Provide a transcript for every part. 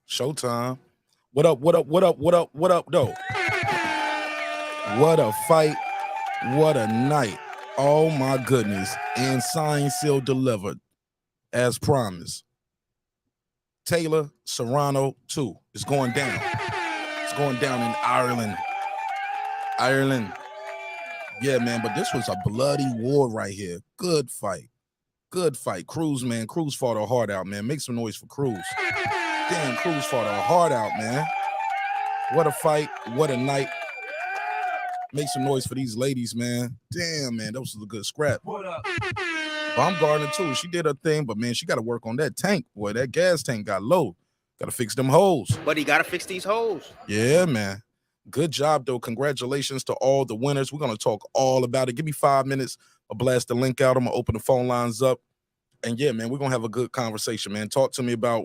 Showtime. What up, though? What a fight. What a night. Oh, my goodness. And signed, sealed, delivered. As promised. Taylor, Serrano, 2. It's going down. It's going down in Ireland. Yeah, man, but this was a bloody war right here. Good fight. Cruz, man. Cruz fought her heart out, man. Make some noise for Cruz. Damn, Cruz fought her heart out, man. What a fight. What a night. Make some noise for these ladies, man. Damn, man, that was a good scrap. What up? Baumgardner, too. She did her thing, but, man, she got to work on that tank, boy. That gas tank got low. Got to fix them holes. But he got to fix these holes. Yeah, man. Good job, though. Congratulations to all the winners. We're going to talk all about it. Give me 5 minutes. I'll blast the link out. I'm going to open the phone lines up. And, yeah, man, we're going to have a good conversation, man. Talk to me about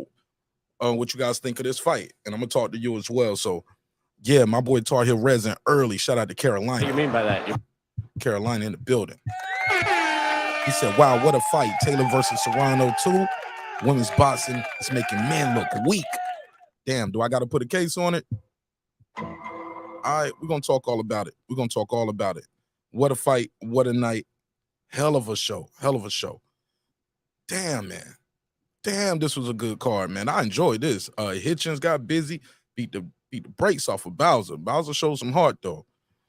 what you guys think of this fight. And I'm going to talk to you as well. So, yeah, my boy Tar Heel Resin early. Shout out to Carolina. What do you mean by that? Carolina in the building. He said, wow, what a fight. Taylor versus Serrano 2. Women's boxing is making men look weak. Damn, do I got to put a case on it? All right, we're going to talk all about it. What a fight. What a night. Hell of a show. Damn, man. Damn, this was a good card, man. I enjoyed this. Hitchens got busy, beat the brakes off of Bowser. Bowser showed some heart, though.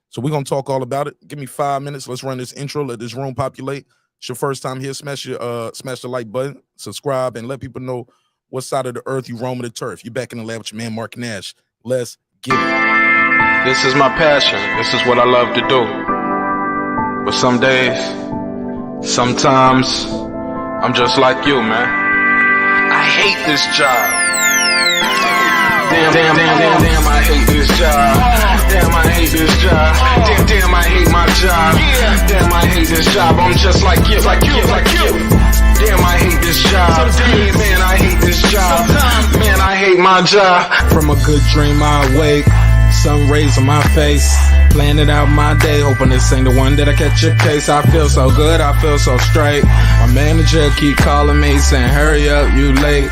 So we're going to talk all about it. Give me 5 minutes. Let's run this intro. Let this room populate. It's your first time here. Smash the like button, subscribe, and let people know what side of the earth you roaming the turf. You back in the lab with your man, Mark Nash. Let's get it. This is my passion. This is what I love to do. But some days, sometimes, I'm just like you, man. I hate this job. Damn, I hate this job. Damn, I hate this job. Damn, I hate my job. Damn, I hate this job. I'm just like you. Damn, I hate this job. Man, I hate this job. Man, I hate my job. From a good dream I awake, sun rays on my face, planning out my day, hoping this ain't the one that I catch a case. I feel so good, I feel so straight. My manager keep calling me saying, hurry up, you late.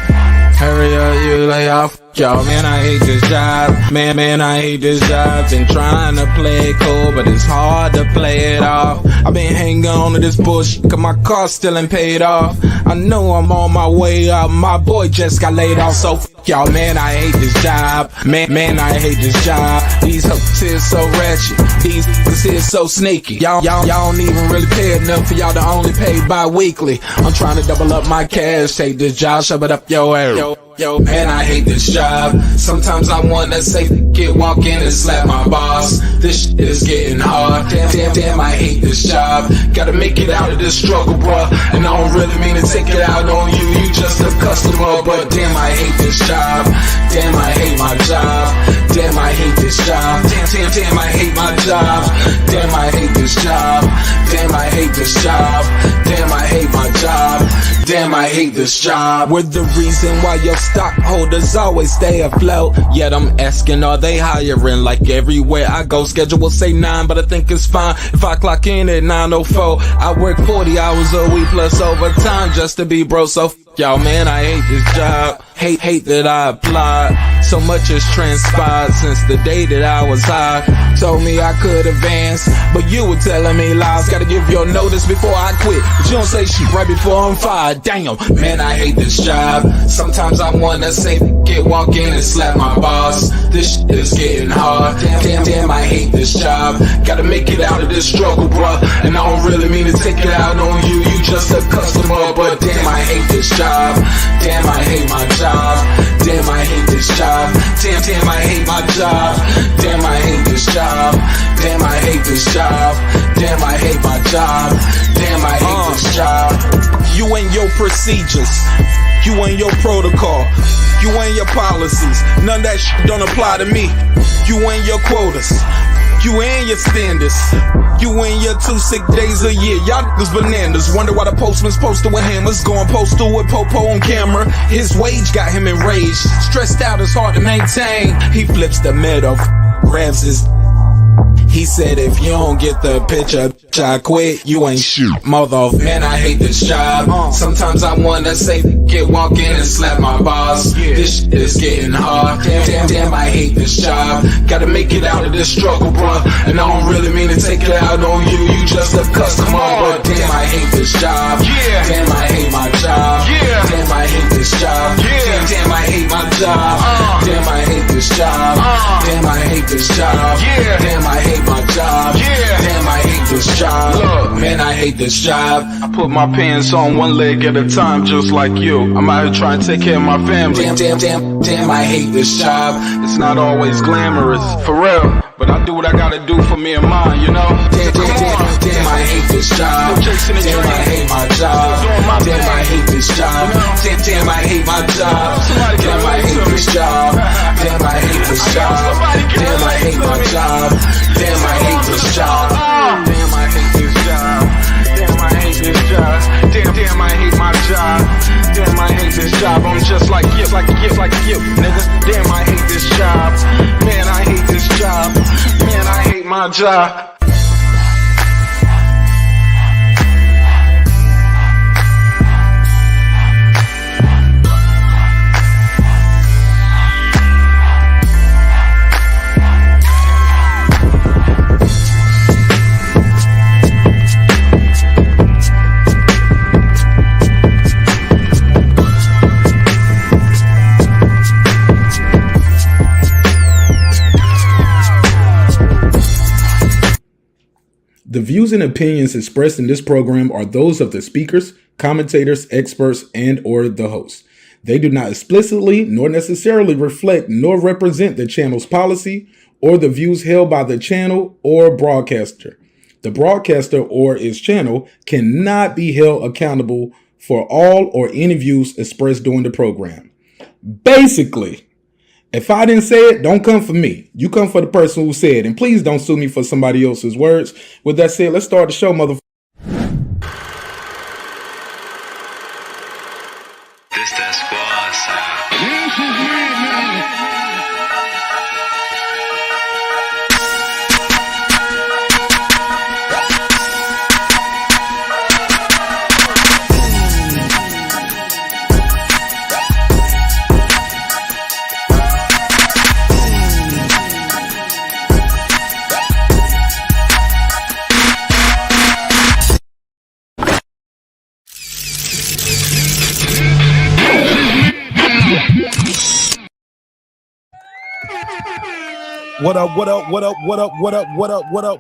Hurry up, you lay off. Yo, man, I hate this job. Man, I hate this job. Been trying to play it cool, but it's hard to play it off. I've been hanging on to this bullshit, cause my car still ain't paid off. I know I'm on my way up. My boy just got laid off, so y'all, man, I hate this job. Man, I hate this job. These hoes here so ratchet. These niggas here so sneaky. Y'all don't even really pay enough for y'all to only pay bi-weekly. I'm trying to double up my cash. Take this job, shove it up your ass. Yo, man, I hate this job. Sometimes I wanna say, walk in and slap my boss. This shit is getting hard. Damn, I hate this job. Gotta make it out of this struggle, bruh. And I don't really mean to take it out on you. You just a customer, but damn, I hate this job. Damn, I hate my job. Damn, I hate this job. Damn, I hate my job. Damn, I hate this job. Damn, I hate this job. Damn, I hate my job. Damn, I hate this job. We're the reason why your stockholders always stay afloat. Yet I'm asking, are they hiring? Like everywhere I go, schedule will say 9, but I think it's fine if I clock in at 9:04. I work 40 hours a week plus overtime just to be bro. So y'all, man, I hate this job. Hate that I applied. So much has transpired since the day that I was high. Told me I could advance, but you were telling me lies. Gotta give your notice before I quit, but you don't say shit right before I'm fired. Damn, man, I hate this job. Sometimes I wanna say, walk in and slap my boss. This shit is getting hard. Damn, I hate this job. Gotta make it out of this struggle, bruh. And I don't really mean to take it out on you. You just a customer, but damn, I hate this job. Damn, I hate my job. Damn, I hate this job. Damn, I hate my job. Damn, I hate this job. Damn, I hate this job. Damn, I hate my job. Damn, I hate this job. You and your procedures, you and your protocol, you and your policies, none of that shit don't apply to me. You and your quotas, you and your standards, you and your 2 sick days a year. Y'all niggas bananas. Wonder why the postman's posted with hammers, going postal with Popo on camera. His wage got him enraged, stressed out, it's hard to maintain. He flips the middle, grabs his, He said if you don't get the picture, I quit, you ain't shit. Mother, man, I hate this job. Sometimes I wanna say, walk in and slap my boss. This shit is getting hard. Damn, I hate this job. Gotta make it out of this struggle, bruh. And I don't really mean to take it out on you. You just a customer, but damn, I hate this job. Damn, I hate my job. Damn, I hate this job. Damn, I hate my job. Damn, I hate this job. Damn, I hate this job. Damn, I hate my job. Damn, I hate this job. Look, man, I hate this job. I put my pants on one leg at a time, just like you. I'm out here trying to take care of my family. Damn, I hate this job. It's not always glamorous, for real. But I do what I gotta do for me and mine, you know? Damn, I hate this job. Damn, I hate my job. Damn, I hate this job. Damn, I hate my job. Damn, I hate this job. Damn, I hate this job. Damn, I hate my job. Damn, I hate this job. Damn, I hate this job. Damn, I hate this job. Damn, I hate my job. Damn, I hate this job. I'm just like you, nigga. Damn, I hate this job. Man, I hate this job. Man, I hate my job. The views and opinions expressed in this program are those of the speakers, commentators, experts, and or the host. They do not explicitly nor necessarily reflect nor represent the channel's policy or the views held by the channel or broadcaster. The broadcaster or its channel cannot be held accountable for all or any views expressed during the program. Basically, if I didn't say it, don't come for me. You come for the person who said it. And please don't sue me for somebody else's words. With that said, let's start the show, motherfucker. This that squad sound.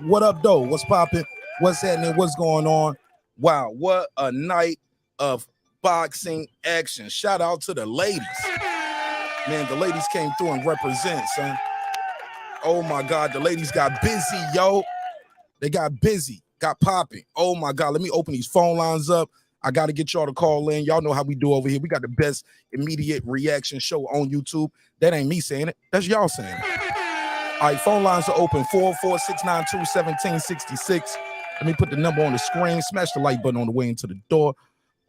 What up, though? What's popping? What's happening? What's going on? Wow, what a night of boxing action. Shout out to the ladies. Man, the ladies came through and represent, son. Oh my God, the ladies got busy, yo. They got busy, got popping. Oh my God, let me open these phone lines up. I got to get y'all to call in. Y'all know how we do over here. We got the best immediate reaction show on YouTube. That ain't me saying it. That's y'all saying it. All right, phone lines are open, 44692-1766. Let me put the number on the screen. Smash the like button on the way into the door.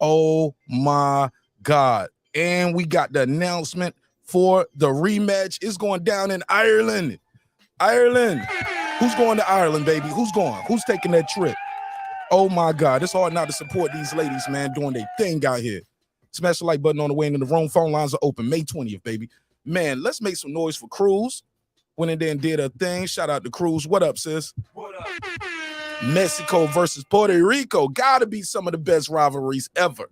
Oh, my God. And we got the announcement for the rematch. It's going down in Ireland. Ireland. Who's going to Ireland, baby? Who's going? Who's taking that trip? Oh, my God. It's hard not to support these ladies, man, doing their thing out here. Smash the like button on the way into the room. Phone lines are open May 20th, baby. Man, let's make some noise for Cruz. Went in there and did a thing. Shout out to Cruz. What up, sis? What up? Mexico versus Puerto Rico. Gotta be some of the best rivalries ever.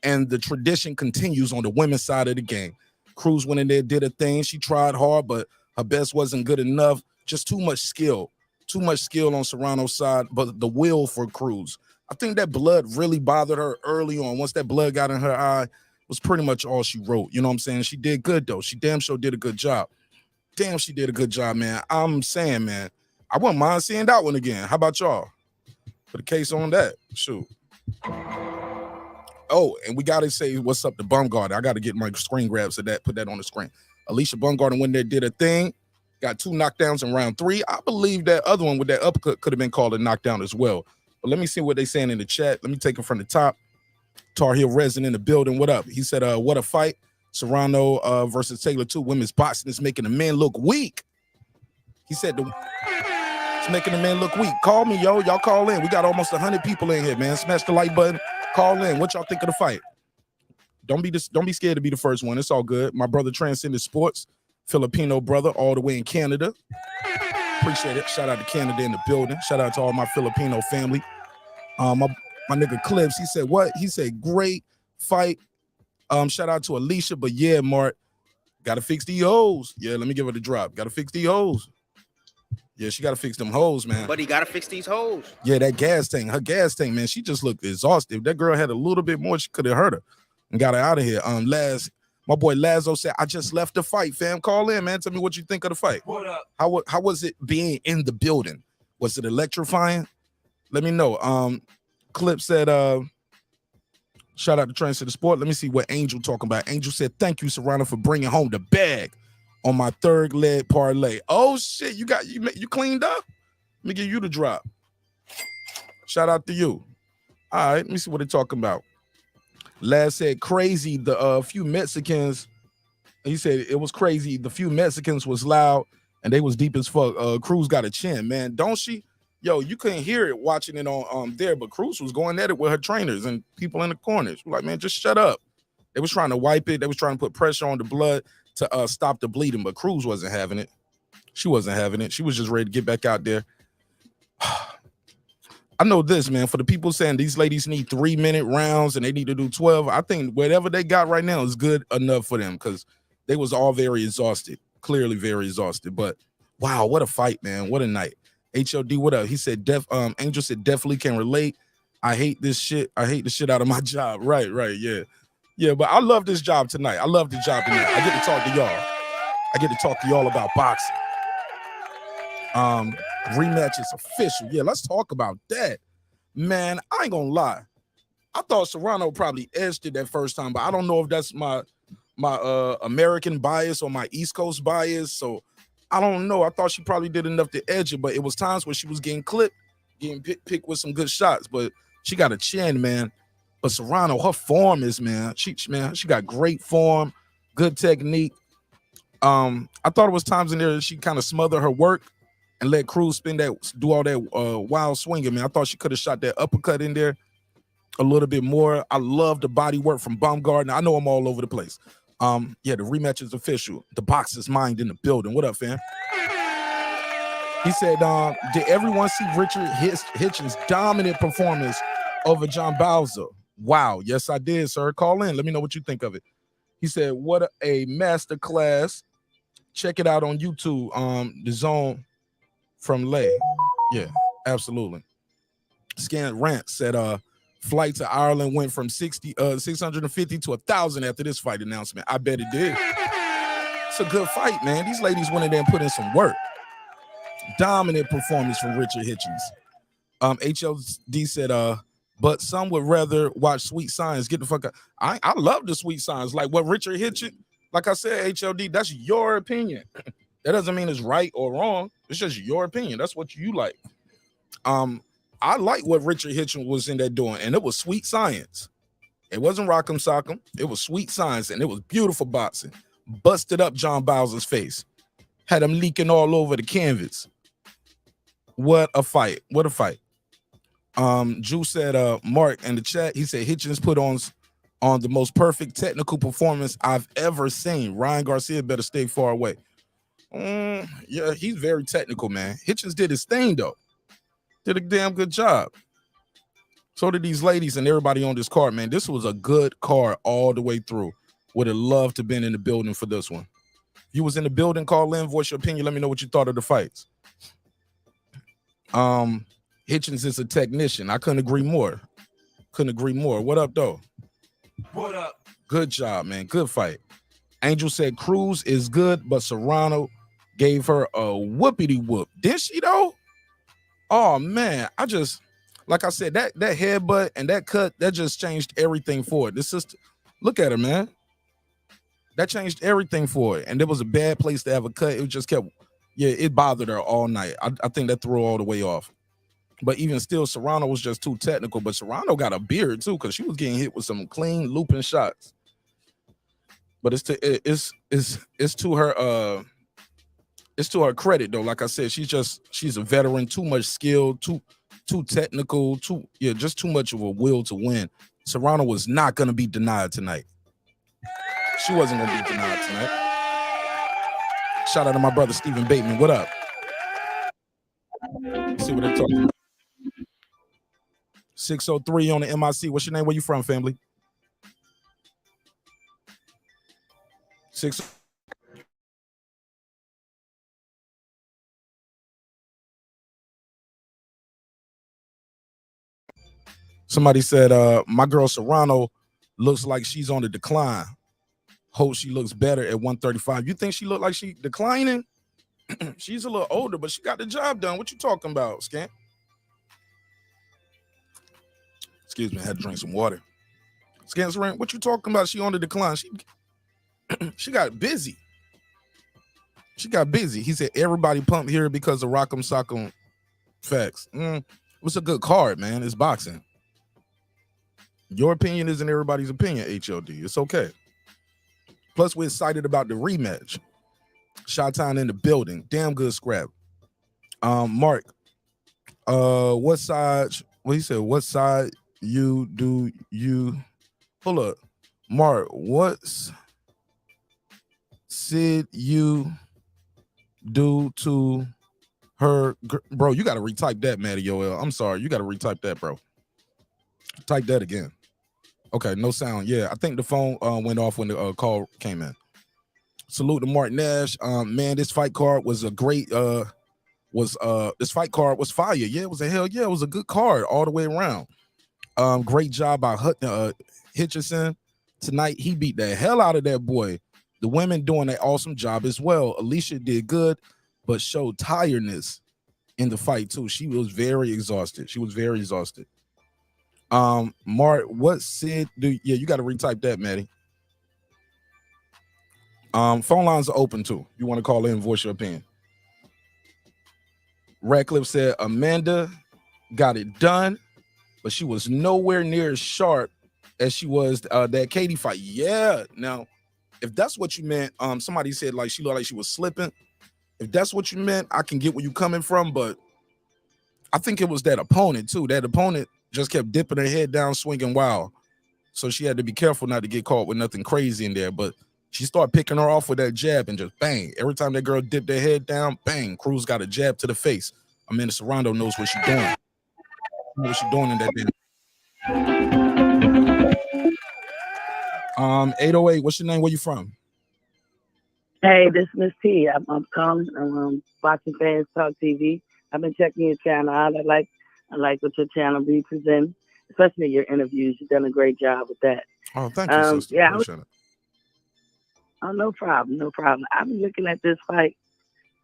And the tradition continues on the women's side of the game. Cruz went in there, did a thing. She tried hard, but her best wasn't good enough. Just too much skill. Too much skill on Serrano's side, but the will for Cruz. I think that blood really bothered her early on. Once that blood got in her eye, was pretty much all she wrote. You know what I'm saying? She did good, though. She damn sure did a good job. Damn, she did a good job, man. I'm saying, man, I wouldn't mind seeing that one again. How about y'all? Put a case on that. Shoot. Oh, and we got to say what's up to Baumgardner. I got to get my screen grabs of that, put that on the screen. Alycia Baumgardner went there, did a thing, got 2 knockdowns in round 3. I believe that other one with that uppercut could have been called a knockdown as well. But let me see what they're saying in the chat. Let me take it from the top. Tar Heel Resin in the building. What up? He said, what a fight. Serrano versus Taylor 2. Women's boxing is making the men look weak. He said It's making the men look weak. Call me, yo. Y'all call in. We got almost 100 people in here, man. Smash the like button. Call in. What y'all think of the fight? Don't be scared to be the first one. It's all good. My brother Transcended Sports, Filipino brother, all the way in Canada. Appreciate it. Shout out to Canada in the building. Shout out to all my Filipino family. My nigga Clips, he said what? He said great fight. Shout out to Alycia, but yeah, Mark, gotta fix these hoes. Yeah, let me give her the drop. Gotta fix these hoes. Yeah, she gotta fix them hoes, man. But he gotta fix these hoes. Yeah, that gas tank, her gas tank, man. She just looked exhausted. If that girl had a little bit more, she could have hurt her and got her out of here. My boy Lazo said, I just left the fight, fam. Call in, man. Tell me what you think of the fight. What up? How was it being in the building? Was it electrifying? Let me know. Clip said, shout out to Transcendent Sport. Let me see what Angel talking about. Angel said, thank you, Serrano, for bringing home the bag on my third leg parlay. Oh shit, you cleaned up? Let me give you the drop. Shout out to you. All right, let me see what they're talking about. Laz said crazy. The few Mexicans, he said it was crazy. The few Mexicans was loud and they was deep as fuck. Cruz got a chin, man. Don't she? Yo, you couldn't hear it watching it on there, but Cruz was going at it with her trainers and people in the corners. Like, man, just shut up. They was trying to wipe it. They was trying to put pressure on the blood to stop the bleeding, but Cruz wasn't having it. She wasn't having it. She was just ready to get back out there. I know this, man, for the people saying these ladies need 3-minute rounds and they need to do 12, I think whatever they got right now is good enough for them because they was all very exhausted, clearly very exhausted. But wow, what a fight, man. What a night. HLD, what up? He said, Angel said, definitely can relate. I hate this shit. I hate the shit out of my job. Right, yeah. Yeah, but I love this job tonight. I love the job tonight. I get to talk to y'all. I get to talk to y'all about boxing. Rematch is official. Yeah, let's talk about that. Man, I ain't gonna lie. I thought Serrano probably edged it that first time, but I don't know if that's my American bias or my East Coast bias. So I don't know. I thought she probably did enough to edge it, but it was times where she was getting clipped, getting picked with some good shots. But she got a chin, man. But Serrano, her form is, man. She got great form, good technique. I thought it was times in there that she kind of smothered her work and let Cruz do all that wild swinging, man. I thought she could have shot that uppercut in there a little bit more. I love the body work from Baumgardner. I know I'm all over the place. Yeah, the rematch is official. The boxer's mind in the building. What up, fam? He said, did everyone see Richard Hitchens' dominant performance over John Bowser? Wow. Yes, I did, sir. Call in. Let me know what you think of it. He said, what a master class. Check it out on YouTube. The Zone from Lay. Yeah, absolutely. Scan Rant said, flight to Ireland went from 650 to 1,000 after this fight announcement. I bet it did. It's a good fight, man. These ladies went in there and put in some work. Dominant performance from Richard Hitchens. HLD said, but some would rather watch Sweet Science. Get the fuck out. I love the Sweet Science. Like what Richard Hitchens, like I said, HLD, that's your opinion. That doesn't mean it's right or wrong. It's just your opinion. That's what you like. I like what Richard Hitchens was in there doing, and it was Sweet Science. It wasn't Rock'em Sock'em. It was Sweet Science, and it was beautiful boxing. Busted up John Bowser's face. Had him leaking all over the canvas. What a fight. What a fight. Drew said, Mark in the chat, he said Hitchens put on the most perfect technical performance I've ever seen. Ryan Garcia better stay far away. Yeah, he's very technical, man. Hitchens did his thing, though. Did a damn good job. So did these ladies and everybody on this card, man. This was a good card all the way through. Would have loved to have been in the building for this one. If you was in the building, call in, voice your opinion. Let me know what you thought of the fights. Hitchens is a technician. I couldn't agree more. Couldn't agree more. What up, though? What up? Good job, man. Good fight. Angel said Cruz is good, but Serrano gave her a whoopity whoop. Did she, though? Oh, man. Like I said, that headbutt and that cut, that just changed everything for it. This is, look at her, man. That changed everything for it. And there was a bad place to have a cut. It just kept, yeah, it bothered her all night. I think that threw her all the way off. But even still, Serrano was just too technical. But Serrano got a beard, too, because she was getting hit with some clean looping shots. But it's to her it's to her credit though. Like I said, she's a veteran, too much skill, too technical, just too much of a will to win. Serrano was not gonna be denied tonight. She wasn't gonna be denied tonight. Shout out to my brother Stephen Bateman. What up? Let's see what they're talking about. 603 on the MIC. What's your name? Where you from, family? 6. Somebody said, my girl Serrano looks like she's on the decline. Hope she looks better at 135. You think she look like she declining? She's a little older, but she got the job done. What you talking about, Scant? Excuse me, I had to drink some water. Scant, what you talking about? She on the decline. She got busy. She got busy. He said everybody pumped here because of Rock'em Sock'em. Facts. It's a good card, man. It's boxing. Your opinion isn't everybody's opinion, HLD. It's okay. Plus, we're excited about the rematch. Chi-Town in the building. Damn good scrap. Mark, what side? Well, he said, what side you do you? Hold up. Mark, what's Sid you do to her? Bro, you got to retype that, Mathie Yoel. I'm sorry. You got to retype that, bro. Type that again. Okay, no sound. Yeah, I think the phone went off when the call came in. Salute to Mark Nash. Man, this fight card was a great. This fight card was fire. Yeah, it was it was a good card all the way around. Great job by Hitchison tonight. He beat the hell out of that boy. The women doing an awesome job as well. Alycia did good, but showed tiredness in the fight too. She was very exhausted. Mark, what Sid do? Yeah, you got to retype that, Mathie. Phone lines are open too. You want to call in and voice your opinion. Radcliffe said Amanda got it done, but she was nowhere near as sharp as she was that Katie fight. Yeah. Now, if that's what you meant, somebody said like she looked like she was slipping. If that's what you meant, I can get where you coming from, but I think it was that opponent too. That opponent just kept dipping her head down, swinging wild. So she had to be careful not to get caught with nothing crazy in there. But she started picking her off with that jab and just bang. Every time that girl dipped her head down, bang. Cruz got a jab to the face. Amanda Serrano knows what she's doing. What she's doing in that damn. 808, what's your name? Where you from? Hey, this is Miss T. I'm calling. I'm watching Fans Talk TV. I've been checking your channel out. I like what your channel be presenting, especially your interviews. You've done a great job with that. Oh, thank you, sister. Yeah, appreciate it. Oh, no problem. I've been looking at this fight,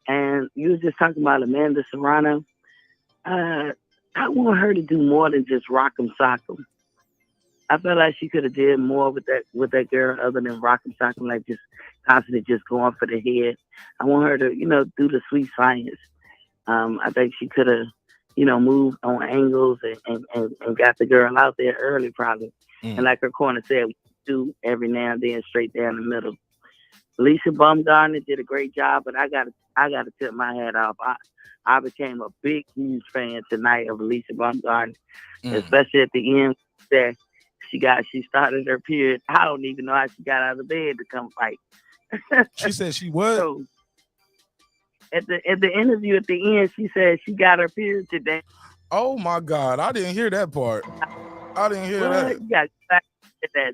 and you was just talking about Amanda Serrano. I want her to do more than just rock'em sock'em. I feel like she could have did more with that girl other than rock'em sock'em, like just constantly just going for the head. I want her to, do the sweet science. I think she could have, moved on angles and got the girl out there early probably. And like her corner said, we do every now and then straight down the middle. Alycia Baumgardner did a great job, but I gotta tip my hat off. I became a huge fan tonight of Alycia Baumgardner, especially at the end that she started her period. I don't even know how she got out of bed to come fight. She said she was. So, at the interview at the end, she said she got her period today. Oh my God, I didn't hear that part. I didn't hear that. You got that.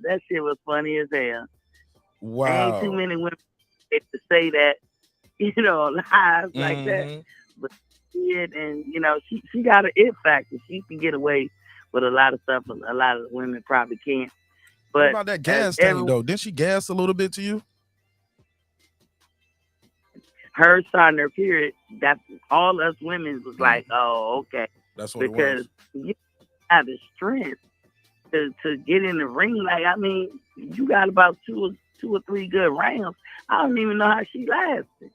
That shit was funny as hell. Wow. Ain't too many women get to say that, live like that. But she did, and she got an it factor. She can get away with a lot of stuff a lot of women probably can't. But what about that gas thing though? Didn't she gas a little bit to you? Her starting her period, that all us women was like, oh, okay. That's what because it was. You have the strength to get in the ring. Like, I mean, you got about two or three good rounds. I don't even know how she lasted.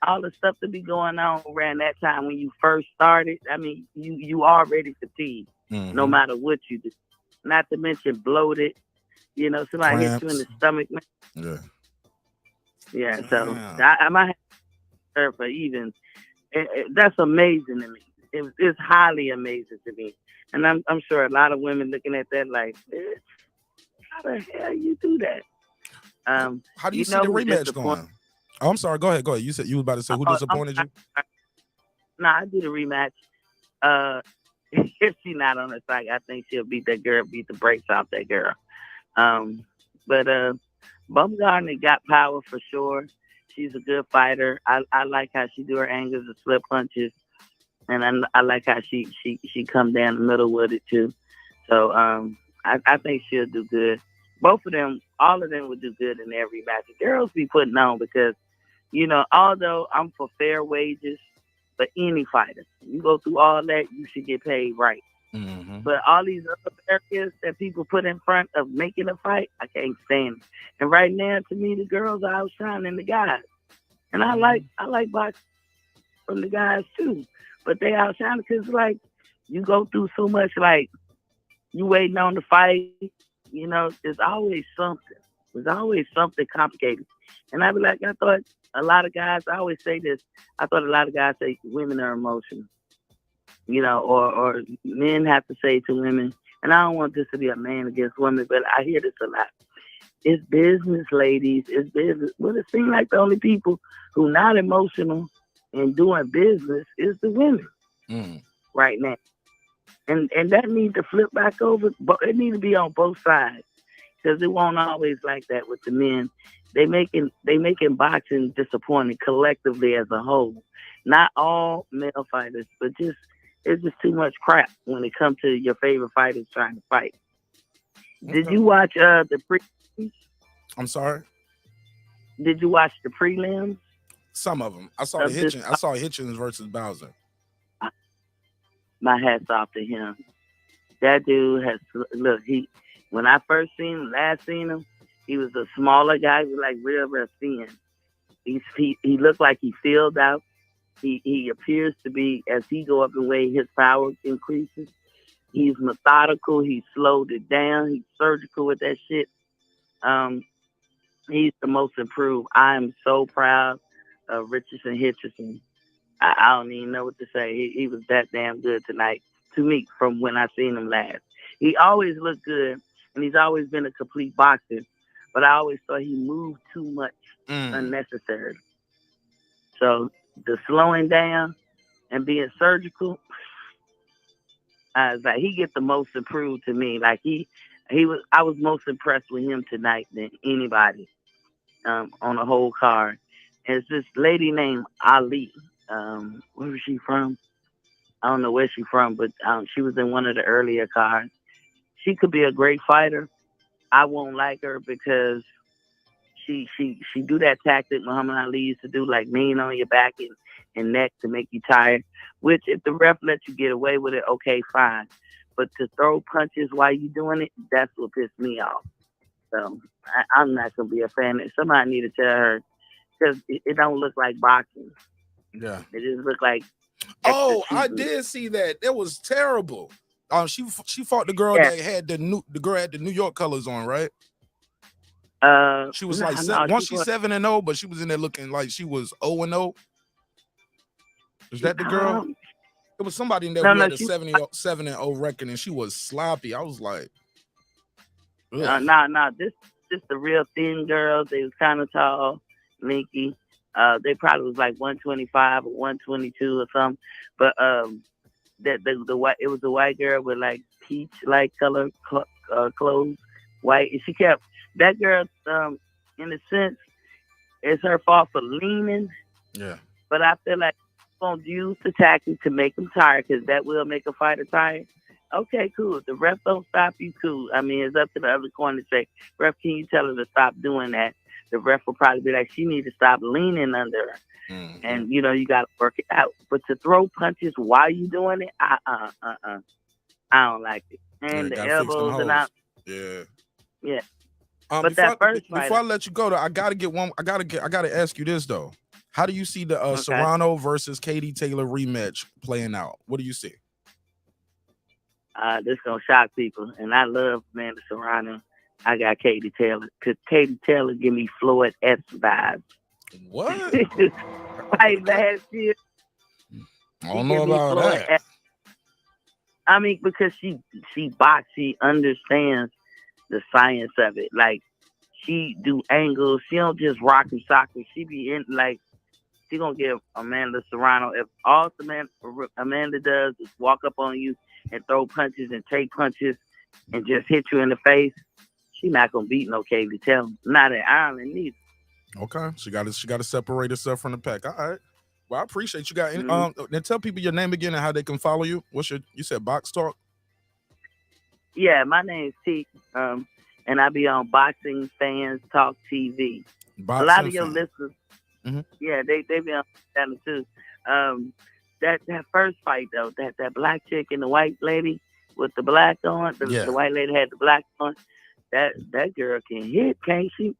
All the stuff to be going on around that time when you first started. I mean, you already fatigued, no matter what you do. Not to mention bloated. Somebody hit you in the stomach. Man. Yeah. Yeah. So I might her for even. That's amazing to me. It's highly amazing to me, and I'm sure a lot of women looking at that like, how the hell you do that? How do you see the rematch going? Oh, I'm sorry. Go ahead. You said you were about to say who disappointed you? Nah, I do the rematch. If she's not on her side, I think she'll beat that girl, beat the brakes off that girl. But Baumgardner got power for sure. She's a good fighter. I like how she do her angles and slip punches, and I like how she come down the middle with it too. So I think she'll do good. Both of them, all of them would do good in every match. The girls be putting on because, although I'm for fair wages for any fighter, you go through all that, you should get paid right. Mm-hmm. But all these other barriers that people put in front of making a fight, I can't stand it. And right now, to me, the girls are outshining the guys. And I like boxing from the guys too. But they outshine because, like, you go through so much, like, you waiting on the fight, there's always something. There's always something complicated. And I be like, I thought a lot of guys, I always say this, I thought a lot of guys say women are emotional, or men have to say to women, and I don't want this to be a man against women, but I hear this a lot. It's business, ladies. It's business. Well, it seems like the only people who not emotional and doing business is the women right now. And that needs to flip back over, but it needs to be on both sides because it won't always like that with the men. They making boxing disappointing collectively as a whole. Not all male fighters, but it's just too much crap when it comes to your favorite fighters trying to fight. Okay. Did you watch the prelims? I'm sorry? Did you watch the prelims? Some of them. I saw Hitchens versus Bowser. My hat's off to him. That dude when I first seen him, he was a smaller guy. He was like real thin. He looked like he filled out. He appears to be, as he go up in weight, his power increases. He's methodical. He slowed it down. He's surgical with that shit. He's the most improved. I am so proud of Richardson Hitchison. I don't even know what to say. He was that damn good tonight to me from when I seen him last. He always looked good, and he's always been a complete boxer, but I always thought he moved too much unnecessarily. So the slowing down and being surgical, like he get the most improved to me. Like I was most impressed with him tonight than anybody on the whole card. And it's this lady named Ali. Where was she from? I don't know where she's from, but she was in one of the earlier cards. She could be a great fighter. I won't like her because she do that tactic Muhammad Ali used to do, like lean on your back and neck to make you tired. Which, if the ref lets you get away with it, okay, fine. But to throw punches while you doing it, that's what pissed me off. So I'm not gonna be a fan. Somebody need to tell her because it don't look like boxing. Yeah, it just looked like. Oh, I did see that. That was terrible. She fought the girl that had the New York colors on, right? She was she's 7-0, but she was in there looking like she was 0-0. Is that the girl? It was somebody in there who had a 7-0 record, and she was sloppy. I was like, nah. This the real thin girls. They was kind of tall, lanky. They probably was like 125 or 122 or something. But the white, it was a white girl with like peach like color clothes, white. And she kept that girl. In a sense, it's her fault for leaning. Yeah. But I feel like gonna use the tactic to make them tired because that will make a fighter tired. Okay, cool. If the ref don't stop you, cool. I mean, it's up to the other corner to say, ref, can you tell her to stop doing that? The ref will probably be like, she needs to stop leaning under her. Mm-hmm. And, you got to work it out. But to throw punches while you doing it, I don't like it. And the elbows and out. Yeah. Yeah. But before I let you go, though, I gotta ask you this though. How do you see the Serrano versus Katie Taylor rematch playing out? What do you see? This gonna shock people, and I love Amanda Serrano. I got Katie Taylor because Katie Taylor give me Floyd S vibes. What? fight last year. I don't know about that. I mean, because she boxes, she understands the science of it. Like, she do angles. She don't just rock and sock her. She be in, like, she gonna give Amanda Serrano. If all Amanda does is walk up on you and throw punches and take punches and just hit you in the face, she not gonna beat no Kaylee Taylor. Not at Ireland neither. Okay, she got to separate herself from the pack. All right. Well, I appreciate you guys. Then tell people your name again and how they can follow you. You said Box Talk? Yeah, my name's T. And I be on Boxing Fans Talk TV. A lot of your listeners, yeah, they be on that too. That first fight though, that black chick and the white lady with the black on, the white lady had the black on. That girl can hit, can't she?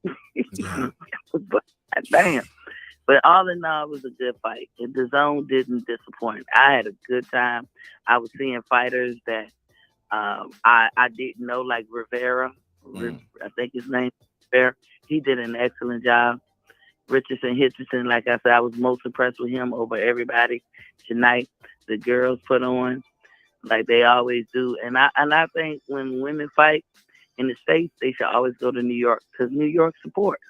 Yeah. Damn. But all in all, it was a good fight. And the zone didn't disappoint. I had a good time. I was seeing fighters that I didn't know, like Rivera. I think his name is Rivera. He did an excellent job. Richardson, like I said, I was most impressed with him over everybody tonight. The girls put on like they always do. And I think when women fight in the States, they should always go to New York because New York supports.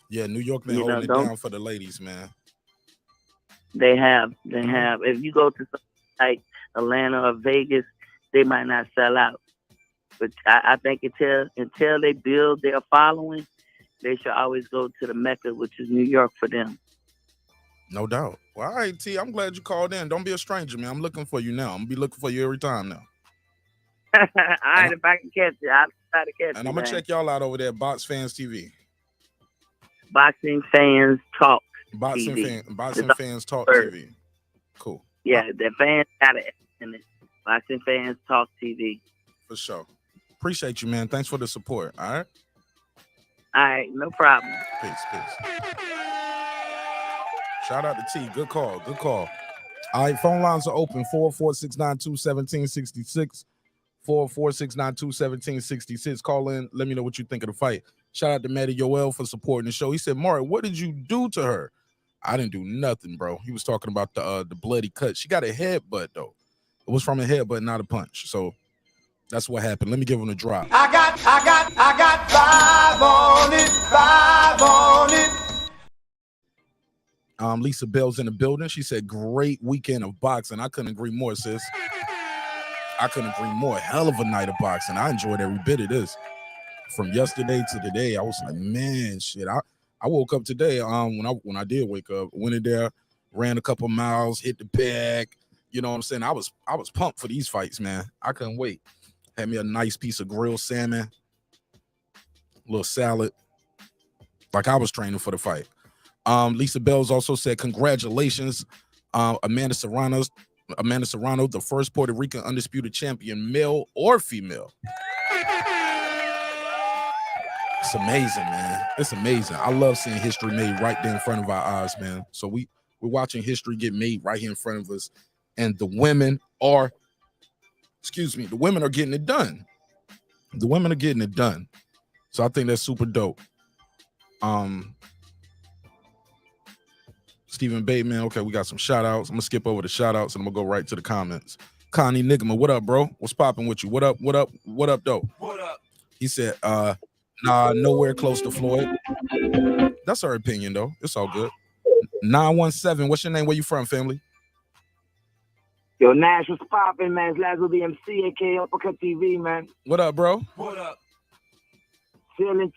Yeah, New York been holding it down for the ladies, man. They have. If you go to something like Atlanta or Vegas, they might not sell out. But I think until they build their following, they should always go to the Mecca, which is New York for them. No doubt. Well, all right, T, I'm glad you called in. Don't be a stranger, man. I'm looking for you now. I'm going to be looking for you every time now. All right, if I can catch you, I'll try to catch you. And I'm going to check y'all out over there, Box Fans TV. Boxing Fans Talk TV. Fans Talk TV. Cool. Yeah, the fans got it. Boxing Fans Talk TV. For sure. Appreciate you, man. Thanks for the support. All right? All right, no problem. Peace. Shout out to T. Good call. All right, phone lines are open. 44692-1766. 44692-1766. Call in. Let me know what you think of the fight. Shout out to Maddie Yoel for supporting the show. He said, Mark, what did you do to her? I didn't do nothing, bro. He was talking about the bloody cut. She got a headbutt, though. It was from a headbutt, not a punch. So that's what happened. Let me give him a drop. I got 5 on it. Lisa Bell's in the building. She said, great weekend of boxing. I couldn't agree more, sis. I couldn't agree more. Hell of a night of boxing. I enjoyed every bit of this. From yesterday to today, I was like, man, shit. I woke up today. When I did wake up, went in there, ran a couple miles, hit the bag. You know what I'm saying? I was pumped for these fights, man. I couldn't wait. Had me a nice piece of grilled salmon, a little salad. Like I was training for the fight. Lisa Bells also said, congratulations, Amanda Serrano, the first Puerto Rican undisputed champion, male or female. It's amazing, man. It's amazing. I love seeing history made right there in front of our eyes, man. So we're watching history get made right here in front of us. And the women are getting it done. The women are getting it done. So I think that's super dope. Stephen Bateman, okay, we got some shout outs. I'm gonna skip over the shout outs and I'm gonna go right to the comments. Connie Nigma, what up, bro? What's popping with you? What up, though? What up? He said, nah, nowhere close to Floyd. That's her opinion, though. It's all good. 917, what's your name? Where you from, family? Yo, Nash, what's popping, man? It's Lazo the MC, aka Uppercut TV, man. What up, bro? What up? Chilling,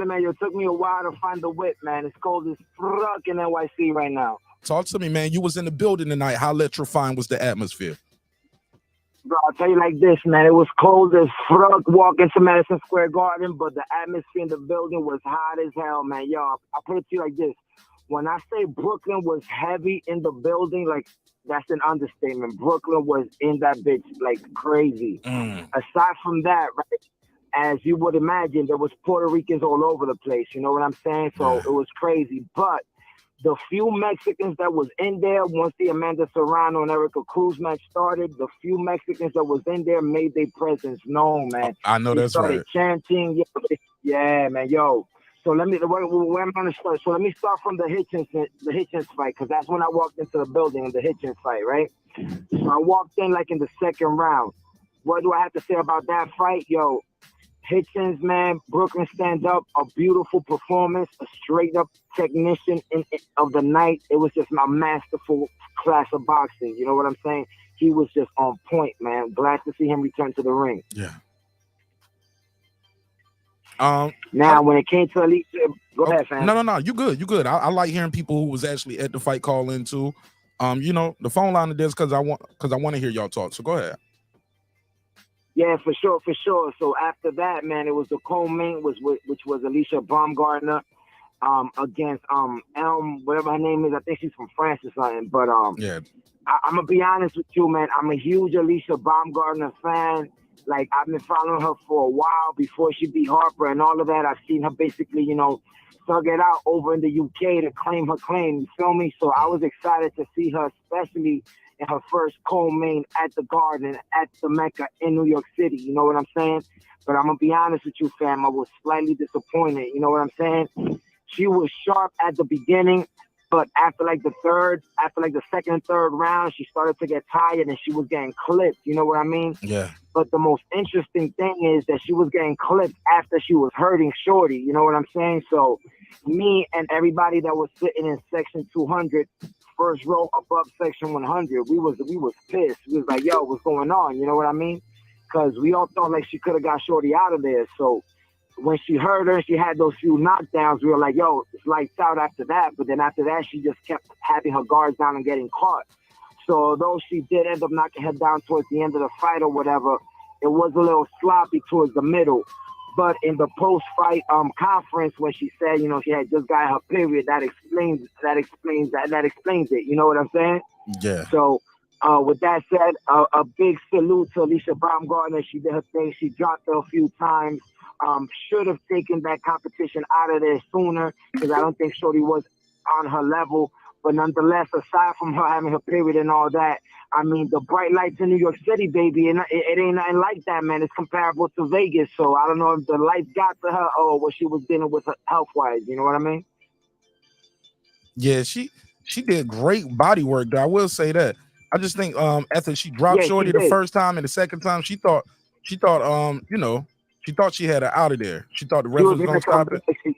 man. Yo, it took me a while to find the whip, man. It's cold as fuck in NYC right now. Talk to me, man. You was in the building tonight. How electrifying was the atmosphere? Bro, I'll tell you like this, man. It was cold as fuck walking to Madison Square Garden, but the atmosphere in the building was hot as hell, man. Yo, I'll put it to you like this. When I say Brooklyn was heavy in the building, like, that's an understatement. Brooklyn was in that bitch like crazy. Aside from that, right, as you would imagine, there was Puerto Ricans all over the place. You know what I'm saying? So it was crazy. But the few Mexicans that was in there, once the Amanda Serrano and Erika Cruz match started, the few Mexicans that was in there made their presence known, man. I know that's right. Started chanting. Yeah, man, yo. So where am I gonna start? So let me start from the Hitchens fight, because that's when I walked into the building in the Hitchens fight, right? So I walked in like in the second round. What do I have to say about that fight? Yo, Hitchens, man, Brooklyn stand up, a beautiful performance, a straight up technician of the night. It was just my masterful class of boxing. You know what I'm saying? He was just on point, man. Glad to see him return to the ring. Yeah. Now, when it came to Alycia, go ahead, fam. No. You good. I like hearing people who was actually at the fight call in too. The phone line is because I want to hear y'all talk. So go ahead. Yeah, for sure. So after that, man, it was the co-main, which was Alycia Baumgardner against Elm, whatever her name is. I think she's from France or something. But yeah, I'm gonna be honest with you, man. I'm a huge Alycia Baumgardner fan. Like, I've been following her for a while before she beat Harper and all of that. I've seen her basically, thug it out over in the UK to claim her claim. You feel me? So I was excited to see her, especially in her first co-main at the Garden, at the Mecca in New York City. You know what I'm saying? But I'm going to be honest with you, fam. I was slightly disappointed. You know what I'm saying? She was sharp at the beginning, but after the second and third round, she started to get tired and she was getting clipped. You know what I mean? Yeah. But the most interesting thing is that she was getting clipped after she was hurting Shorty. You know what I'm saying? So me and everybody that was sitting in section 200, first row above section 100, we was pissed. We was like, yo, what's going on? You know what I mean? Because we all thought like she could have got Shorty out of there. So when she heard her and she had those few knockdowns, we were like, yo, it's lights out after that. But then after that, she just kept having her guards down and getting caught. So although she did end up knocking her down towards the end of the fight or whatever, it was a little sloppy towards the middle. But in the post-fight conference, when she said, she had just got her period, that explains it. You know what I'm saying? Yeah. So with that said, a big salute to Alycia Baumgardner. She did her thing. She dropped her a few times. Should have taken that competition out of there sooner, because I don't think Shorty was on her level. But nonetheless, aside from her having her period and all that, I mean, the bright lights in New York City, baby, and it ain't nothing like that, man. It's comparable to Vegas. So I don't know if the lights got to her or what she was dealing with health-wise. You know what I mean? Yeah, she did great body work, though. I will say that. I just think after she dropped Shorty the first time and the second time, she thought she had her out of there. She thought the ref was gonna stop it. She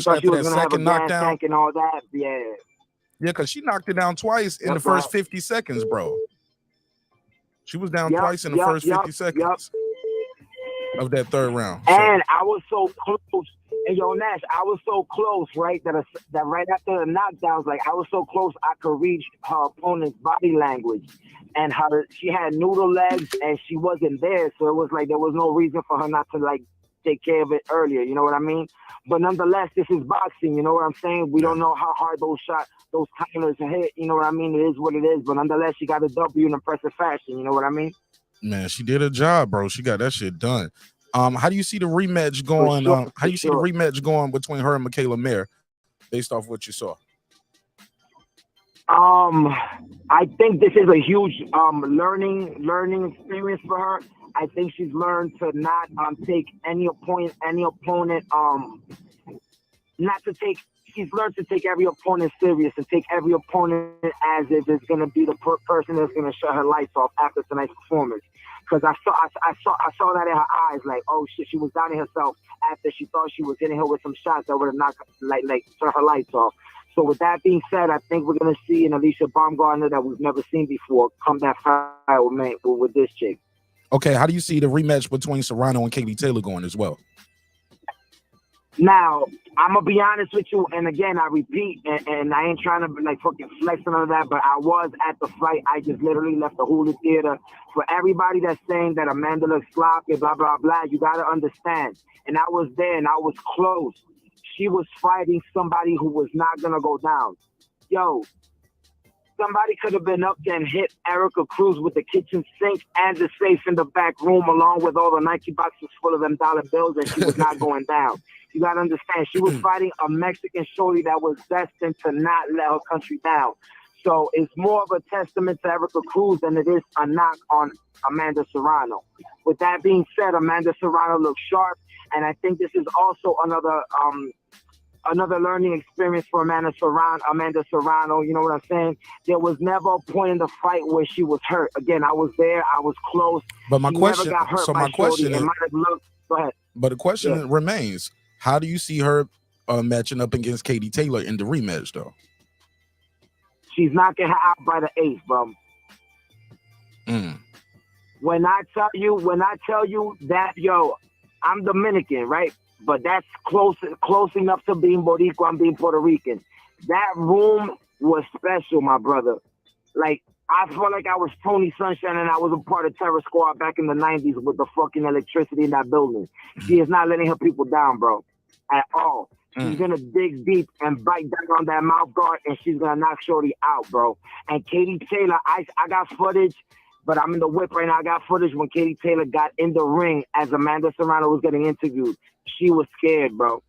thought she was gonna have a gas tank and all that. Yeah, because she knocked it down twice in the first 50 seconds, bro. She was down twice in the first 50 seconds of that third round. And I was so close. And yo, Nash, I was so close, right? That right after the knockdowns, like I was so close, I could reach her opponent's body language. And she had noodle legs and she wasn't there. So it was like there was no reason for her not to like take care of it earlier. You know what I mean? But nonetheless, this is boxing. You know what I'm saying? We don't know how hard those counters hit. You know what I mean? It is what it is. But nonetheless, she got a W in impressive fashion. You know what I mean? Man, she did her job, bro. She got that shit done. How do you see the rematch going? How do you see the rematch going between her and Michaela Mayer, based off what you saw? I think this is a huge learning experience for her. I think she's learned to not take any opponent she's learned to take every opponent serious and take every opponent as if it's gonna be the person that's gonna shut her lights off after tonight's performance. Because I saw that in her eyes, like, oh shit, she was doubting herself after she thought she was hitting her with some shots that would have knocked like turn her lights off. So with that being said, I think we're gonna see an Alycia Baumgardner that we've never seen before come that fight with this chick. Okay, how do you see the rematch between Serrano and Katie Taylor going as well? Now, I'm gonna be honest with you, and again, I repeat, and I ain't trying to like fucking flex and all of that, but I was at the fight. I just literally left the Hulu Theater. For everybody that's saying that Amanda looks sloppy, blah, blah, blah, you gotta understand. And I was there, and I was close. She was fighting somebody who was not gonna go down. Yo, somebody could have been up there and hit Erika Cruz with the kitchen sink and the safe in the back room, along with all the Nike boxes full of them dollar bills, and she was not going down. You got to understand, she was fighting a Mexican shorty that was destined to not let her country down. So it's more of a testament to Erika Cruz than it is a knock on Amanda Serrano. With that being said, Amanda Serrano looks sharp, and I think this is also another learning experience for Amanda Serrano. You know what I'm saying? There was never a point in the fight where she was hurt. Again, I was there. I was close. But my she question, never got hurt so by my question Shorty. is, It might have looked. Go ahead. but the question remains: how do you see her matching up against Katie Taylor in the rematch, though? She's knocking her out by the 8th, bro. When I tell you that, yo, I'm Dominican, right? But that's close enough to being Boricua and being Puerto Rican. That room was special, my brother. Like, I felt like I was Tony Sunshine and I was a part of Terror Squad back in the 90s with the fucking electricity in that building. She is not letting her people down, bro, at all. She's going to dig deep and bite down on that mouth guard, and she's going to knock Shorty out, bro. And Katie Taylor, I got footage, but I'm in the whip right now. I got footage when Katie Taylor got in the ring as Amanda Serrano was getting interviewed. She was scared, bro.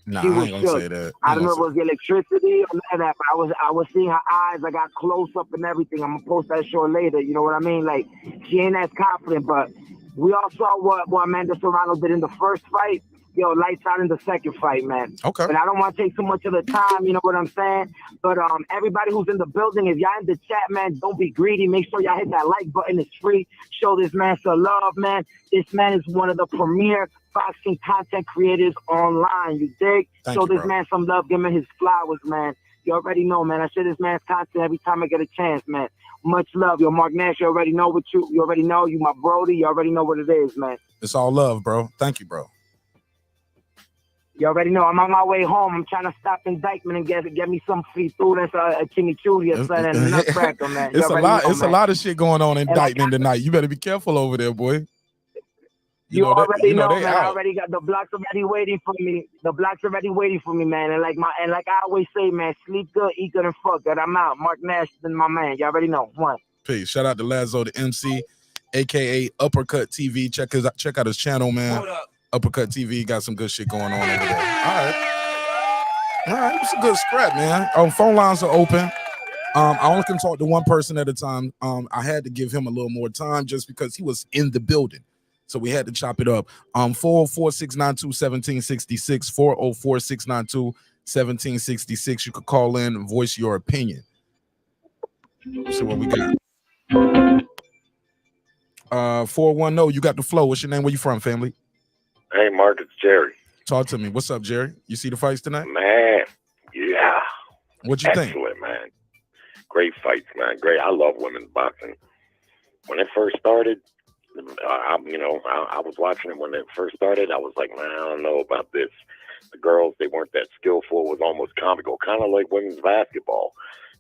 Nah, she I was ain't gonna say that. I don't know if it was the electricity or none of that, but I was seeing her eyes. I got close up and everything. I'm gonna post that short later. You know what I mean? Like, she ain't as confident, but we all saw what Amanda Serrano did in the first fight. Yo, lights out in the second fight, man. Okay. But I don't want to take too much of the time, you know what I'm saying? But everybody who's in the building, if y'all in the chat, man, don't be greedy. Make sure y'all hit that like button. It's free. Show this man some love, man. This man is one of the premier boxing content creators online. You dig? Show this man some love. Give him his flowers, man. You already know, man. I share this man's content every time I get a chance, man. Much love. Yo, Mark Nash, you already know what you already know. You my brody. You already know what it is, man. It's all love, bro. Thank you, bro. You already know. I'm on my way home. I'm trying to stop in Dykeman and get me some frituras, a chimichurri or something, and a nutcracker, man. It's a lot. It's a lot of shit going on in Dykeman tonight. You better be careful over there, boy. You already know, man. I already got the blocks already waiting for me. The blocks already waiting for me, man. And like I always say, man, sleep good, eat good, and fuck good. I'm out. Mark Nash is my man. You already know. One. Peace. Shout out to Lazo, the MC, aka Uppercut TV. Check out his channel, man. Hold up. Uppercut TV got some good shit going on over there. All right, it's a good scrap, man. Phone lines are open. I only can talk to one person at a time. I had to give him a little more time just because he was in the building. So we had to chop it up. 404-692-1766, 404-692-1766. You could call in and voice your opinion. Let's see what we got. 410, you got the flow. What's your name? Where you from, family? Hey, Mark, it's Jerry. Talk to me. What's up, Jerry? You see the fights tonight? Man, yeah. What you think? Excellent, man. Great fights, man. Great. I love women's boxing. When it first started, I was watching it when it first started. I was like, man, I don't know about this. The girls, they weren't that skillful. It was almost comical, kind of like women's basketball.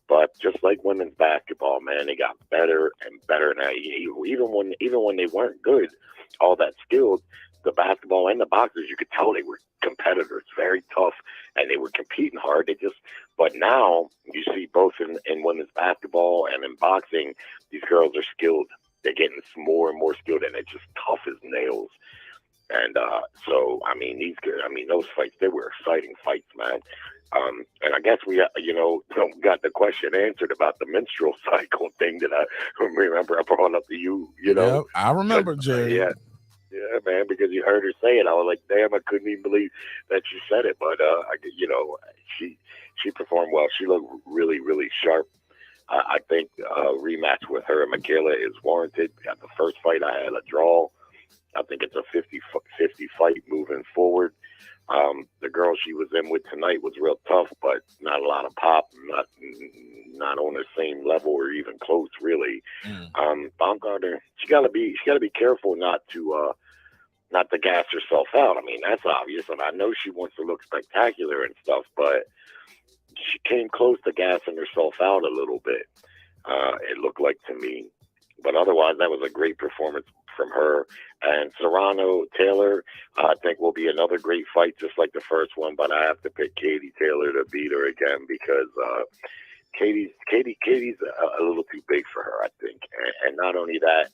But just like women's basketball, man, they got better and better now. Even when they weren't good, all that skilled, the basketball and the boxers, you could tell they were competitors, very tough, and they were competing hard. But now you see both in women's basketball and in boxing, these girls are skilled. They're getting more and more skilled, and they're just tough as nails. And so, those fights, they were exciting fights, man. And I guess we got the question answered about the menstrual cycle thing that I remember I brought up to you. Yep, I remember, Jerry. Yeah, man, because you heard her say it. I was like, damn, I couldn't even believe that she said it. But, she performed well. She looked really, really sharp. I think a rematch with her and Mekhaled is warranted. At the first fight, I had a draw. I think it's a 50-50 fight moving forward. The girl she was in with tonight was real tough, but not a lot of pop, not on the same level or even close, really. Baumgardner, she gotta be careful not to gas herself out. I mean, that's obvious, and I know she wants to look spectacular and stuff, but she came close to gassing herself out a little bit. It looked like to me, but otherwise, that was a great performance from her. And Serrano Taylor, I think will be another great fight, just like the first one. But I have to pick Katie Taylor to beat her again because Katie's a little too big for her, I think. And not only that,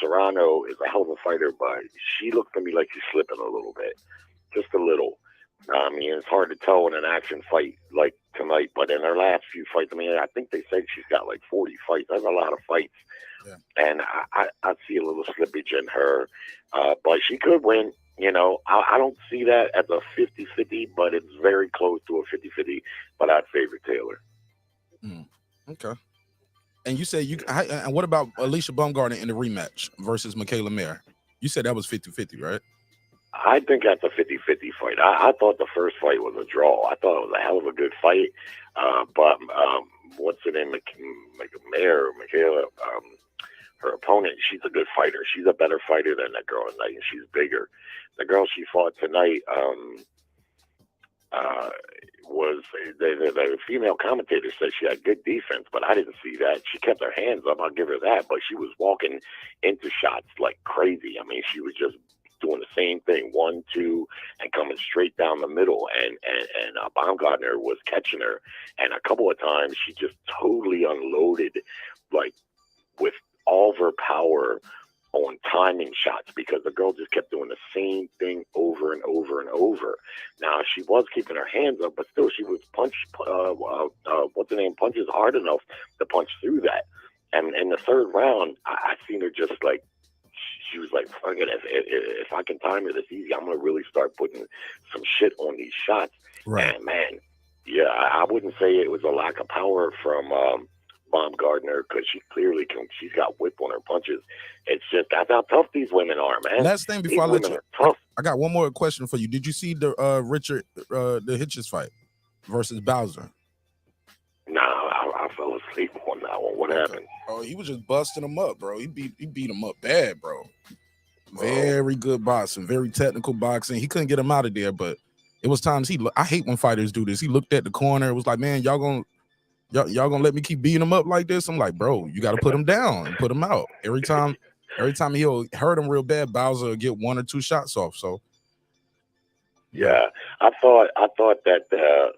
Serrano is a hell of a fighter, but she looked to me like she's slipping a little bit, just a little. I mean, it's hard to tell in an action fight like tonight, but in her last few fights, I mean, I think they said she's got like 40 fights. That's a lot of fights. Yeah. And I see a little slippage in her, but she could win. You know, I don't see that as a 50-50, but it's very close to a 50-50, but I'd favor Taylor. Okay. And you say and what about Alycia Baumgardner in the rematch versus Mekhaled Mayer? You said that was 50-50, right? I think that's a 50-50 fight. I thought the first fight was a draw. I thought it was a hell of a good fight. But what's her name? Mayer, Mekhaled, her opponent, she's a good fighter. She's a better fighter than that girl tonight, and she's bigger. The girl she fought tonight was the female commentator said she had good defense, but I didn't see that. She kept her hands up. I'll give her that, but she was walking into shots like crazy. I mean, she was just doing the same thing, 1, 2, and coming straight down the middle. And Baumgardner was catching her, and a couple of times she just totally unloaded, like with all of her power on timing shots, because the girl just kept doing the same thing over and over and over. Now, she was keeping her hands up, but still she was punches hard enough to punch through that. And in the third round, I seen her just like, she was like, fuck it, if I can time her this easy, I'm going to really start putting some shit on these shots. Right. And man, yeah, I wouldn't say it was a lack of power from Baumgardner, because she's got whip on her punches. It's just that's how tough these women are, man. Last thing before I let you, I got one more question for you. Did you see the the Hitches fight versus Bowser? No, I fell asleep on that one. What happened? Oh, he was just busting him up, bro. He beat him up bad, bro. Very good boxing, very technical boxing. He couldn't get him out of there, but it was times I hate when fighters do this. He looked at the corner. It was like, man, y'all gonna let me keep beating him up like this? I'm like, bro, you got to put him down and put him out. Every time he'll hurt him real bad, Bowser will get 1 or 2 shots off. So yeah, I thought that the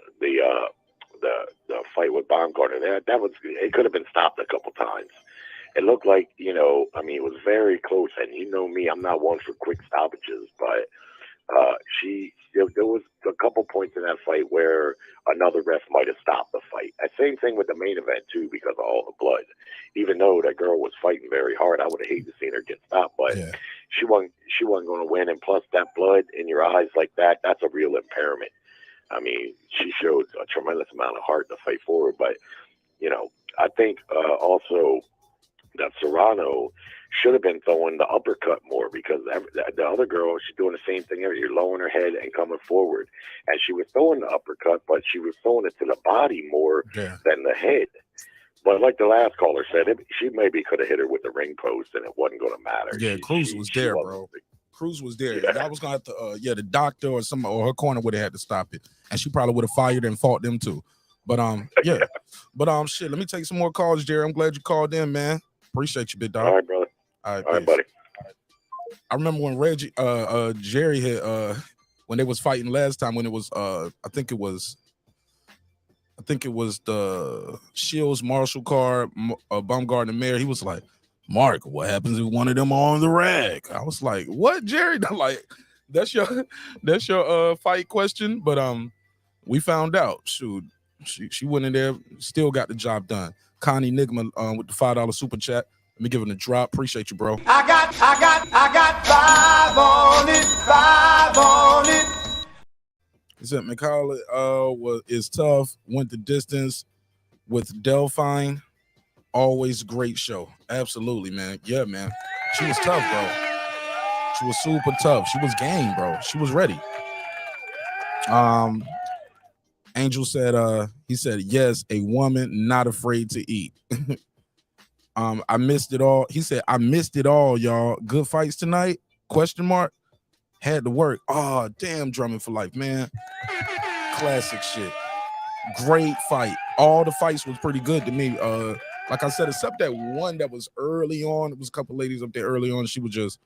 fight with Baumgardner, that was, it could have been stopped a couple times. It looked like, you know, I mean, it was very close, and you know me, I'm not one for quick stoppages, but there was a couple points in that fight where another ref might have stopped the fight. And same thing with the main event too, because of all the blood. Even though that girl was fighting very hard, I would have hated to see her get stopped, but yeah. she wasn't going to win. And plus, that blood in your eyes like that, that's a real impairment. I mean, she showed a tremendous amount of heart to fight forward. But, you know, I think also that Serrano should have been throwing the uppercut more, because the other girl, she's doing the same thing. You're lowering her head and coming forward. And she was throwing the uppercut, but she was throwing it to the body more than the head. But like the last caller said, she maybe could have hit her with the ring post and it wasn't going to matter. Yeah, Cruz was there, bro. Cruz was there. Yeah. Y'all was going to have to, the doctor or her corner would have had to stop it. And she probably would have fired and fought them too. But, yeah. But, shit, let me take some more calls, Jerry. I'm glad you called in, man. Appreciate you, big dog. All right, brother. All right, buddy. I remember when Jerry had when they was fighting last time, when it was I think it was the Shields Marshall card, Baumgardner Mayer. He was like, Mark, what happens if one of them are on the rack? I was like, what, Jerry? Like, that's your fight question. But we found out. Shoot, she went in there, still got the job done. Connie Nigma with the $5 super chat. Let me give him a drop. Appreciate you, bro. I got 5 on it. He said Mekhaled is tough. Went the distance with Delphine. Always great show. Absolutely, man. Yeah, man. She was tough, bro. She was super tough. She was game, bro. She was ready. Angel said, he said, yes, a woman not afraid to eat. I missed it all. He said, I missed it all, y'all. Good fights tonight? ? Had to work. Oh, damn, Drummond for life, man. Classic shit. Great fight. All the fights was pretty good to me. Like I said, except that one that was early on. It was a couple ladies up there early on. She was just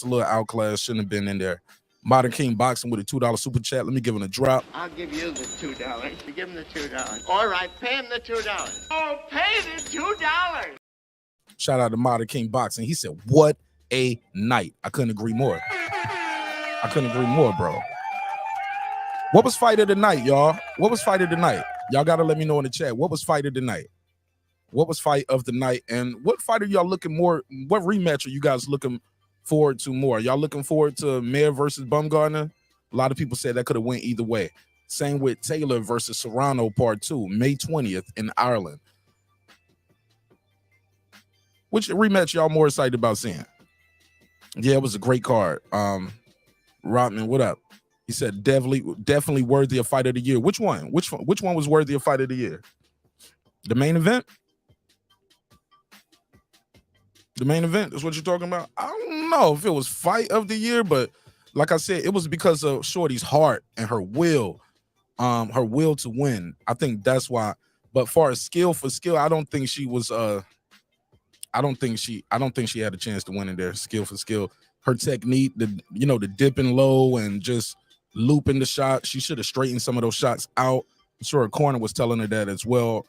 a little outclassed. Shouldn't have been in there. Modern King Boxing with a $2 super chat. Let me give him a drop. I'll give you the $2. You give him the $2. All right, pay him the $2. Oh, pay the $2. Shout out to Modern King Boxing. He said, what a night. I couldn't agree more. Bro. What was fight of the night, y'all? What was fight of the night? Y'all gotta let me know in the chat. What was fight of the night? What was fight of the night? And what fight are y'all looking more? What rematch are you guys looking forward to more? Y'all looking forward to Mayer versus Baumgardner? A lot of people said that could have went either way. Same with Taylor versus Serrano Part 2, May 20th in Ireland. Which rematch y'all more excited about seeing? Yeah, it was a great card. Rodman, what up? He said definitely worthy of fight of the year. Which one? Which one was worthy of fight of the year? The main event? The main event is what you're talking about? I don't know if it was fight of the year, but like I said, it was because of Shorty's heart and her will to win. I think that's why. But far as skill for skill, I don't think she was I don't think she had a chance to win in there. Skill for skill. Her technique, the dipping low and just looping the shot. She should have straightened some of those shots out. I'm sure her corner was telling her that as well.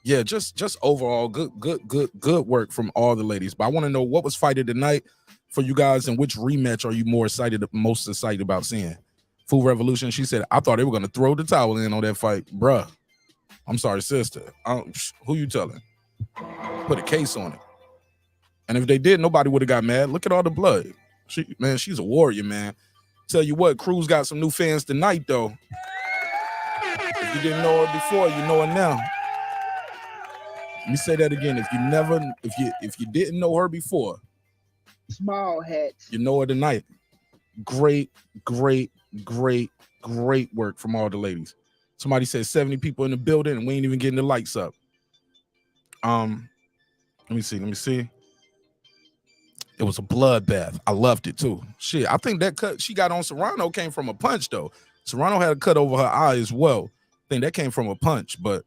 Yeah, just overall good work from all the ladies. But I want to know what was fight of the night for you guys, and which rematch are you most excited about seeing? Food Revolution, she said, I thought they were going to throw the towel in on that fight. Bruh, I'm sorry, sister. Who you telling? Put a case on it. And if they did, nobody would have got mad. Look at all the blood. She's a warrior, man. Tell you what, Cruz got some new fans tonight, though. If you didn't know her before, you know her now. Let me say that again. If you didn't know her before, small hats, you know her tonight. Great work from all the ladies. Somebody said 70 people in the building and we ain't even getting the lights up. Let me see. It was a bloodbath. I loved it too. Shit, I think that cut she got on Serrano came from a punch though. Serrano had a cut over her eye as well. I think that came from a punch, but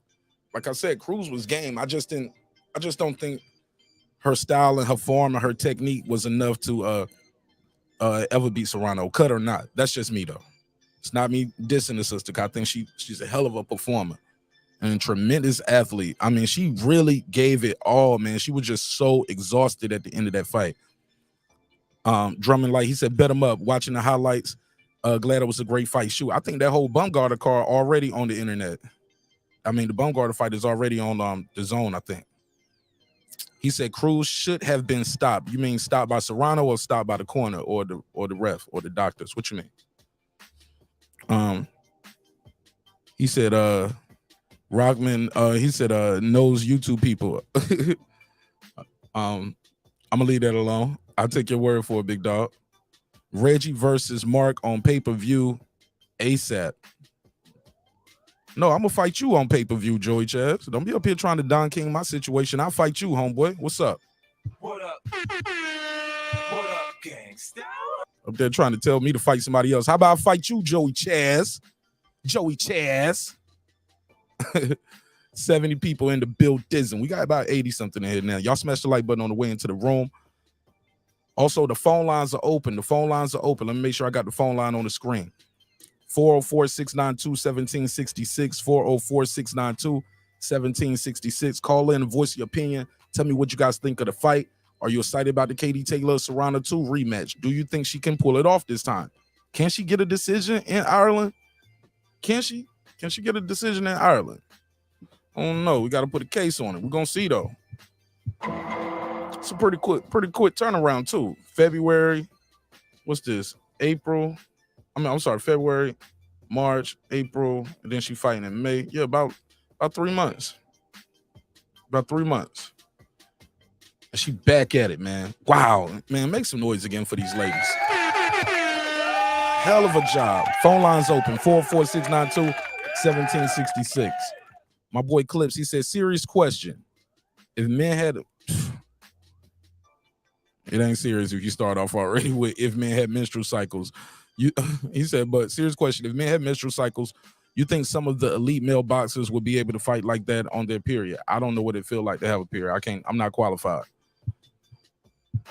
like I said, Cruz was game. I just don't think her style and her form and her technique was enough to ever beat Serrano, cut or not. That's just me though. It's not me dissing the sister. I think she's a hell of a performer and a tremendous athlete. I mean, she really gave it all, man. She was just so exhausted at the end of that fight. Drummond Light, he said, bet him up. Watching the highlights. Glad it was a great fight. Shoot, I think that whole Baumgardner card already on the internet. I mean, the Baumgardner fight is already on the Zone, I think. He said Cruz should have been stopped. You mean stopped by Serrano or stopped by the corner or the ref or the doctors? What you mean? He said Rockman, he said knows YouTube people. I'm gonna leave that alone. I'll take your word for it, big dog. Reggie versus Mark on pay-per-view ASAP. No, I'm gonna fight you on pay-per-view, Joey Chavs. Don't be up here trying to Don King my situation. I'll fight you, homeboy. What's up? What up? What up, gangsta? Up there trying to tell me to fight somebody else. How about I fight you, Joey Chaz? Joey Chaz. 70 people in the building. We got about 80 something in here now. Y'all smash the like button on the way into the room. Also, the phone lines are open. Let me make sure I got the phone line on the screen. 404-692-1766. 404-692-1766. Call in and voice your opinion. Tell me what you guys think of the fight. Are you excited about the Katie Taylor Serrano 2 rematch? Do you think she can pull it off this time? Can she get a decision in Ireland? Can she? Can she get a decision in Ireland? I don't know. We got to put a case on it. We're going to see, though. It's a pretty quick turnaround, too. February. What's this? April. I'm sorry, February, March, April, and then she fighting in May. Yeah, about 3 months. About 3 months. And she back at it, man. Wow. Man, make some noise again for these ladies. Hell of a job. Phone lines open. 44692-1766. My boy Clips, he said, serious question. If men had... It ain't serious if you start off already with if men had menstrual cycles. He said, but serious question. If men had menstrual cycles, you think some of the elite male boxers would be able to fight like that on their period? I don't know what it feel like to have a period. I'm not qualified.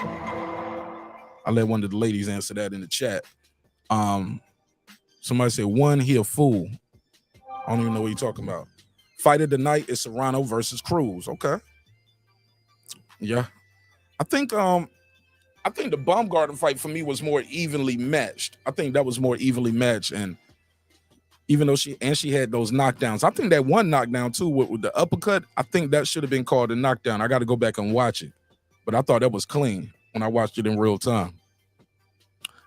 I let one of the ladies answer that in the chat. Somebody said, one, he a fool. I don't even know what you're talking about. Fight of the night is Serrano versus Cruz. Okay. Yeah. I think I think the Baumgardner fight for me was more evenly matched. I think that was more evenly matched, and even though she had those knockdowns, I think that one knockdown too with the uppercut, I think that should have been called a knockdown. I got to go back and watch it, but I thought that was clean when I watched it in real time.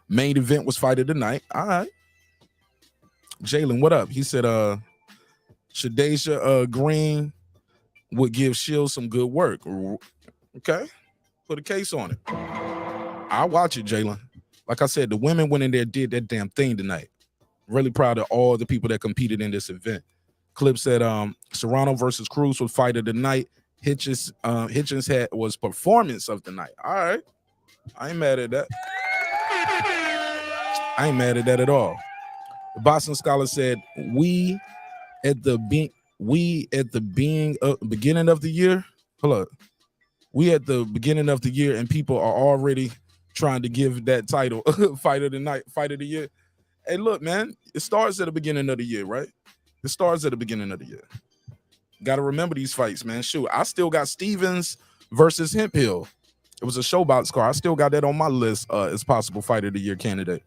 Main event was fight of the night. All right, Jalen, what up? He said, Shadeja Green would give Shields some good work. Okay, put a case on it. I'll watch it, Jalen. Like I said, the women went in there, did that damn thing tonight. Really proud of all the people that competed in this event. Clip said Serrano versus Cruz was fight of the night. Hitchens was performance of the night. All right. I ain't mad at that. I ain't mad at that at all. The Boston Scholar said, we at the beginning of the year. Hold up. We at the beginning of the year and people are already trying to give that title fight of the night, fight of the year. Hey, look, man, it starts at the beginning of the year, right? It starts at the beginning of the year. Got to remember these fights, man. Shoot, I still got Stevens versus Hemphill. It was a showbox card. I still got that on my list as possible fight of the year candidate.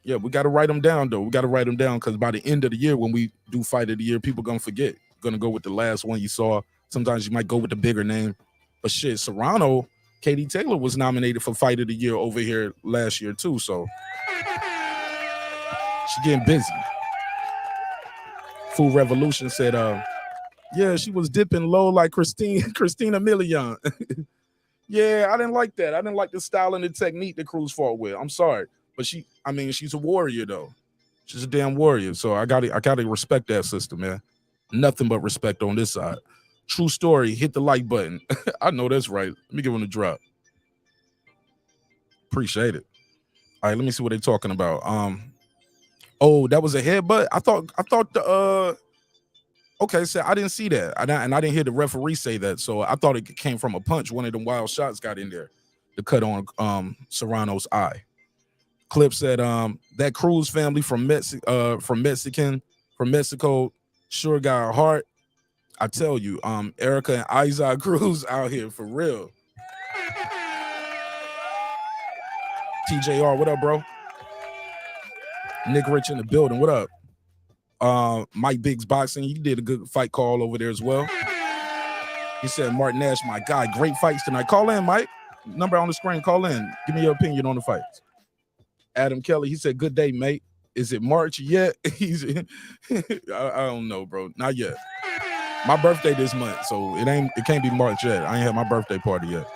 Yeah, we got to write them down, though. We got to write them down because by the end of the year, when we do fight of the year, people going to forget. Going to go with the last one you saw. Sometimes you might go with the bigger name. But shit, Serrano, Katie Taylor was nominated for fight of the year over here last year, too. So she getting busy. Food Revolution said, yeah, she was dipping low like Christina Milian. Yeah, I didn't like that. I didn't like the style and the technique that Cruz fought with. I'm sorry. But she's a warrior, though. She's a damn warrior. So I gotta respect that sister, man. Nothing but respect on this side. True story. Hit the like button. I know that's right. Let me give him a drop. Appreciate it. All right, let me see what they're talking about. Oh, that was a headbutt. I thought the okay, so I didn't see that. I didn't hear the referee say that. So I thought it came from a punch. One of them wild shots got in there to cut on Serrano's eye. Clip said that Cruz family from Mexico sure got a heart. I tell you, Erika and Isaac Cruz out here for real. TJR, what up, bro? Nick Rich in the building, what up? Mike Biggs Boxing, you did a good fight call over there as well. He said, Martin Nash, my guy, great fights tonight. Call in, Mike. Number on the screen, call in. Give me your opinion on the fights. Adam Kelly, he said, good day, mate. Is it March yet? I don't know, bro. Not yet. My birthday this month, so it can't be March yet. I ain't had my birthday party yet.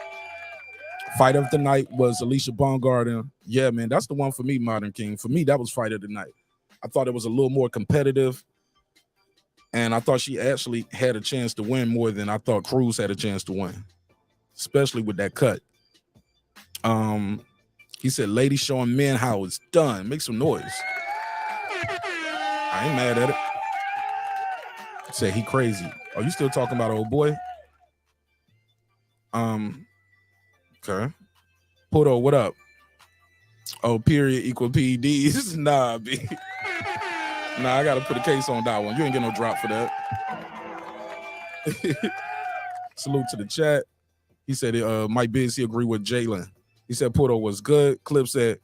Fight of the night was Alycia Baumgardner. Yeah, man, that's the one for me, Modern King. For me, that was fight of the night. I thought it was a little more competitive, and I thought she actually had a chance to win more than I thought Cruz had a chance to win, especially with that cut. He said, ladies showing men how it's done. Make some noise. I ain't mad at it. Said he crazy. Are you still talking about old boy? Okay. Puto, what up? Oh, period equal PEDs. Nah, B. Nah, I gotta put a case on that one. You ain't get no drop for that. Salute to the chat. He said Mike Biggs, he agree with Jalen. He said Puto was good. Clip said,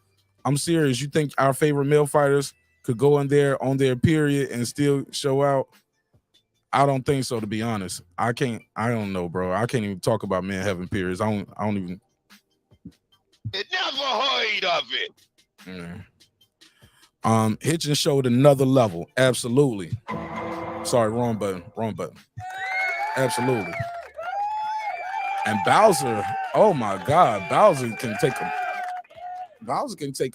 I'm serious. You think our favorite male fighters could go in there on their period and still show out? I don't think so, to be honest. I don't know, bro. I can't even talk about men having periods. I don't even. Never heard of it. Hitchens showed another level. Absolutely. Sorry, wrong button. Absolutely. And Bowser, oh my God, Bowser can take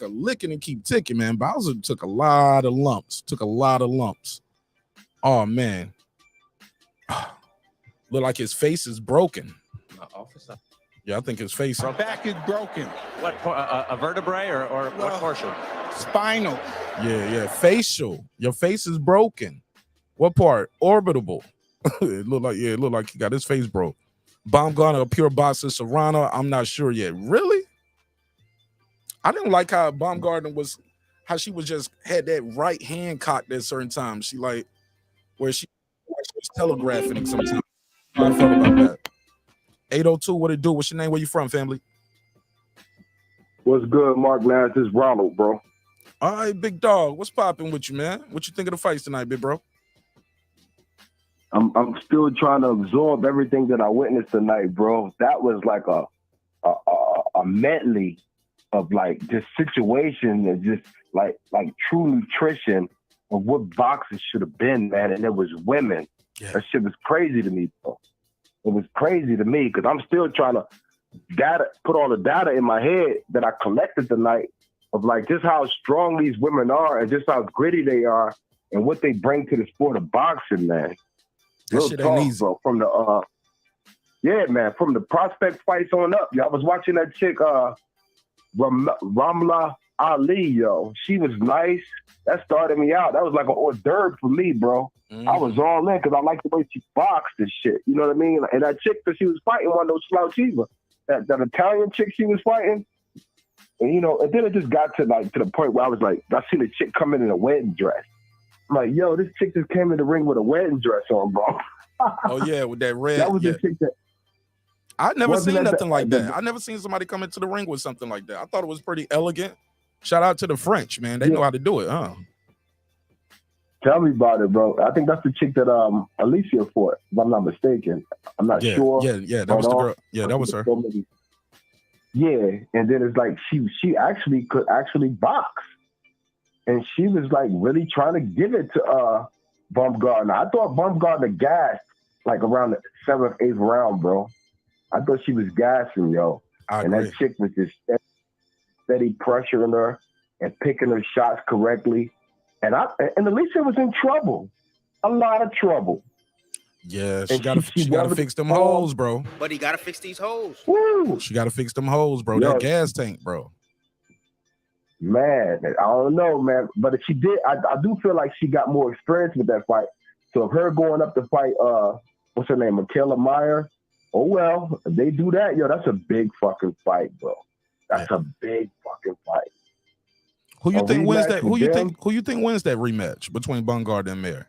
a licking and keep ticking, man. Bowser took a lot of lumps. Oh man. Look like his face is broken. Officer. Yeah, I think his face. My back is broken. What, a vertebrae or what portion? Spinal. Yeah, facial. Your face is broken. What part? Orbital. It looked like he got his face broke. Baumgardner, a pure boxer. Serrano, I'm not sure yet. Really? I didn't like how Baumgardner was, how she was just had that right hand cocked at certain times. She like where she was telegraphing sometimes. How I felt about that. 802, what it do? What's your name? Where you from, family? What's good, Mark Nash? This is Ronald, bro. All right, big dog. What's popping with you, man? What you think of the fights tonight, big bro? I'm still trying to absorb everything that I witnessed tonight, bro. That was like a medley of like just situation and just like true nutrition of what boxing should have been, man. And it was women. Yeah. That shit was crazy to me, bro. It was crazy to me because I'm still trying to put all the data in my head that I collected tonight of like just how strong these women are and just how gritty they are and what they bring to the sport of boxing, man. That shit ain't easy, bro. From the from the prospect fights on up. Yo, I was watching that chick, Ramla Ali, yo. She was nice. That started me out. That was like an hors d'oeuvre for me, bro. I was all in because I like the way she boxed and shit. You know what I mean? And that chick that she was fighting, one of those slouch either. That Italian chick she was fighting. And, you know, and then it just got to the point where I was like, I seen a chick come in a wedding dress. I'm like, yo, this chick just came in the ring with a wedding dress on, bro. Oh, yeah, with that red. That was the chick that... I never seen nothing like that. I never seen somebody come into the ring with something like that. I thought it was pretty elegant. Shout out to the French, man. They know how to do it, huh? Tell me about it, bro. I think that's the chick that Alycia fought, if I'm not mistaken. I'm not sure. Yeah, that was the girl. Yeah, that was her. Yeah, and then it's like she actually could box. And she was like really trying to give it to Baumgardner. I thought Baumgardner gassed like around the 7th, 8th round, bro. I thought she was gassing, yo. And that chick was just steady pressuring her and picking her shots correctly. And Alycia was in trouble. A lot of trouble. Yeah, she gotta fix them holes, bro. But he gotta fix these holes. Woo! She gotta fix them holes, bro. Yo. That gas tank, bro. Man, I don't know, man. But if she did, I do feel like she got more experience with that fight. So if her going up to fight, what's her name, Michaela Meyer? Oh well, if they do that, yo, that's a big fucking fight, bro. That's a big fucking fight. Who you think wins that? Who you think wins that rematch between Baumgardner and Meyer?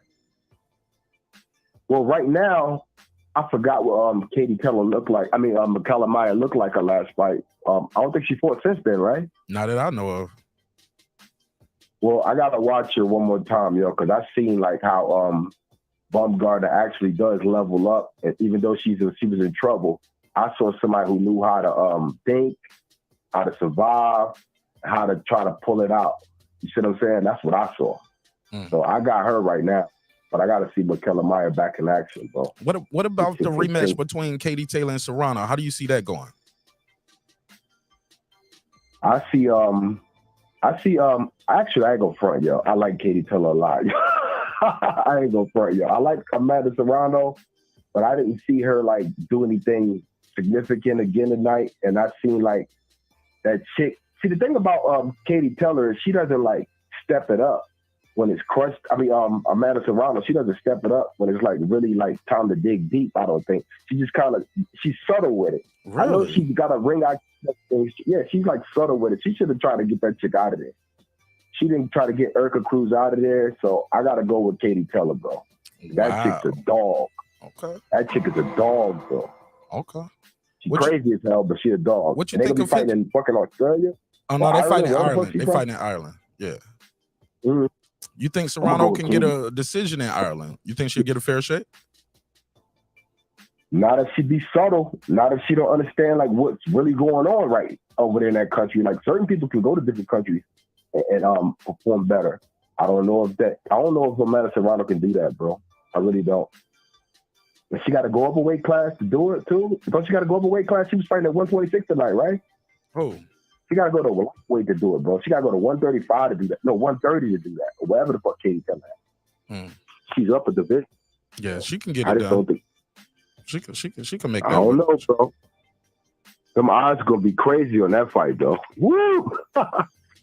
Well, right now, I forgot what Katie Taylor looked like. I mean, Michaela Meyer looked like her last fight. I don't think she fought since then, right? Not that I know of. Well, I gotta watch her one more time, yo, because I seen like how Baumgardner actually does level up, and even though she was in trouble, I saw somebody who knew how to think, how to survive, how to try to pull it out. You see what I'm saying? That's what I saw. So I got her right now, but I got to see Michaela Meyer back in action, bro. What about the rematch between Katie Taylor and Serrano? How do you see that going? Actually, I ain't gonna front, yo. I like Katie Taylor a lot. I ain't gonna front, yo. I like Amanda Serrano, but I didn't see her like do anything significant again tonight. And I seen like that chick. See, the thing about Katie Taylor is she doesn't like step it up when it's crushed. I mean, Amanda Serrano, she doesn't step it up when it's like really like time to dig deep. I don't think she just she's subtle with it. Really? I know she's got a ring out. Yeah, she's like subtle with it. She should have tried to get that chick out of there. She didn't try to get Erika Cruz out of there, so I gotta go with Katie Taylor, bro. That chick's a dog. Okay. That chick is a dog, bro. Okay. She's crazy as hell, but she's a dog. What you and think they of fighting in fucking Australia? Oh no, they fight in Ireland. They fight in Ireland. Yeah. Mm-hmm. You think Serrano can get a decision in Ireland? You think she'll get a fair shake? Not if she be subtle. Not if she don't understand like what's really going on right over there in that country. Like certain people can go to different countries and perform better. I don't know if Amanda Serrano can do that, bro. I really don't. And she got to go up a weight class to do it too. Don't she got to go up a weight class? She was fighting at 126 tonight, right? Oh. She got to go to weight to do it, bro. She got to go to 135 to do that. No, 130 to do that. Or whatever the fuck Katie come at. She's up a division. Yeah, she can get it done. Don't think she can make that. I don't know, bro. Them odds gonna be crazy on that fight, though. Woo!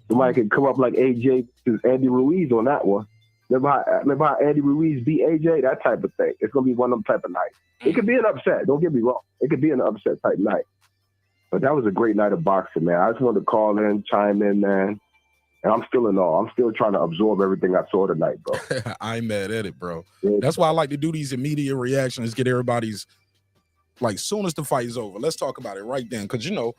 Somebody can come up like AJ to Andy Ruiz on that one. Remember how Andy Ruiz beat AJ? That type of thing. It's gonna be one of them type of nights. It could be an upset. Don't get me wrong. It could be an upset type night. But that was a great night of boxing, man. I just wanted to call in, chime in, man. And I'm still in awe. I'm still trying to absorb everything I saw tonight, bro. I ain't mad at it, bro. Yeah. That's why I like to do these immediate reactions, get everybody's, like, soon as the fight is over, let's talk about it right then. Because, you know,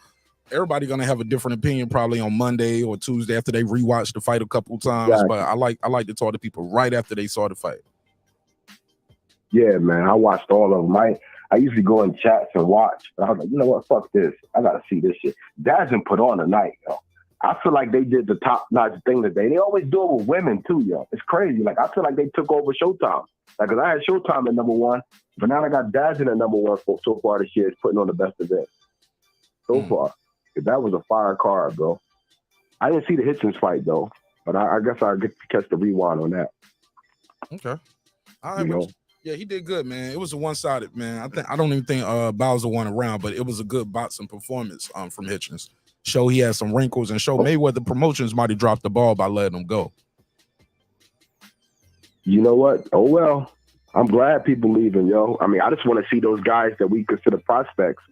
everybody gonna have a different opinion probably on Monday or Tuesday after they rewatch the fight a couple times. Exactly. But I like to talk to people right after they saw the fight. Yeah, man, I watched all of them. I usually go in chats and watch. But I was like, you know what? Fuck this. I gotta see this shit. Dazin put on tonight, yo. I feel like they did the top-notch thing today. They always do it with women too, yo. It's crazy. Like I feel like they took over Showtime. Like, cause I had Showtime at number one, but now I got Dazin at number one so far this year. It's putting on the best event so far. That was a fire card, bro. I didn't see the Hitchens fight though, but I guess I'll get to catch the rewind on that. Okay. All right. Yeah, he did good, man. It was a one-sided, man. I don't even think Bowser won a round, but it was a good boxing performance from Hitchens. Show he had some wrinkles and show Mayweather Promotions might have dropped the ball by letting him go. You know what? Oh well. I'm glad people leaving, yo. I mean, I just want to see those guys that we consider prospects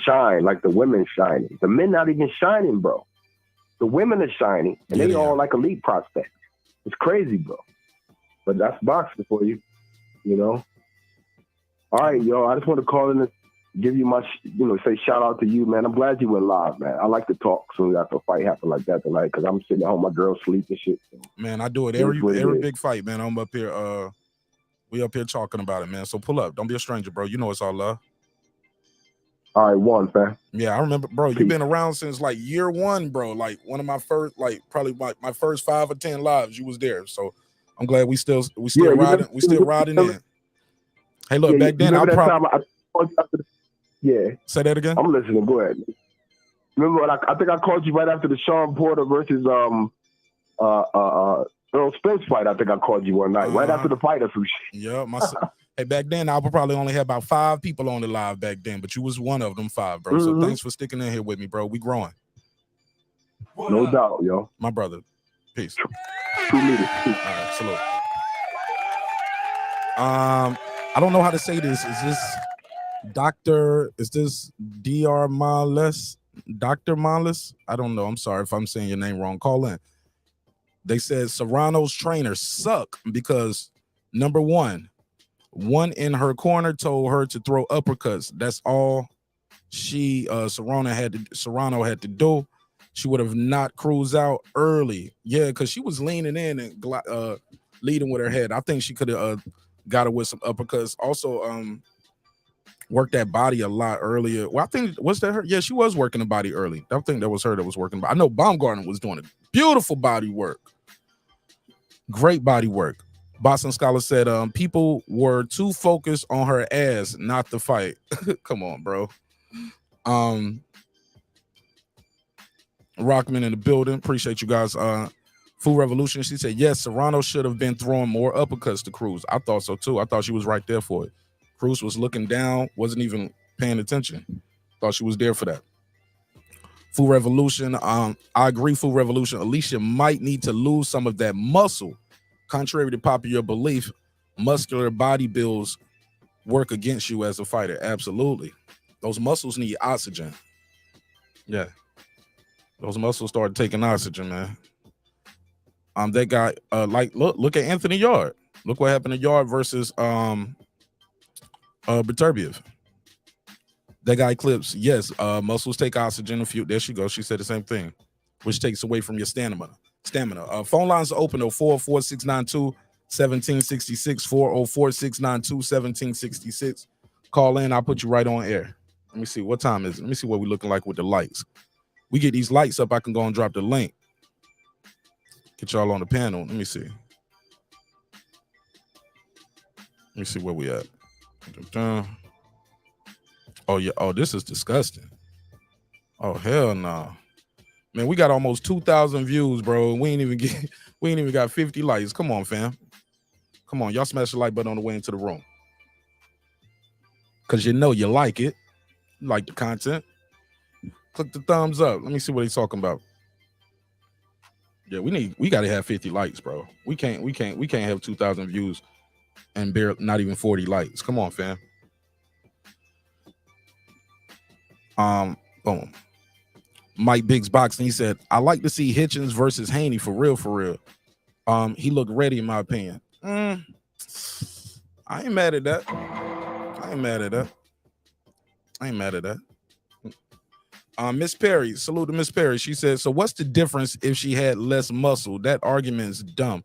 shine, like the women shining. The men not even shining, bro. The women are shining, and they all like elite prospects. It's crazy, bro. But that's boxing for you, you know. All right, yo. I just want to call in and give you my, say shout out to you, man. I'm glad you went live, man. I like to talk soon after a fight happen like that tonight because I'm sitting at home, my girl sleep and shit. So. Man, I do it every big fight, man. I'm up here. We up here talking about it, man. So pull up. Don't be a stranger, bro. You know it's all love. All right, one, fam. Yeah, I remember, bro. You've been around since like year one, bro. Like one of my first, like probably my first 5 or 10 lives. You was there, so I'm glad we still riding. We still riding in. Hey, look, back then I probably. Yeah. Say that again. I'm listening. Go ahead. Remember when I think I called you right after the Sean Porter versus Earl Spence fight. I think I called you one night right after the fight or some shit. Yeah, hey, back then I would probably only have about 5 people on the live back then, but you was one of them 5, bro. So thanks for sticking in here with me, bro. We growing. No doubt, yo. My brother. Peace. True leader. All right, salute. I don't know how to say this. Is this Dr. Males? Dr. Males? I don't know. I'm sorry if I'm saying your name wrong. Call in. They said Serrano's trainers suck because number one in her corner told her to throw uppercuts. That's all Serrano had to do. She would have knocked Cruz out early. Yeah, because she was leaning in and leading with her head. I think she could have got her with some uppercuts. Also, worked that body a lot earlier. Well, I think, was that her? Yeah, she was working the body early. I think that was her that was working. I know Baumgardner was doing it. Beautiful body work. Great body work. Boston Scholar said people were too focused on her ass, not the fight. Come on, bro. Rockman in the building. Appreciate you guys. Food Revolution. She said, yes, Serrano should have been throwing more uppercuts to Cruz. I thought so too. I thought she was right there for it. Cruz was looking down, wasn't even paying attention. Thought she was there for that. Food Revolution. I agree, Food Revolution. Alycia might need to lose some of that muscle. Contrary to popular belief, muscular body builds work against you as a fighter. Absolutely. Those muscles need oxygen. Yeah. Those muscles started taking oxygen, man. That guy, look at Anthony Yard. Look what happened to Yard versus Beterbiev. That guy clips, yes, muscles take oxygen. There she goes. She said the same thing, which takes away from your stamina. Phone lines are open, 404-692-1766, 404-692-1766. Call in. I'll put you right on air. Let me see. What time is it? Let me see what we're looking like with the lights. We get these lights up, I can go and drop the link. Get y'all on the panel. Let me see. Let me see where we at. Oh, yeah. Oh, this is disgusting. Oh, hell no. Man, we got almost 2,000 views, bro. We ain't even got 50 likes. Come on, fam. Come on. Y'all smash the like button on the way into the room. Because you know you like it. You like the content. Click the thumbs up. Let me see what he's talking about. Yeah, we gotta have 50 likes, bro. We can't have 2,000 views and barely not even 40 likes. Come on, fam. Boom. Mike Biggs boxing. He said, I like to see Hitchens versus Haney for real. He looked ready, in my opinion. I ain't mad at that. Miss Perry, salute to Miss Perry. She said, so what's the difference if she had less muscle? That argument is dumb.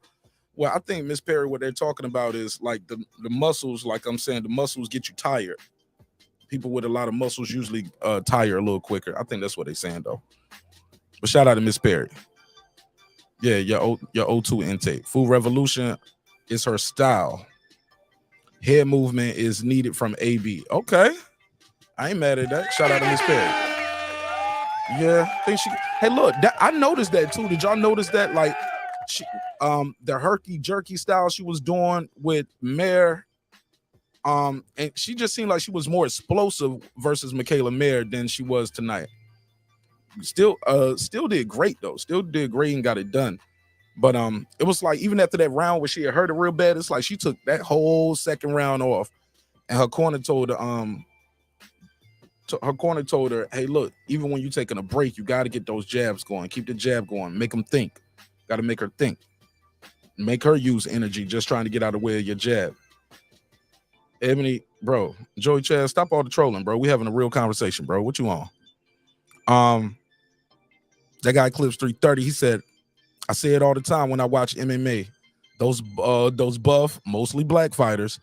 Well, I think Miss Perry, what they're talking about is like the muscles, like I'm saying, the muscles get you tired. People with a lot of muscles usually tire a little quicker. I think that's what they're saying though. But shout out to Miss Perry. Yeah, your O2 intake. Food Revolution is her style. Hair movement is needed from AB. Okay. I ain't mad at that. Shout out to Miss Perry. Yeah, I think she. Hey, look, I noticed that too. Did y'all notice that? Like, she, the herky jerky style she was doing with Mare, and she just seemed like she was more explosive versus Michaela Mare than she was tonight. Still did great though. Still did great and got it done. But it was like even after that round where she had hurt it real bad, it's like she took that whole second round off, and her corner told her, hey, look, even when you're taking a break, you got to get those jabs going. Keep the jab going. Make them think. Got to make her think. Make her use energy just trying to get out of the way of your jab. Ebony, bro, Joey Chaz, stop all the trolling, bro. We having a real conversation, bro. What you on? That guy Clips 330, he said, I say it all the time when I watch MMA. Those buff, mostly black fighters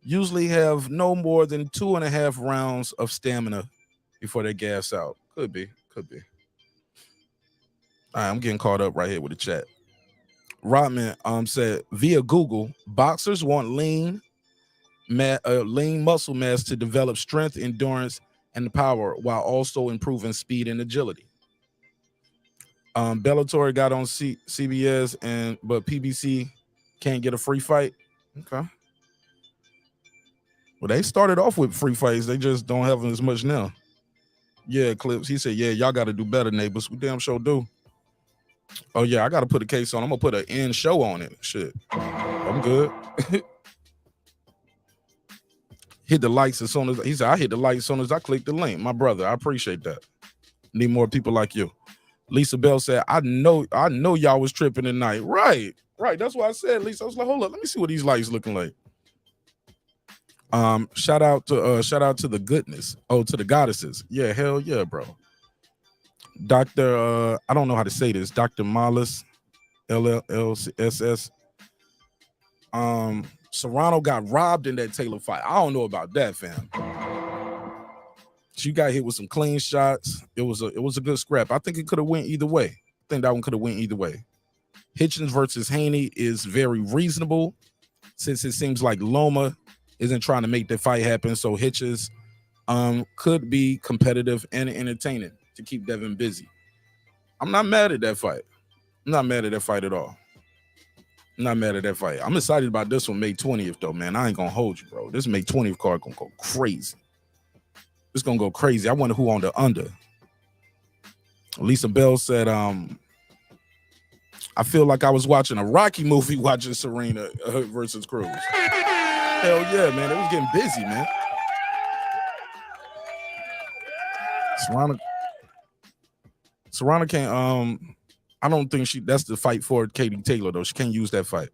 usually have no more than 2.5 rounds of stamina before they gas out. Could be. All right, I'm getting caught up right here with the chat. Rodman said via Google, boxers want lean muscle mass to develop strength, endurance, and power while also improving speed and agility. Bellator got on CBS, but PBC can't get a free fight. Okay. Well, they started off with free fights. They just don't have as much now. Yeah, Clips. He said, yeah, y'all got to do better, neighbors. We damn sure do. Oh, yeah, I got to put a case on. I'm going to put an end show on it. Shit. I'm good. Hit the likes as soon as, he said, I hit the like as soon as I click the link. My brother, I appreciate that. Need more people like you. Lisa Bell said, I know y'all was tripping tonight. Right. That's why I said, Lisa. I was like, hold up, let me see what these lights looking like. Shout out to the goodness. Oh, to the goddesses. Yeah, hell yeah, bro. Dr. I don't know how to say this. Dr. Malis, LLSS. Serrano got robbed in that Taylor fight. I don't know about that, fam. She got hit with some clean shots. It was a good scrap. I think it could have went either way. I think that one could have went either way. Hitchens versus Haney is very reasonable since it seems like Loma isn't trying to make the fight happen. So Hitchens could be competitive and entertaining to keep Devin busy. I'm not mad at that fight. I'm not mad at that fight at all. I'm not mad at that fight. I'm excited about this one May 20th though, man. I ain't gonna hold you, bro. This May 20th card gonna go crazy. It's gonna go crazy. I wonder who on the under. Lisa Bell said, I feel like I was watching a Rocky movie watching Serena versus Cruz. Hell yeah, man. It was getting busy, man. Serrano can't, I don't think that's the fight for Katie Taylor, though. She can't use that fight.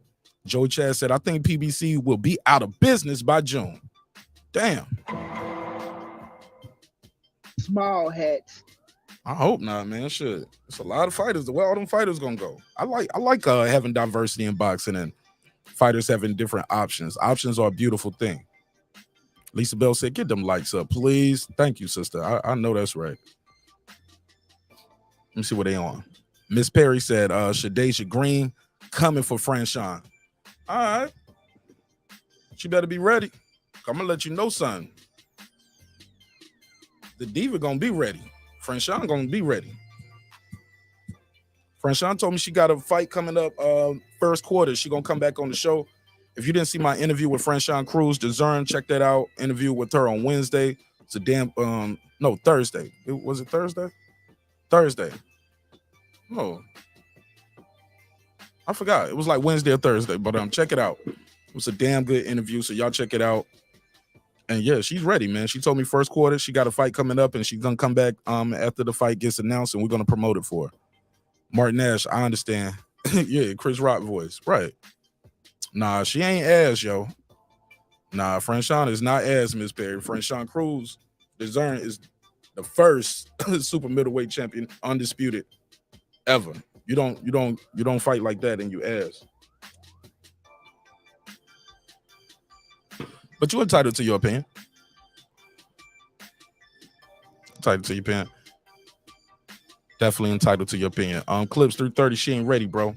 Joey Chad said, I think PBC will be out of business by June. Damn. Small hats. I hope not, man. Shit. It's a lot of fighters. Where all them fighters gonna go? I like having diversity in boxing and fighters having different options. Options are a beautiful thing. Lisa Bell said, get them likes up, please. Thank you, sister. I know that's right. Let me see what they on. Miss Perry said, Shadeja Green coming for Franchon. All right. She better be ready. I'm gonna let you know something. The diva gonna be ready. Franchon gonna be ready. Franchon told me she got a fight coming up first quarter. She gonna come back on the show. If you didn't see my interview with Franchon Cruz, DAZN, check that out. Interview with her on Wednesday. It's a Thursday. Was it Thursday? Thursday. Oh, I forgot. It was like Wednesday or Thursday, but check it out. It was a damn good interview, so y'all check it out. And yeah, she's ready, man. She told me first quarter she got a fight coming up, and she's gonna come back after the fight gets announced, and we're gonna promote it for her. Martin Nash, I understand. Yeah, Chris Rock voice, right? Nah, she ain't ass, yo. Nah, Franchon is not ass, Miss Perry. Franchon Cruz, DAZN is the first super middleweight champion, undisputed ever. You don't fight like that and you ass. But you're entitled to your opinion. Entitled to your opinion. Definitely entitled to your opinion. Clips 330, she ain't ready, bro.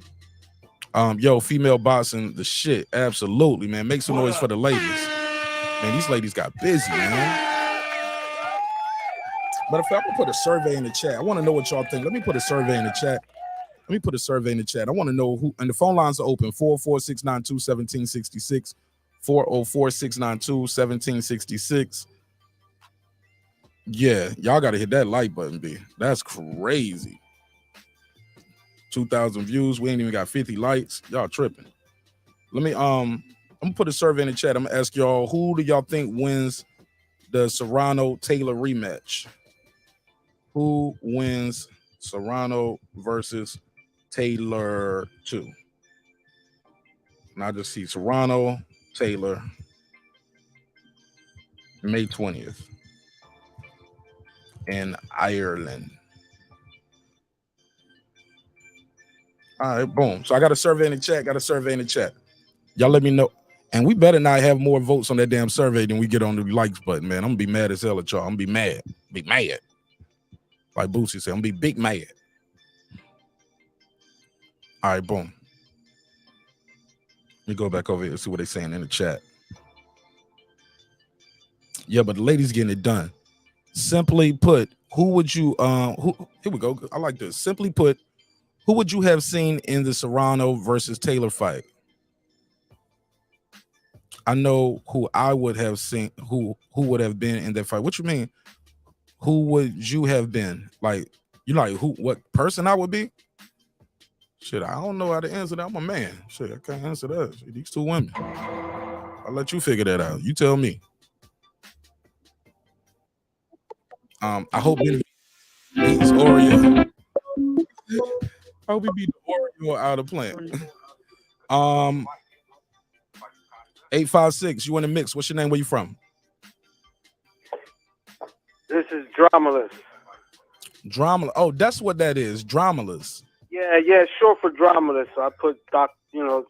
Yo, female boxing, the shit. Absolutely, man. Make some noise for the ladies. Man, these ladies got busy, man. But if I'm gonna put a survey in the chat, I want to know what y'all think. Let me put a survey in the chat. I want to know who, and the phone lines are open, 404-692-1766, 404-692-1766. Yeah, y'all got to hit that like button, B. That's crazy. 2,000 views. We ain't even got 50 likes. Y'all tripping. Let me, I'm going to put a survey in the chat. I'm going to ask y'all, who do y'all think wins the Serrano-Taylor rematch? Who wins Serrano versus Taylor 2? And I just see Serrano, Taylor, May 20th in Ireland. All right, boom. So I got a survey in the chat. Y'all let me know. And we better not have more votes on that damn survey than we get on the likes button, man. I'm going to be mad as hell at y'all. I'm going to be mad. Be mad. Like Boosie said, I'm going to be big mad. All right, boom. Let me go back over here and see what they're saying in the chat. Yeah, but the ladies getting it done. Simply put, who would you here we go. I like this. Simply put, who would you have seen in the Serrano versus Taylor fight? I know who I would have seen, who would have been in that fight. What you mean? Who would you have been? Like, you like what person I would be? Shit, I don't know how to answer that. I'm a man. Shit, I can't answer that. Shit, these two women. I'll let you figure that out. You tell me. I hope he beats Oreo. I hope he beat Oreo out of plant. 856, you in the mix. What's your name? Where you from? This is Dramaless. Drama. Oh, that's what that is. Dramaless. Yeah, short for Dramaless. I put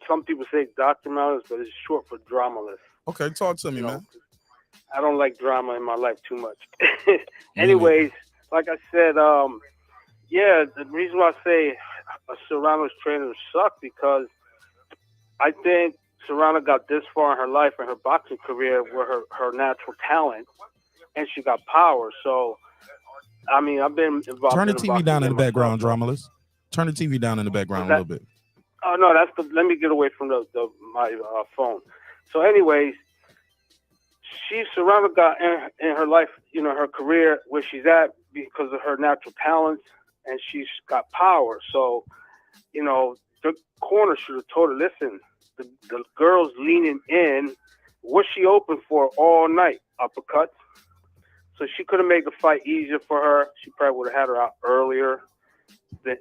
some people say Dr. Malus, but it's short for Dramaless. Okay, talk to me, man. I don't like drama in my life too much. Anyways, like I said, the reason why I say Serrano's trainers suck because I think Serrano got this far in her life and her boxing career with her natural talent, and she got power. So, I mean, I've been involved. Turn the TV down in the background, Dramaless. Turn the TV down in the background a little bit. Oh no, let me get away from my phone. So, anyways, Serrano got in her life, her career where she's at because of her natural talents, and she's got power. So, the corner should have told her, listen, the girl's leaning in. What's she open for all night? Uppercuts. So she could have made the fight easier for her. She probably would have had her out earlier than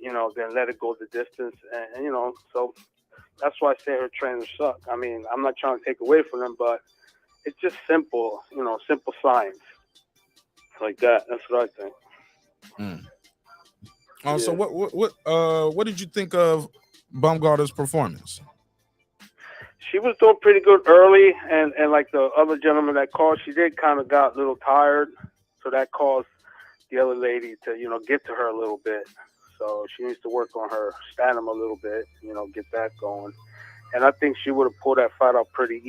let it go the distance. And so that's why I say her trainers suck. I mean, I'm not trying to take away from them, but it's just simple, simple science. Like that. That's what I think. So what did you think of Baumgardner's performance? She was doing pretty good early, and like the other gentleman that called, she did kind of got a little tired, so that caused the other lady to, get to her a little bit. So she needs to work on her stamina a little bit, get that going. And I think she would have pulled that fight out pretty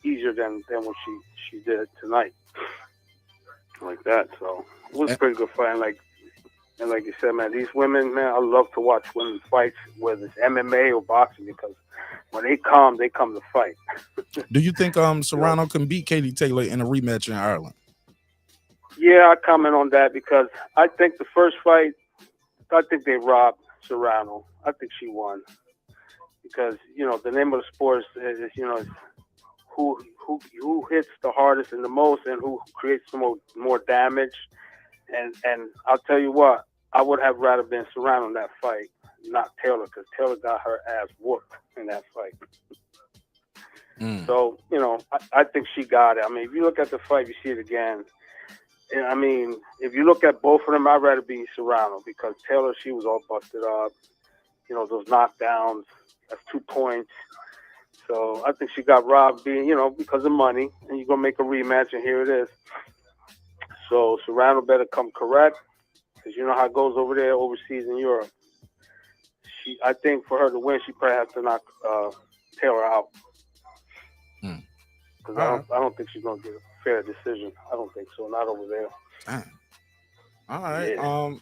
easier than when she did it tonight, like that. So it was a pretty good fight. And like you said, man, these women, man, I love to watch women fights, whether it's MMA or boxing, because when they come to fight. Do you think Serrano can beat Katie Taylor in a rematch in Ireland? Yeah, I comment on that because I think the first fight, I think they robbed Serrano. I think she won because the name of the sport is who hits the hardest and the most, and who creates the more damage. And I'll tell you what, I would have rather been Serrano in that fight, not Taylor, because Taylor got her ass whooped in that fight. So, I think she got it. I mean, if you look at the fight, you see it again, I mean, if you look at both of them, I'd rather be Serrano because Taylor, she was all busted up. You know, those knockdowns, that's 2 points. So I think she got robbed because of money, and you're going to make a rematch, and here it is. So Serrano better come correct because you know how it goes over there overseas in Europe. I think for her to win, she probably has to knock Taylor out. Because I don't think she's going to get a fair decision. I don't think so. Not over there. Damn. All right.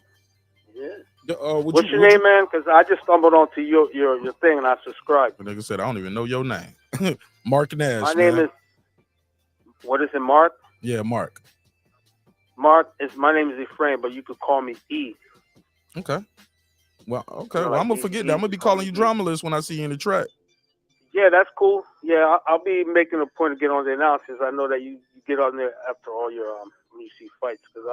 Yeah. What's your name, man? Because I just stumbled onto your thing and I subscribed. Like I said, I don't even know your name. Mark Nash. My name is. What is it, Mark? Yeah, Mark. My name is Ephraim, but you could call me E. Okay. Well, okay. Well, I'm gonna forget that. I'm gonna be calling you Dramalist when I see you in the track. Yeah, that's cool. Yeah, I'll be making a point to get on the analysis. I know that you get on there after all your when you see fights, because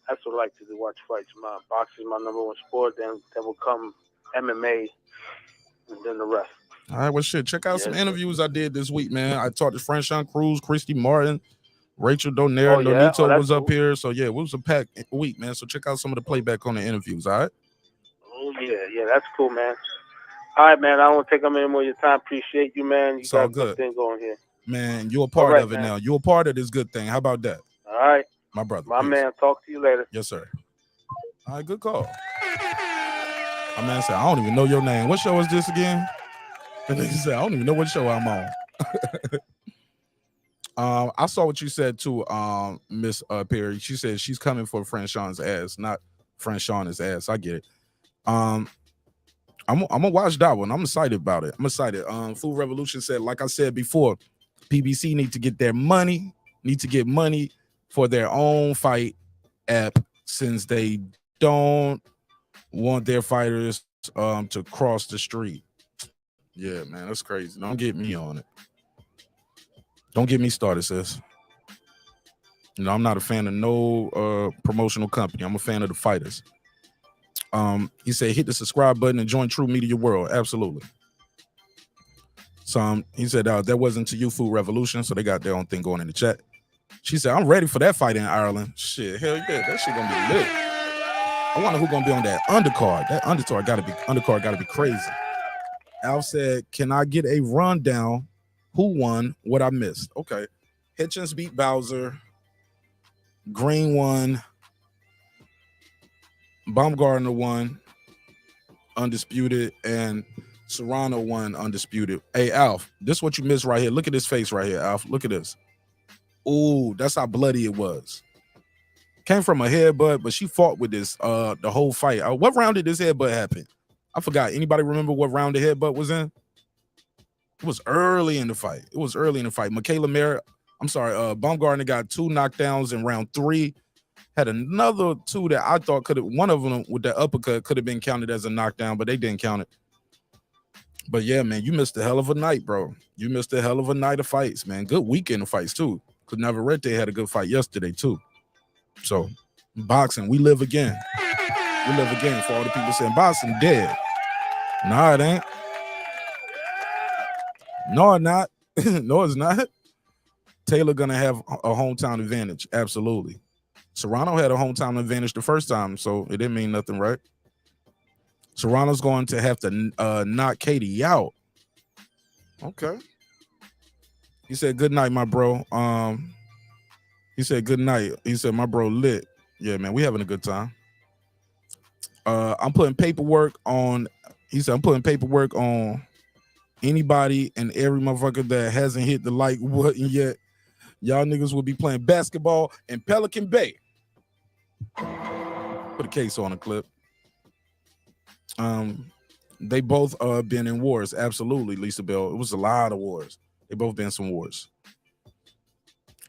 that's what I like to do, watch fights. Boxing is my number one sport. Then will come MMA, and then the rest. All right, well, shit. Check out some interviews I did this week, man. I talked to Franchon Cruz, Christy Martin, Rachel Donaire, Nonito was up here. So yeah, it was a packed week, man. So check out some of the playback on the interviews. All right. Oh yeah, that's cool, man. All right, man. I don't want to take up any more of your time. Appreciate you, man. You got a good thing going here. Man, you're a part of it now. You're a part of this good thing. How about that? All right. My brother. My man, talk to you later. Yes, sir. All right, good call. My man said, I don't even know your name. What show is this again? And he said, I don't even know what show I'm on. I saw what you said too, Miss Perry. She said she's coming for Franchon's ass, not Franchon's ass. I get it. I'm gonna watch that one. I'm excited about it. I'm excited. Food Revolution said, like I said before, PBC need to get their money, for their own fight app, since they don't want their fighters to cross the street. Yeah, man, that's crazy. Don't get me on it. Don't get me started, sis. You know, I'm not a fan of no promotional company. I'm a fan of the fighters. He said, hit the subscribe button and join True Media World. Absolutely. So he said that wasn't to you, Food Revolution. So they got their own thing going in the chat. She said, I'm ready for that fight in Ireland. Shit, hell yeah, that shit gonna be lit. I wonder who's gonna be on that undercard. That undercard gotta be crazy. Al said, can I get a rundown? Who won? What I missed? Okay. Hitchens beat Bowser. Green won. Baumgardner won. Undisputed. And Serrano won undisputed. Hey, Alf, this is what you missed right here. Look at his face right here, Alf. Look at this. Ooh, that's how bloody it was. Came from a headbutt, but she fought with this the whole fight. What round did this headbutt happen? I forgot. Anybody remember what round the headbutt was in? It was early in the fight. Baumgardner got 2 knockdowns in round 3. Had another 2 that I thought one of them with that uppercut could have been counted as a knockdown, but they didn't count it. But yeah, man, you missed a hell of a night, bro. You missed a hell of a night of fights, man. Good weekend of fights, too. Because Navarrete had a good fight yesterday, too. So, boxing, we live again. We live again for all the people saying boxing dead. Nah, it ain't. No, not. No, it's not. Taylor gonna have a hometown advantage. Absolutely. Serrano had a hometown advantage the first time, so it didn't mean nothing, right? Serrano's going to have to knock Katie out. Okay. He said, good night, my bro. He said, good night. He said, my bro lit. Yeah, man, we having a good time. I'm putting paperwork on. He said, I'm putting paperwork on anybody and every motherfucker that hasn't hit the like button yet. Y'all niggas will be playing basketball in Pelican Bay. Put a case on a clip. They both been in wars. Absolutely, Lisa Bell. It was a lot of wars. They both been some wars.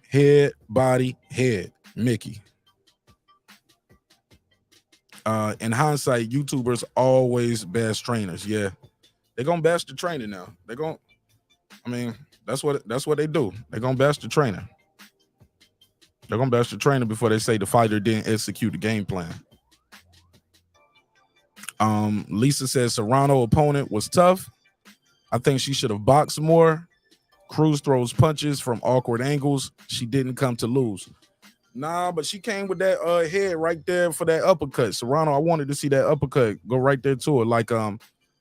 Head, body, head. Mickey. In hindsight, YouTubers always bash trainers. Yeah, they're gonna bash the trainer now. That's what they do. They're gonna bash the trainer. They're gonna bash the trainer before they say the fighter didn't execute the game plan. Lisa says Serrano opponent was tough. I think she should have boxed more. Cruz throws punches from awkward angles. She didn't come to lose. Nah, but she came with that head right there for that uppercut. Serrano, I wanted to see that uppercut go right there to it. Like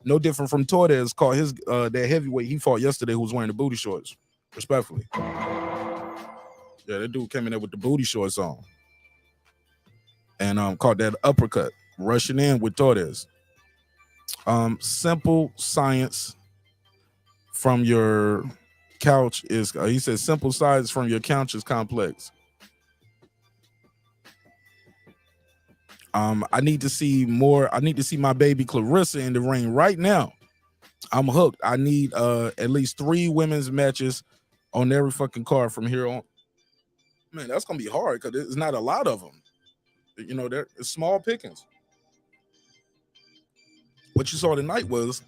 no different from Torres caught his that heavyweight he fought yesterday who was wearing the booty shorts. Respectfully. Yeah, that dude came in there with the booty shorts on. And caught that uppercut, rushing in with Torres. Simple science from your couch is he said simple science from your couch is complex. I need to see more. I need to see my baby Clarissa in the ring right now. I'm hooked. I need at least 3 women's matches on every fucking card from here on. Man, that's gonna be hard because there's not a lot of them. You know, they're small pickings. What you saw tonight was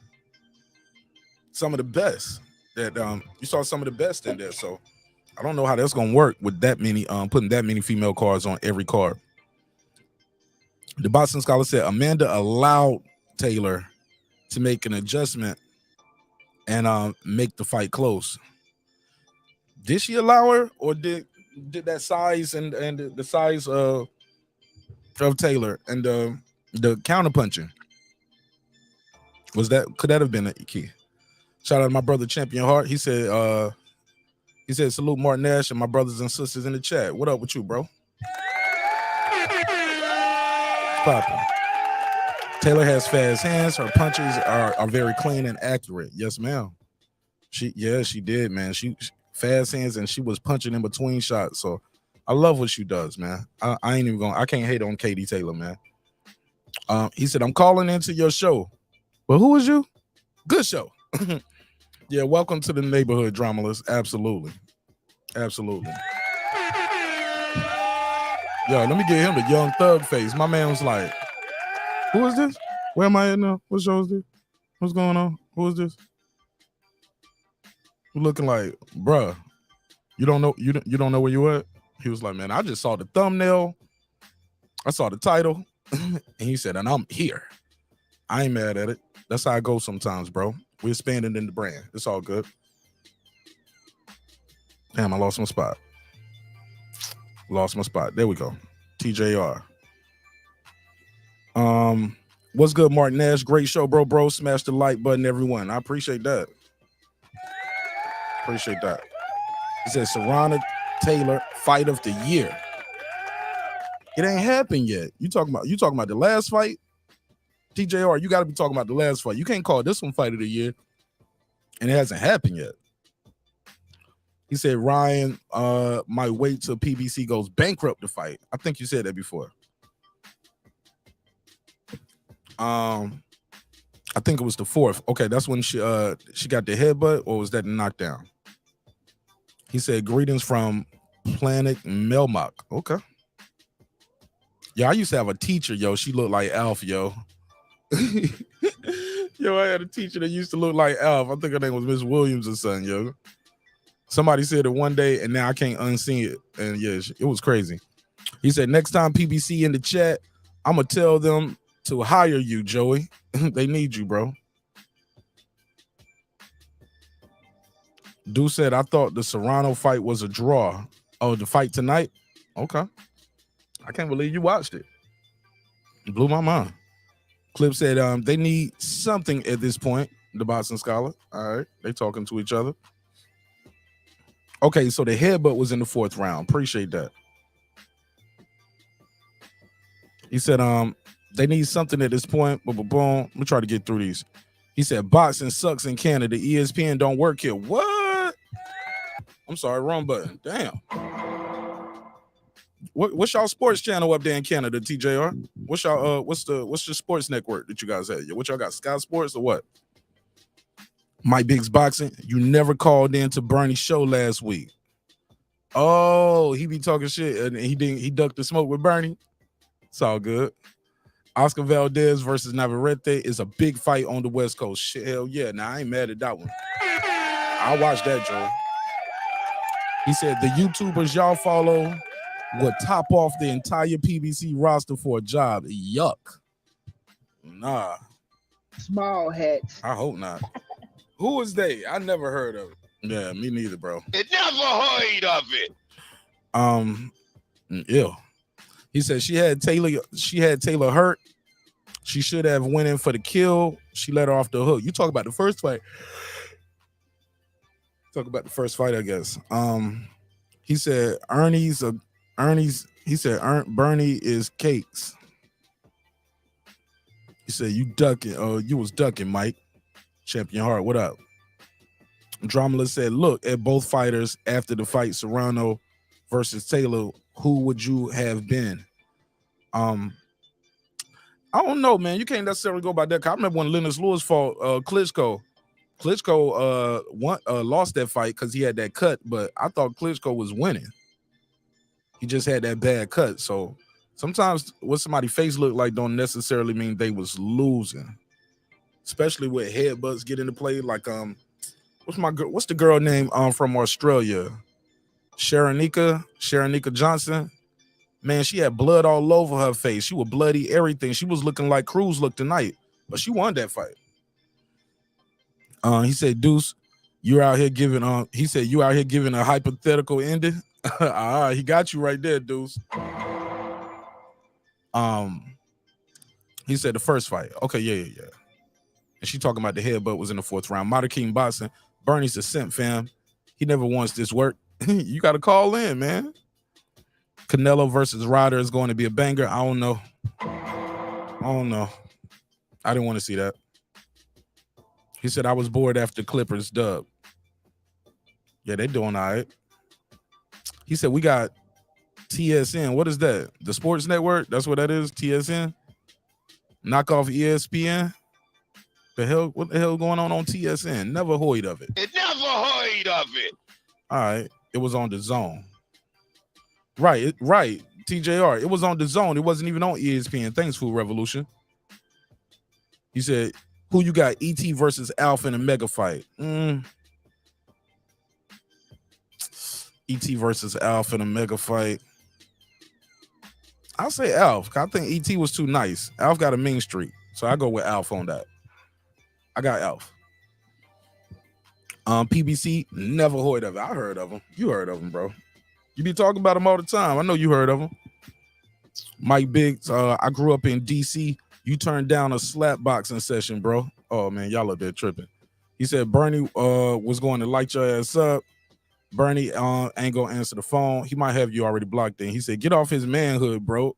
some of the best that you saw some of the best in there. So I don't know how that's gonna work with that many putting that many female cards on every card. The Boston Scholar said Amanda allowed Taylor to make an adjustment and make the fight close. Did she allow her, or did that size and the size of Taylor and the counter punching could that have been a key? Shout out to my brother Champion Hart. He said salute Martin Nash and my brothers and sisters in the chat. What up with you, bro? Poppin'. Taylor has fast hands. Her punches are very clean and accurate. Yes, ma'am. She did, man. She fast hands and she was punching in between shots. So I love what she does, man. I ain't even I can't hate on Katie Taylor, man. He said, I'm calling into your show. Well, who is you? Good show. Yeah, welcome to the neighborhood, Drama List. Absolutely. Absolutely. Yo, let me get him the young thug face. My man was like, who is this? Where am I at now? What show is this? What's going on? Who is this? We're looking like, bruh, you don't know where you at? He was like, man, I just saw the thumbnail. I saw the title. And he said, and I'm here. I ain't mad at it. That's how I go sometimes, bro. We're expanding in the brand. It's all good. Damn, I lost my spot. There we go. TJR. What's good, Martin Nash? Great show, bro. Smash the like button, everyone. I appreciate that. He said Serrano Taylor fight of the year. It ain't happened yet. You talking about the last fight? TJR, you got to be talking about the last fight. You can't call this one fight of the year, and it hasn't happened yet. He said Ryan might wait till PBC goes bankrupt to fight. I think you said that before. I think it was the 4th. Okay, that's when she got the headbutt, or was that the knockdown? He said greetings from Planet Melmock. Okay. Yo, I used to have a teacher, yo. She looked like Alf, yo. Yo, I had a teacher that used to look like Alf. I think her name was Miss Williams or something, yo. Somebody said it one day, and now I can't unsee it. And yeah, it was crazy. He said, next time PBC in the chat, I'm going to tell them to hire you, Joey. They need you, bro. Dude said, I thought the Serrano fight was a draw. Oh, the fight tonight? Okay. I can't believe you watched it. It blew my mind. Clip said they need something at this point, the Boston Scholar. All right. They talking to each other. Okay, so the headbutt was in the 4th round. Appreciate that. He said they need something at this point. Boom, boom, boom. Let me try to get through these. He said boxing sucks in Canada. ESPN don't work here. What? I'm sorry, wrong button. Damn. What's y'all sports channel up there in Canada, TJR? What's y'all what's your sports network that you guys have? What y'all got? Sky Sports or what? Mike Biggs Boxing. You never called in to Bernie's show last week. Oh, he be talking shit and he ducked the smoke with Bernie. It's all good. Oscar Valdez versus Navarrete is a big fight on the West Coast. Shit, hell yeah. Now I ain't mad at that one. I watched that, Joe. He said the YouTubers y'all follow would top off the entire PBC roster for a job. Yuck. Nah. Small hats. I hope not. Who is they? I never heard of it. Yeah, me neither, bro. It never heard of it. Yeah. He said she had Taylor hurt. She should have went in for the kill. She let her off the hook. You talk about the first fight. I guess. He said Bernie is cakes. He said you was ducking, Mike. Champion Heart, what up? Dramala said, look at both fighters after the fight, Serrano versus Taylor. Who would you have been? I don't know, man. You can't necessarily go by that. I remember when Lennox Lewis fought Klitschko. Klitschko lost that fight because he had that cut, but I thought Klitschko was winning. He just had that bad cut. So sometimes what somebody's face looked like don't necessarily mean they was losing, especially with headbutts get into play. Like what's the girl name from Australia? Sharonika Johnson. Man, she had blood all over her face. She was bloody, everything. She was looking like Cruz looked tonight, but she won that fight. He said, Deuce, you're out here giving he said you out here giving a hypothetical ending. He got you right there, Deuce. He said the first fight. Okay, yeah. And she talking about the headbutt was in the 4th round. Mathie King boxing. Bernie's a simp, fam. He never wants this work. You got to call in, man. Canelo versus Ryder is going to be a banger. I don't know. I didn't want to see that. He said I was bored after Clippers dub. Yeah, they doing all right. He said we got TSN. What is that? The Sports Network? That's what that is? TSN? Knock off ESPN? What the hell going on TSN? Never heard of it. Never heard of it. All right. It was on the Zone. Right. TJR. It was on the Zone. It wasn't even on ESPN. Thanks, Food Revolution. He said, who you got? ET versus Alpha in a mega fight. ET versus Alpha in a mega fight. I'll say Alf. I think ET was too nice. Alf got a mean streak. So I go with Alf on that. I got Alf. PBC, never heard of it. I heard of him. You heard of him, bro. You be talking about him all the time. I know you heard of him. Mike Biggs, I grew up in DC. You turned down a slap boxing session, bro. Oh, man, y'all up there tripping. He said Bernie was going to light your ass up. Bernie ain't going to answer the phone. He might have you already blocked in. He said, get off his manhood, bro.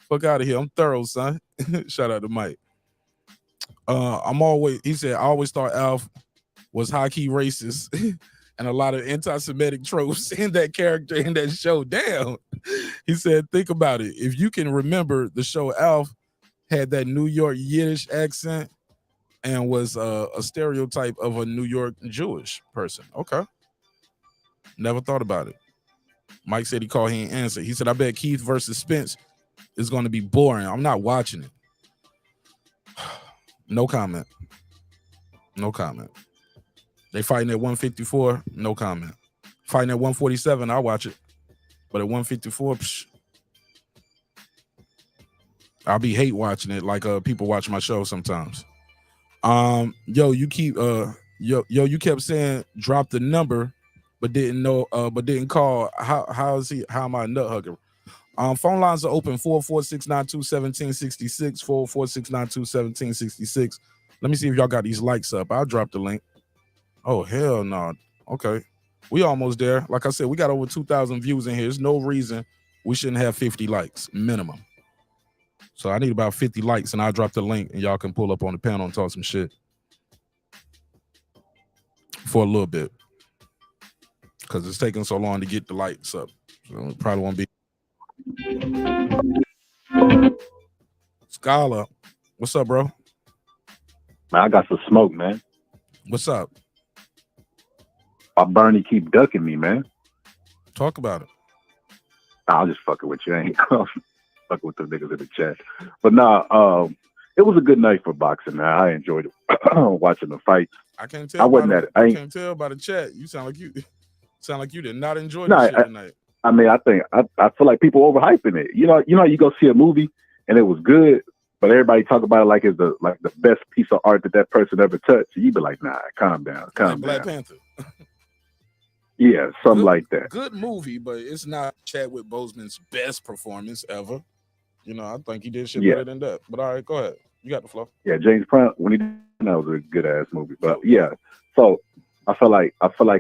Fuck out of here. I'm thorough, son. Shout out to Mike. He said, I always thought Alf was high-key racist and a lot of anti-Semitic tropes in that character in that show. Damn. He said, think about it. If you can remember the show, Alf had that New York Yiddish accent and was a stereotype of a New York Jewish person. Okay. Never thought about it. Mike said he ain't answer. He said, I bet Keith versus Spence is going to be boring. I'm not watching it. No comment. They fighting at 154. No comment. Fighting at 147. I'll watch it. But at 154, I'll be hate watching it like people watch my show sometimes. You kept saying drop the number, but didn't call. How am I a nut hugger? Phone lines are open 446921766, 446921766. Let me see if y'all got these likes up. I'll drop the link. Oh, hell no. Okay. We almost there. Like I said, we got over 2,000 views in here. There's no reason we shouldn't have 50 likes minimum. So I need about 50 likes and I'll drop the link and y'all can pull up on the panel and talk some shit for a little bit. Because it's taking so long to get the lights up. So it probably won't be. Scholar, what's up, bro? Man, I got some smoke, man. What's up? Why Bernie keep ducking me, man? Talk about it. I'll just fucking with you. I ain't fucking with the niggas in the chat. But it was a good night for boxing, man. I enjoyed it. Watching the fights. I can't tell. I can't tell by the chat. You sound like you did not enjoy the shit tonight. I mean, I feel like people overhyping it. You know, you go see a movie and it was good, but everybody talk about it like it's the best piece of art that person ever touched. You be like, nah, calm down. Black Panther. Yeah, something Good, like that. good movie, but it's not Chadwick Boseman's best performance ever. You know, I think he did shit Yeah, better than that. But all right, go ahead. You got the flow. yeah. James Brown, when he did that, was a good ass movie. But So, yeah, so I feel like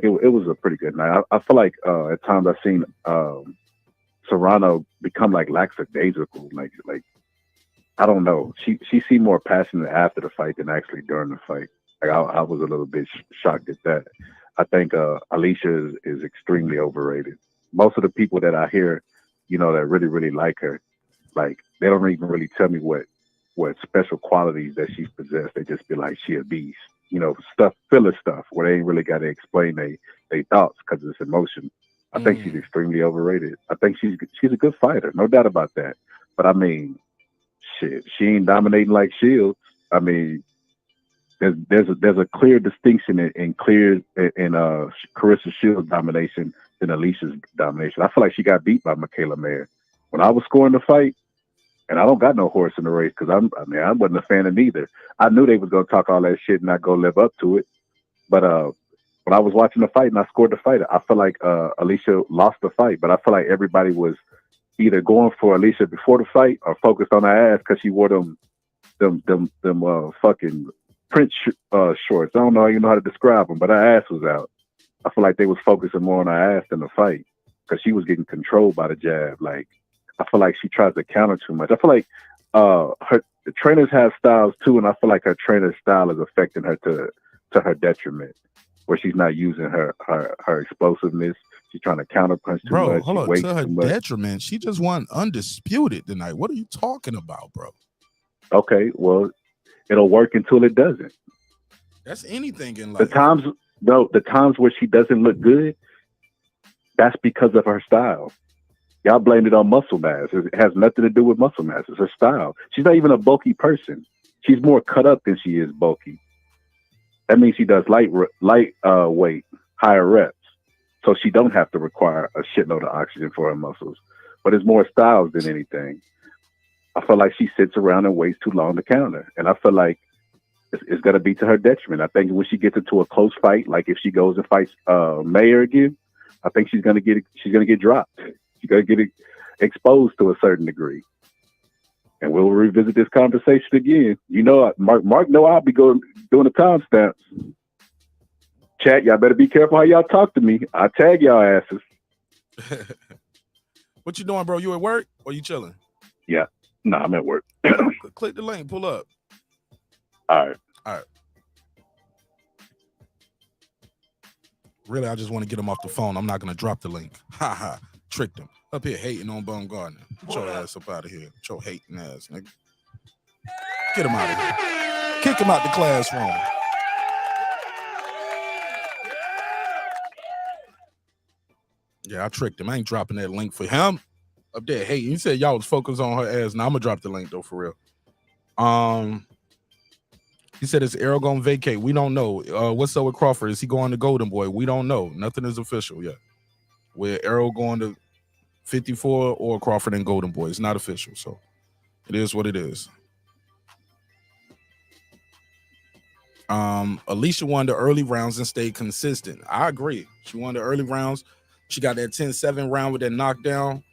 it was a pretty good night. I feel like at times I've seen Serrano become like lackadaisical. Like I don't know. She seemed more passionate after the fight than actually during the fight. Like I was a little bit shocked at that. I think Alycia is extremely overrated. Most of the people that I hear, that really like her, like they don't even really tell me what special qualities that she's possessed. They just be like, she a beast. Filler stuff where they ain't really got to explain they thoughts because it's emotion. I think she's extremely overrated. I think she's a good fighter, no doubt about that. But I mean, shit, she ain't dominating like Shields. I mean, there's a clear distinction in Carissa Shields' domination than Alicia's domination. I feel like she got beat by Michaela Mayer. When I was scoring the fight, and I don't got no horse in the race because I wasn't a fan of neither. I knew they was gonna talk all that shit and not go live up to it. But when I was watching the fight and I scored the fight, I feel like Alycia lost the fight. But I feel like everybody was either going for Alycia before the fight or focused on her ass because she wore them fucking print shorts. I don't know how you know how to describe them, but her ass was out. I feel like they was focusing more on her ass than the fight because she was getting controlled by the jab. Like I feel like she tries to counter too much. I feel like the trainers have styles too, and I feel like her trainer's style is affecting her to her detriment, where she's not using her explosiveness. She's trying to counter punch too much. Bro, hold on. To her detriment, she just won undisputed tonight. What are you talking about, bro? Okay, well, it'll work until it doesn't. That's anything in life. The times where she doesn't look good, that's because of her style. Y'all blamed it on muscle mass. It has nothing to do with muscle mass. It's her style. She's not even a bulky person. She's more cut up than she is bulky. That means she does light weight, higher reps. So she don't have to require a shitload of oxygen for her muscles. But it's more styles than anything. I feel like she sits around and waits too long to counter. And I feel like it's going to be to her detriment. I think when she gets into a close fight, like if she goes and fights Mayer again, I think she's going to get dropped. She's going to get exposed to a certain degree. And we'll revisit this conversation again. Mark know I'll be doing the timestamps. Chat, y'all better be careful how y'all talk to me. I tag y'all asses. What you doing, bro? You at work or you chilling? Yeah. No, I'm at work. Click the link. Pull up. All right. Really, I just want to get him off the phone. I'm not going to drop the link. Ha ha. Tricked him. Up here hating on Baumgardner. Get your ass up out of here. Get your hating ass, nigga. Get him out of here. Kick him out the classroom. Yeah, I tricked him. I ain't dropping that link for him. Up there hating. He said y'all was focused on her ass. Now I'm going to drop the link, though, for real. He said, is Errol going to vacate? We don't know. What's up with Crawford? Is he going to Golden Boy? We don't know. Nothing is official yet. Where Errol going to 54 or Crawford and Golden Boy. It's not official, so it is what it is. Alycia won the early rounds and stayed consistent. I agree. She won the early rounds. She got that 10-7 round with that knockdown.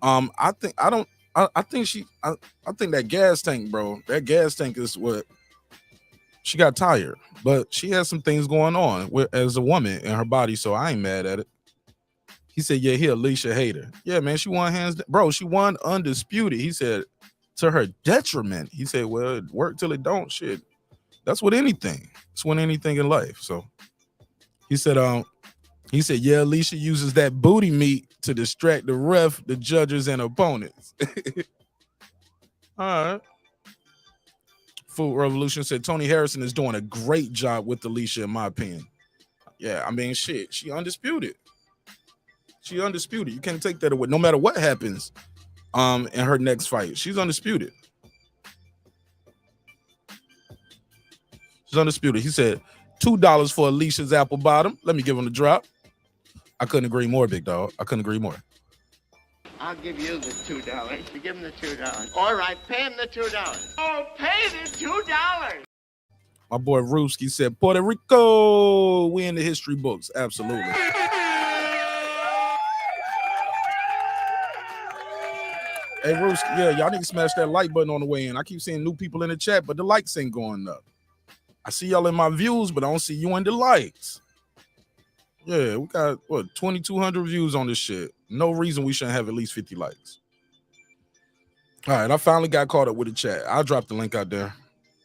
I think that gas tank, bro. That gas tank is what she got tired, but she has some things going on as a woman in her body, so I ain't mad at it. He said, yeah, he Alycia hater. Yeah, man, she won hands down. Bro, she won undisputed. He said, to her detriment. He said, well, it worked till it don't. Shit. That's with anything. It's with anything in life. So he said, yeah, Alycia uses that booty meat to distract the ref, the judges, and opponents. All right. Food Revolution said Tony Harrison is doing a great job with Alycia, in my opinion. Yeah, I mean, shit, she undisputed. She undisputed. You can't take that away. No matter what happens in her next fight, she's undisputed. She's undisputed. He said $2 for Alicia's apple bottom. Let me give him the drop. I couldn't agree more, big dog. I couldn't agree more. I'll give you the $2. You give him the $2. All right, pay him the $2. Oh, pay the $2. My boy Ruski said, Puerto Rico, we in the history books. Absolutely. Hey, Rooski, yeah, y'all need to smash that like button on the way in. I keep seeing new people in the chat, but the likes ain't going up. I see y'all in my views, but I don't see you in the likes. Yeah, we got, 2,200 views on this shit. No reason we shouldn't have at least 50 likes. All right, I finally got caught up with the chat. I'll drop the link out there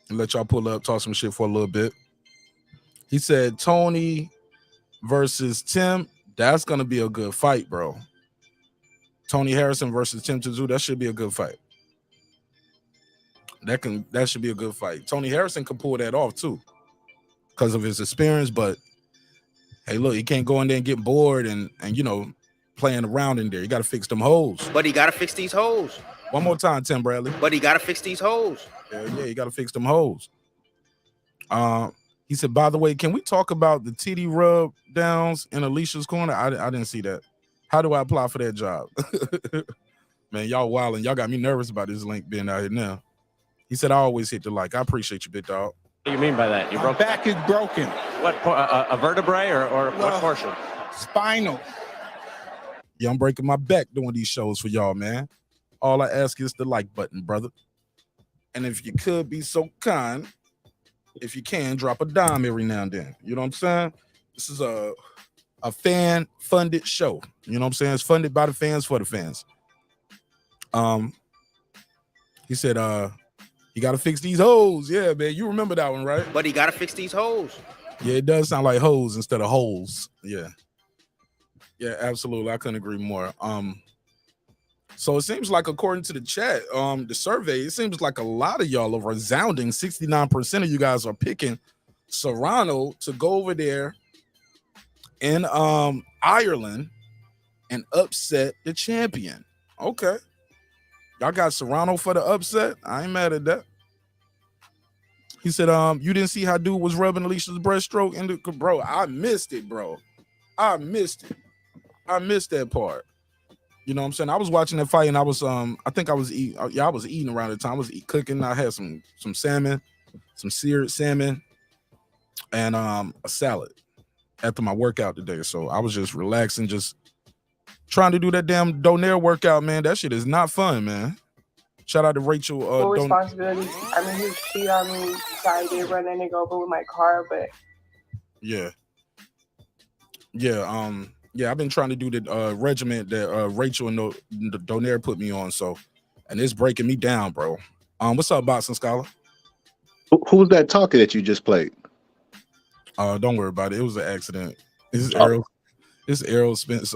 and let y'all pull up, talk some shit for a little bit. He said Tony versus Tim. That's going to be a good fight, bro. Tony Harrison versus Tim Tszyu. That should be a good fight. That should be a good fight. Tony Harrison can pull that off too because of his experience, but hey, look, he can't go in there and get bored and playing around in there. You got to fix them holes. But he got to fix these holes. One more time, Tim Bradley. But he got to fix these holes. Yeah, you got to fix them holes. He said, by the way, can we talk about the TD rub downs in Alicia's corner? I didn't see that. How do I apply for that job? Man, y'all wilding. Y'all got me nervous about this link being out here now. He said, I always hit the like. I appreciate you, big dog. What do you mean by that? You broke back is broken. What, a vertebrae or what portion? Spinal. Yeah, I'm breaking my back doing these shows for y'all, man. All I ask is the like button, brother. And if you could be so kind, if you can, drop a dime every now and then. You know what I'm saying? This is a fan-funded show. You know what I'm saying? It's funded by the fans for the fans. He said, you got to fix these holes. Yeah, man. You remember that one, right? But he got to fix these holes. Yeah, it does sound like hoes instead of holes. Yeah. Yeah, absolutely. I couldn't agree more. So it seems like, according to the chat, the survey, it seems like a lot of y'all, a resounding 69% of you guys are picking Serrano to go over there in Ireland and upset the champion. Okay. Y'all got Serrano for the upset? I ain't mad at that. He said, you didn't see how dude was rubbing Alicia's breaststroke? Bro, I missed it, bro. I missed it. I missed that part. You know what I'm saying? I was watching that fight and I was I think I was eating. I was eating around the time. I was cooking. I had some salmon, some seared salmon, and a salad after my workout today. So I was just relaxing, just trying to do that damn Donaire workout, man. That shit is not fun, man. Shout out to Rachel. Full responsibility. I mean, he cheated on me, so I did run that nigga over with my car, but yeah. Yeah, I've been trying to do the regiment that Rachel and the Donaire put me on, so, and it's breaking me down, bro. What's up, Boxing Scholar? Who's that talking that you just played? Don't worry about it. It was an accident. It's Errol Spence,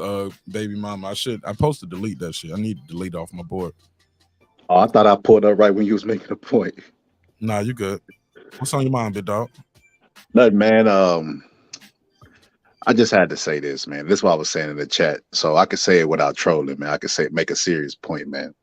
baby mama. I supposed to delete that shit. I need to delete off my board. Oh, I thought I pulled up right when you was making a point. Nah, you good. What's on your mind, big dog? Nothing, man. I just had to say this, man. This is what I was saying in the chat. So I could say it without trolling, man. I could make a serious point, man.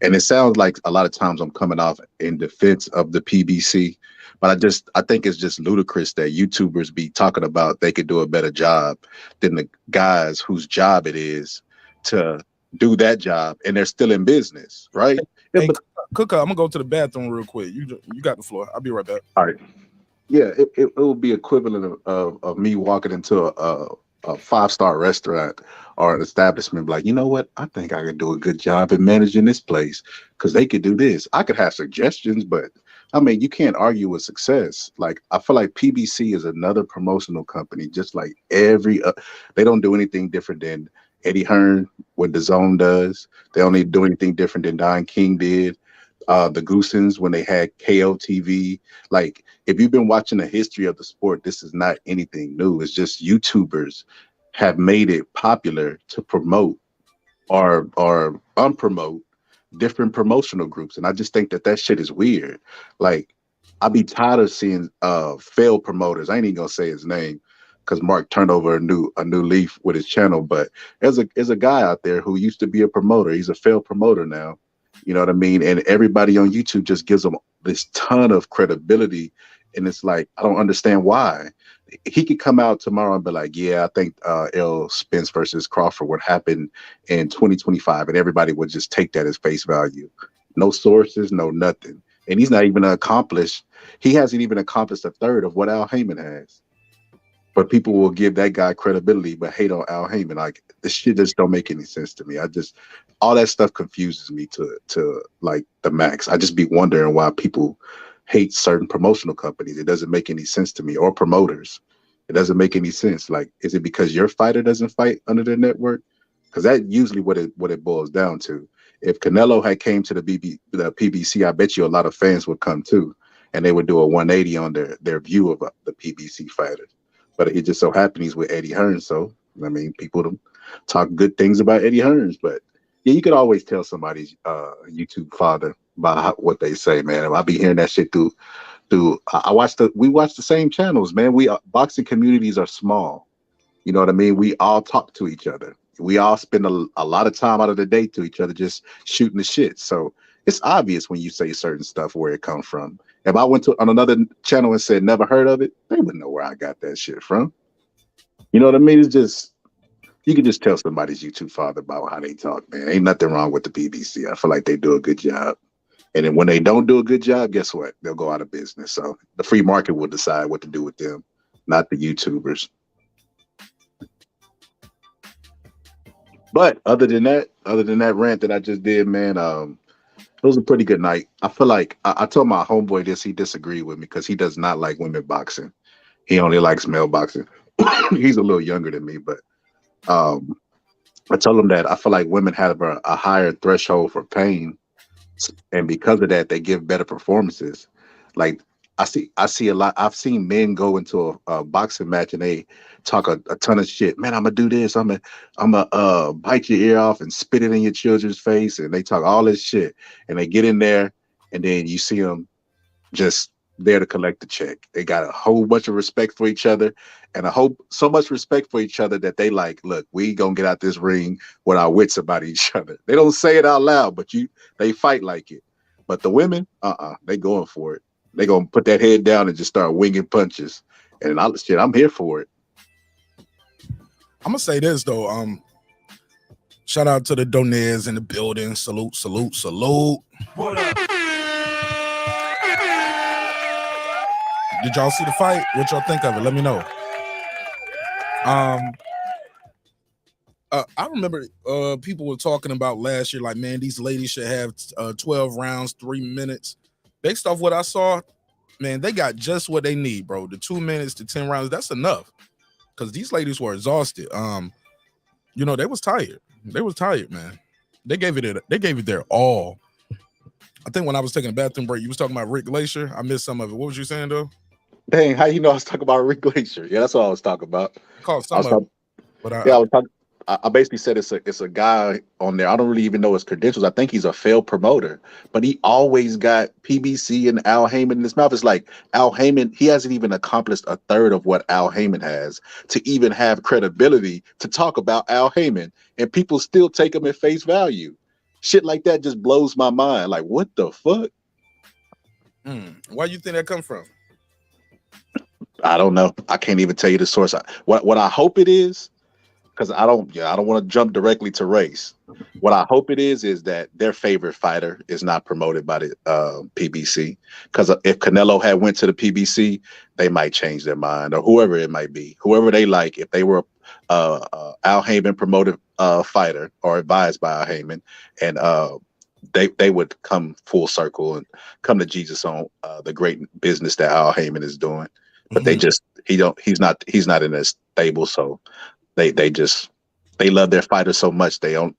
And it sounds like a lot of times I'm coming off in defense of the PBC, but I think it's just ludicrous that YouTubers be talking about they could do a better job than the guys whose job it is to do that job, and they're still in business, right? Hey, Cooker, I'm gonna go to the bathroom real quick. You got the floor. I'll be right back. All right. Yeah, it will be equivalent of me walking into a 5-star restaurant or an establishment, like, you know what? I think I could do a good job in managing this place because they could do this. I could have suggestions, but I mean, you can't argue with success. Like, I feel like PBC is another promotional company, just like every. They don't do anything different than Eddie Hearn, what DAZN does. They don't need to do anything different than Don King did. The Goosens when they had KO TV. Like, if you've been watching the history of the sport, this is not anything new. It's just YouTubers have made it popular to promote or unpromote different promotional groups. And I just think that shit is weird. Like, I'd be tired of seeing failed promoters. I ain't even gonna say his name because Mark turned over a new leaf with his channel. But there's a guy out there who used to be a promoter. He's a failed promoter now. You know what I mean? And everybody on YouTube just gives him this ton of credibility. And it's like, I don't understand why. He could come out tomorrow and be like, yeah, I think Errol Spence versus Crawford would happen in 2025. And everybody would just take that as face value. No sources, no nothing. And he's not even accomplished. He hasn't even accomplished a third of what Al Heyman has. but people will give that guy credibility, but hate on Al Heyman. Like this shit just don't make any sense to me. All that stuff confuses me to like the max. I just be wondering why people hate certain promotional companies. It doesn't make any sense to me, or promoters. It doesn't make any sense. Like, is it because your fighter doesn't fight under their network? Because that's usually what it boils down to. If Canelo had came to the PBC, I bet you a lot of fans would come too, and they would do a 180 on their view of the PBC fighters. But it just so happened he's with Eddie Hearns, so I mean, people talk good things about Eddie Hearns. But yeah, you could always tell somebody's YouTube father by what they say, man. I be hearing that shit through. We watch the same channels, man. Boxing communities are small. You know what I mean? We all talk to each other. We all spend a lot of time out of the day to each other just shooting the shit. So it's obvious when you say certain stuff where it comes from. If I went on another channel and said never heard of it, they wouldn't know where I got that shit from. You know what I mean? It's just, you can just tell somebody's YouTube father about how they talk, man. Ain't nothing wrong with the BBC. I feel like they do a good job. And then when they don't do a good job, guess what? They'll go out of business. So the free market will decide what to do with them, not the YouTubers. But other than that rant that I just did, man, it was a pretty good night. I feel like I told my homeboy this. He disagreed with me because he does not like women boxing. He only likes male boxing. He's a little younger than me, but I told him that I feel like women have a higher threshold for pain, and because of that, they give better performances. Like I see a lot. I've seen men go into a boxing match and they talk a ton of shit. Man, I'm gonna do this. I'm gonna bite your ear off and spit it in your children's face, and they talk all this shit. And they get in there, and then you see them just there to collect the check. They got a whole bunch of respect for each other, and so much respect for each other that they like, look, we gonna get out this ring with our wits about each other. They don't say it out loud, but they fight like it. But the women, they going for it. They gonna put that head down and just start winging punches. And I'm here for it. I'm gonna say this though. Shout out to the Donez in the building. Salute, salute, salute. What up? Did y'all see the fight? What y'all think of it? Let me know. I remember people were talking about last year, like, man, these ladies should have 12 rounds, 3 minutes. Based off what I saw, man, they got just what they need, bro. The 2 minutes to 10 rounds, that's enough. Because these ladies were exhausted. They was tired. They was tired, man. They gave it their all. I think when I was taking a bathroom break, you was talking about Rick Glacier. I missed some of it. What was you saying, though? Dang, how you know I was talking about Rick Glacier? Yeah, that's what I was talking about. I basically said it's a guy on there. I don't really even know his credentials. I think he's a failed promoter, but he always got PBC and Al Heyman in his mouth. It's like Al Heyman, he hasn't even accomplished a third of what Al Heyman has to even have credibility to talk about Al Heyman, and people still take him at face value. Shit like that just blows my mind. Like, what the fuck? Why you think that come from? I don't know. I can't even tell you the source. What I hope it is, because I don't want to jump directly to race. What I hope it is that their favorite fighter is not promoted by the PBC. Because if Canelo had went to the PBC, they might change their mind, or whoever it might be, whoever they like. If they were Al Heyman promoted fighter or advised by Al Heyman, and they would come full circle and come to Jesus on the great business that Al Heyman is doing. But he's not in their stable, so they love their fighters so much they'll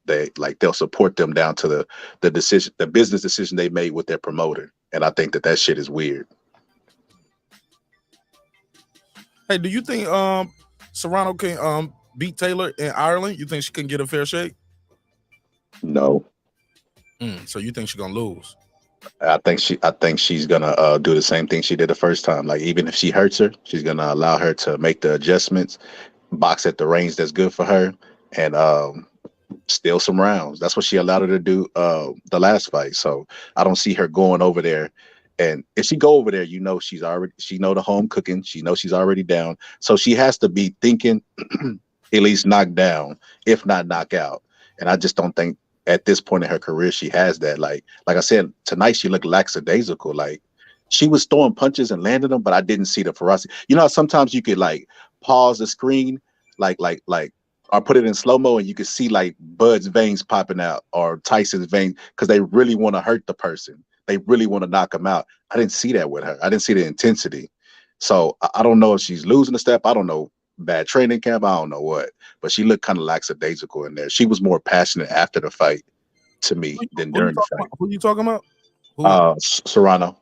support them down to the decision, the business decision they made with their promoter. And I think that shit is weird. Hey, do you think Serrano can beat Taylor in Ireland? You think she can get a fair shake? No. So you think she's gonna lose? I think she's gonna do the same thing she did the first time. Like, even if she hurts her, she's gonna allow her to make the adjustments, box at the range that's good for her, and steal some rounds. That's what she allowed her to do the last fight. So I don't see her going over there. And if she go over there, she know the home cooking. She knows she's already down. So she has to be thinking at least knocked down, if not knock out. And I just don't think at this point in her career she has that. Like I said, tonight she looked lackadaisical. Like, she was throwing punches and landing them, but I didn't see the ferocity. You know how sometimes you could like pause the screen, or put it in slow mo, and you can see like Bud's veins popping out or Tyson's veins because they really want to hurt the person. They really want to knock him out. I didn't see that with her. I didn't see the intensity. So I don't know if she's losing a step. I don't know. Bad training camp. I don't know what, but she looked kind of lackadaisical in there. She was more passionate after the fight to me than during the fight. Who you talking about? Serrano.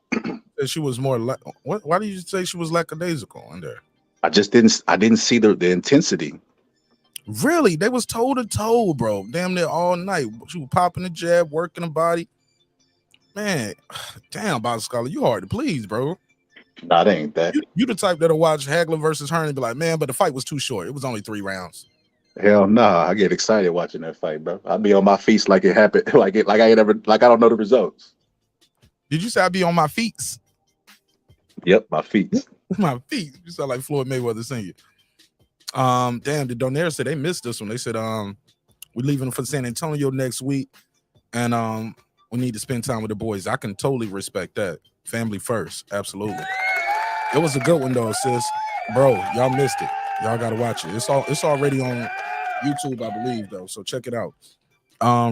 She was more what? Why did you say she was lackadaisical in there? I didn't see the intensity. Really? They was toe to toe, bro. Damn near all night. She was popping the jab, working the body. Man, damn, Bob Scholar, you hard to please, bro. Nah, that ain't that. You the type that'll watch Hagler versus Hearn and be like, man, but the fight was too short. It was only 3 rounds. Hell no, I get excited watching that fight, bro. I'll be on my feet like it happened, like I don't know the results. Did you say I'd be on my feet? Yep, my feet. My feet. You sound like Floyd Mayweather singing. Damn, the Donaire said they missed this one. They said, we're leaving for San Antonio next week, and we need to spend time with the boys. I can totally respect that. Family first, absolutely. It was a good one though, sis. Bro, y'all missed it. Y'all gotta watch it. It's already on YouTube, I believe, though. So check it out.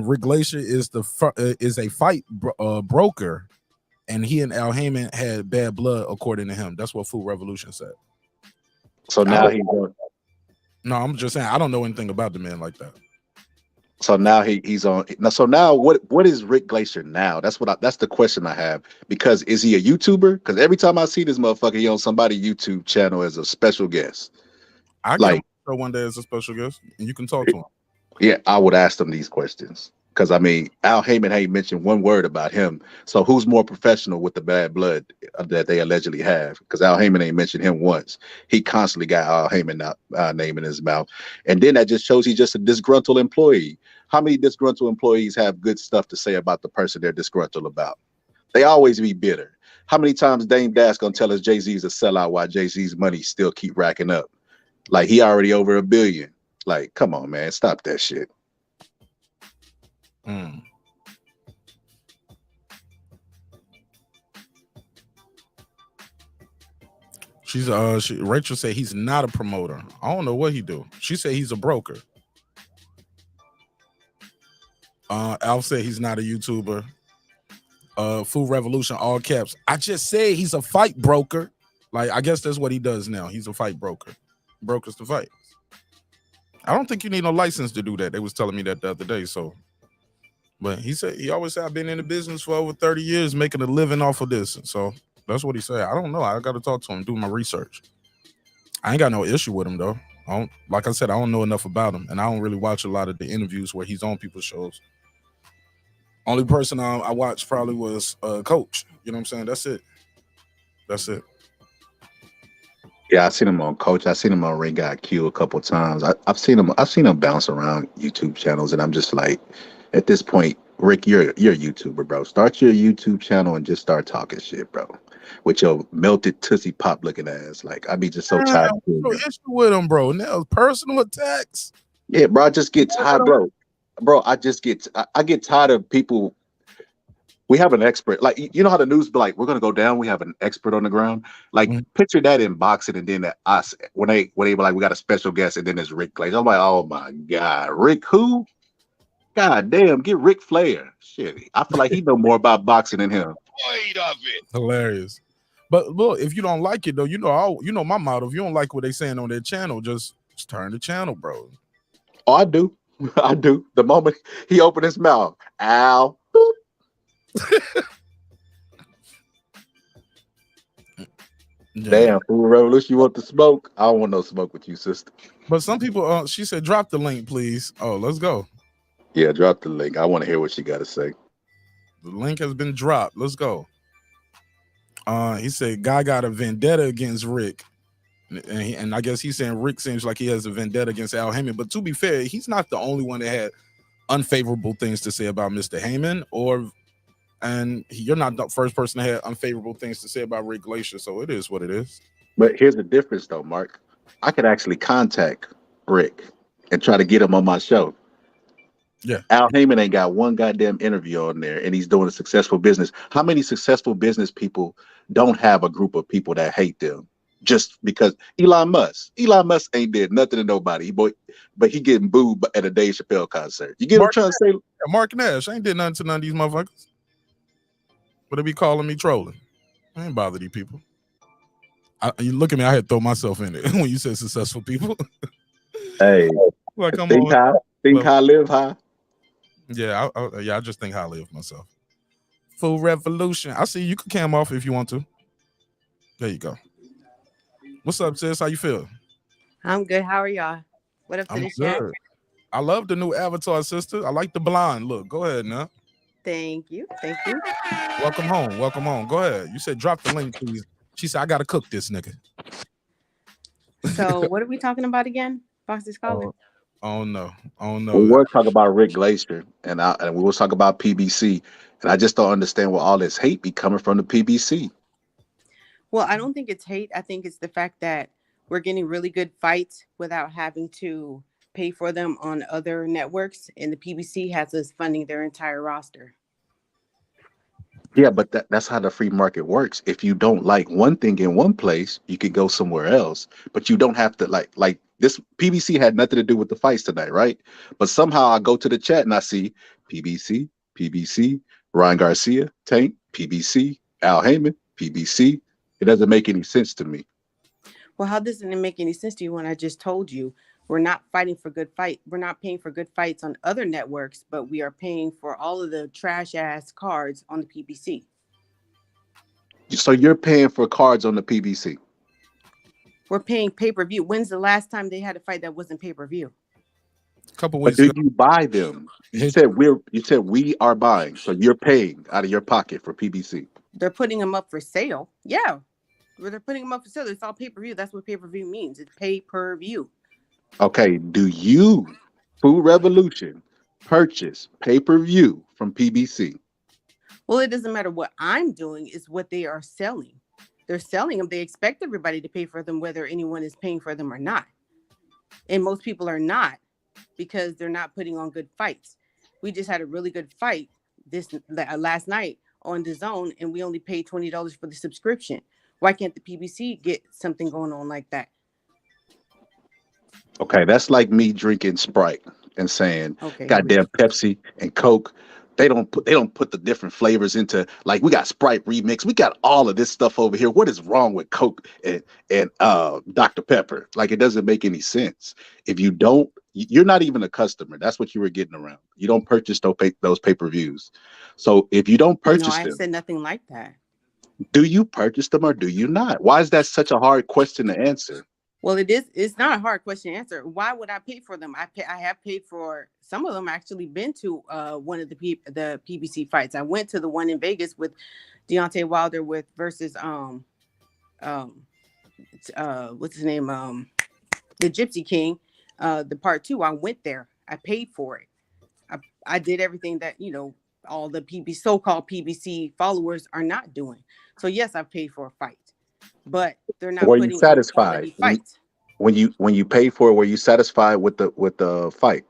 Rick Glacier is a fight broker, and he and Al Heyman had bad blood, according to him. That's what Food Revolution said. So now No, I'm just saying I don't know anything about the man like that. So now he's on. So now what is Rick Glacier now? That's the question I have. Because is he a YouTuber? Because every time I see this motherfucker, he on somebody's YouTube channel as a special guest. I get him one day as a special guest, and you can talk to him. Yeah, I would ask them these questions. Because I mean, Al Heyman ain't mentioned one word about him. So who's more professional with the bad blood that they allegedly have? Because Al Heyman ain't mentioned him once. He constantly got Al Heyman name in his mouth, and then that just shows he's just a disgruntled employee. How many disgruntled employees have good stuff to say about the person they're disgruntled about? They always be bitter. How many times Dame Dash gonna tell us Jay-Z's a sellout while Jay-Z's money still keep racking up? Like he already over $1 billion. Like, come on, man, stop that shit. Rachel said he's not a promoter. I don't know what he do. She said he's a broker. Alf said he's not a YouTuber. Food Revolution, all caps. I just said he's a fight broker. Like, I guess that's what he does now. He's a fight broker. Brokers to fight. I don't think you need no license to do that. They was telling me that the other day. So, but he always said I've been in the business for over 30 years, making a living off of this. So that's what he said. I don't know. I got to talk to him, do my research. I ain't got no issue with him though. Like I said, I don't know enough about him, and I don't really watch a lot of the interviews where he's on people's shows. Only person I watched probably was Coach. You know what I'm saying? That's it. Yeah, I seen him on Coach. I seen him on Ring IQ a couple times. I've seen him bounce around YouTube channels, and I'm just like, at this point, Rick, you're a YouTuber, bro. Start your YouTube channel and just start talking shit, bro. With your melted Tootsie Pop looking ass. Like, I be just so tired. No issue with him, bro. Now personal attacks. Yeah, bro. I just get tired, bro. Bro, I get tired of people. We have an expert, like, you know how the news be like, we're gonna go down. We have an expert on the ground. Like, picture that in boxing, and then us when they were like, we got a special guest, and then there's Rick Glacier. I'm like, oh my god, Rick who? God damn, get Ric Flair. Shit, I feel like he know more about boxing than him. Wait of it. Hilarious. But look, if you don't like it though, you know my motto. If you don't like what they saying on their channel, just turn the channel, bro. Oh, I do. I do. The moment he opened his mouth, ow. Damn, Food Revolution, you want the smoke? I don't want no smoke with you, sister. But some people, she said, drop the link, please. Oh, let's go. Yeah, drop the link. I want to hear what she got to say. The link has been dropped. Let's go. He said, guy got a vendetta against Rick. And I guess he's saying Rick seems like he has a vendetta against Al Heyman. But to be fair, he's not the only one that had unfavorable things to say about Mr. Heyman, and you're not the first person that had unfavorable things to say about Rick Glacier. So it is what it is. But here's the difference, though, Mark. I could actually contact Rick and try to get him on my show. Yeah. Al Heyman ain't got one goddamn interview on there, and he's doing a successful business. How many successful business people don't have a group of people that hate them? just because Elon Musk ain't did nothing to nobody, but he getting booed at a Dave Chappelle concert. You get what I'm trying to say? Mark Nash ain't did nothing to none of these motherfuckers. But they be calling me trolling. I ain't bother these people. You look at me, I had to throw myself in it when you said successful people. Hey, like I'm think high, live high. Yeah, I just think highly of myself. Full revolution. I see you can cam off if you want to. There you go. What's up, sis? How you feel? I'm good. How are y'all? What up to the chat? I love the new avatar, sister. I like the blonde look. Go ahead now. Thank you. Thank you. Welcome home. Welcome home. Go ahead. You said drop the link, please. She said, I gotta cook this nigga. So what are we talking about again? Fox's calling. Oh no. We were talking about Rick Glacier and we were talking about PBC. And I just don't understand where all this hate be coming from the PBC. Well, I don't think it's hate. I think it's the fact that we're getting really good fights without having to pay for them on other networks. And the PBC has us funding their entire roster. Yeah, but that's how the free market works. If you don't like one thing in one place, you can go somewhere else. But you don't have to like this. PBC had nothing to do with the fights tonight, right? But somehow I go to the chat and I see PBC, Ryan Garcia, Tank, PBC, Al Heyman, PBC. It doesn't make any sense to me. Well, how doesn't it make any sense to you when I just told you we're not fighting for good fight? We're not paying for good fights on other networks, but we are paying for all of the trash ass cards on the PBC. So you're paying for cards on the PBC? We're paying pay-per-view. When's the last time they had a fight that wasn't pay-per-view? Couple weeks ago. You buy them? You said we are buying, so you're paying out of your pocket for PBC. They're putting them up for sale. Yeah, they're putting them up for sale. It's all pay-per-view. That's what pay-per-view means. It's pay-per-view. Okay, do you, Food Revolution, purchase pay-per-view from PBC? Well, it doesn't matter what I'm doing. It's what they are selling. They're selling them. They expect everybody to pay for them, whether anyone is paying for them or not. And most people are not, because they're not putting on good fights. We just had a really good fight last night on DAZN, and we only paid $20 for the subscription. Why can't the PBC get something going on like that? Okay, that's like me drinking Sprite and saying, goddamn Pepsi and Coke. They don't put the different flavors into, like, we got Sprite remix. We got all of this stuff over here. What is wrong with Coke and Dr. Pepper? Like, it doesn't make any sense. If you don't, you're not even a customer. That's what you were getting around. You don't purchase those pay-per-views. So if you don't purchase them, I said nothing like that. Do you purchase them or do you not? Why is that such a hard question to answer? Well, it is. It's not a hard question to answer. Why would I pay for them? I have paid for some of them. I actually been to one of the PBC fights. I went to the one in Vegas with Deontay Wilder versus what's his name? The Gypsy King. The part 2. I went there. I paid for it. I did everything that all the so-called PBC followers are not doing. So yes, I paid for a fight. But they're not. Were you satisfied when you paid for it? Were you satisfied with the fight?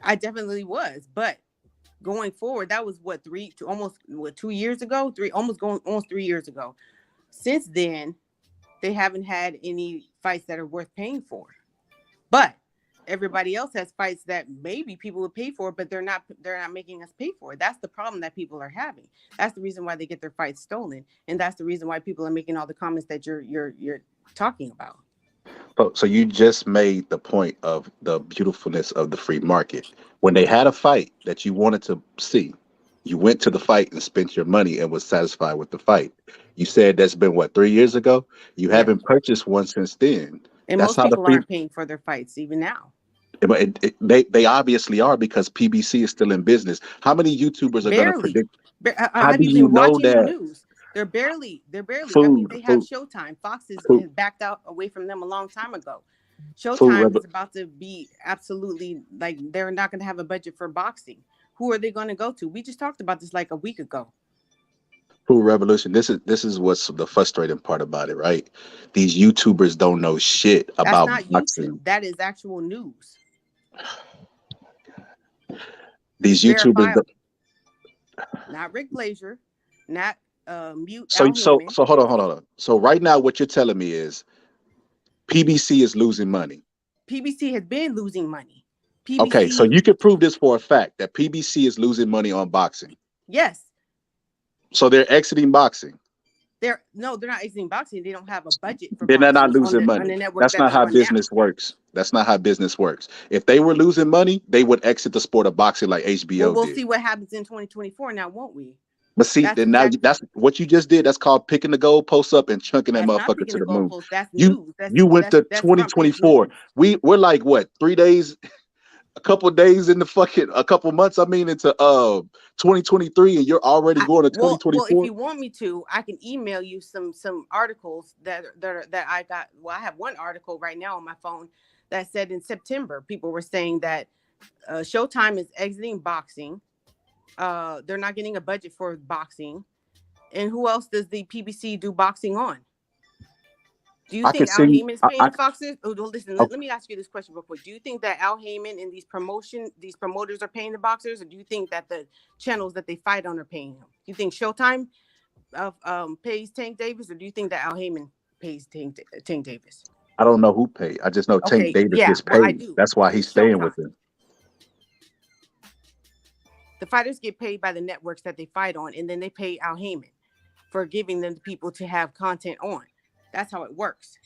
I definitely was, but going forward, that was almost 2 years ago. Almost 3 years ago. Since then, they haven't had any fights that are worth paying for. But everybody else has fights that maybe people would pay for, but they're not making us pay for it. That's the problem that people are having. That's the reason why they get their fights stolen, and that's the reason why people are making all the comments that you're talking about. So you just made the point of the beautifulness of the free market. When they had a fight that you wanted to see, you went to the fight and spent your money and was satisfied with the fight. You said that's been 3 years ago? You haven't purchased one since then. And that's most people aren't paying for their fights even now. But they obviously are, because PBC is still in business. How many YouTubers are going to predict? How do you know that? News? They're barely. I mean, they have Showtime. Fox has backed out away from them a long time ago. Showtime is about to be absolutely, like, they're not going to have a budget for boxing. Who are they going to go to? We just talked about this like a week ago. Food Revolution. This is what's the frustrating part about it, right? These YouTubers don't know shit about boxing. YouTube. That is actual news. These YouTubers, not Rick Glacier, not mute So Al so Heyman. so hold on. So right now, what you're telling me is PBC is losing money. PBC has been losing money. Okay, so PBC, you can prove this for a fact that PBC is losing money on boxing. yes, So they're exiting boxing. they're not exiting boxing. They don't have a budget for Then they're not boxing losing on money. the network That's that not they're how on now. business works. That's not how business works. If they were losing money, they would exit the sport of boxing like HBO Well, we'll did. see what happens in 2024 now, won't we? But see, That's then now exactly. that's what you just did. That's called picking the goalpost up and chunking that That's not motherfucker picking to the the moon. goalpost. That's You news. you went to That's front page 2024. news. We're like what, 3 days, a couple days in the fucking, a couple months. I mean, into 2023, and you're already going to Well, if 2024. you want me to, I can email you some articles that I got. Well, I have one article right now on my phone that said in September people were saying that Showtime is exiting boxing. They're not getting a budget for boxing. And who else does the PBC do boxing on? Do you think Al Heyman is paying the boxers? Oh, listen, let me ask you this question real quick. Do you think that Al Heyman and these promoters are paying the boxers, or do you think that the channels that they fight on are paying them? Do you think Showtime pays Tank Davis, or do you think that Al Heyman pays Tank Davis? I don't know who paid. I just know Tank Davis gets paid. Well, I do. That's why he's staying with him. The fighters get paid by the networks that they fight on, and then they pay Al Heyman for giving them the people to have content on. That's how it works.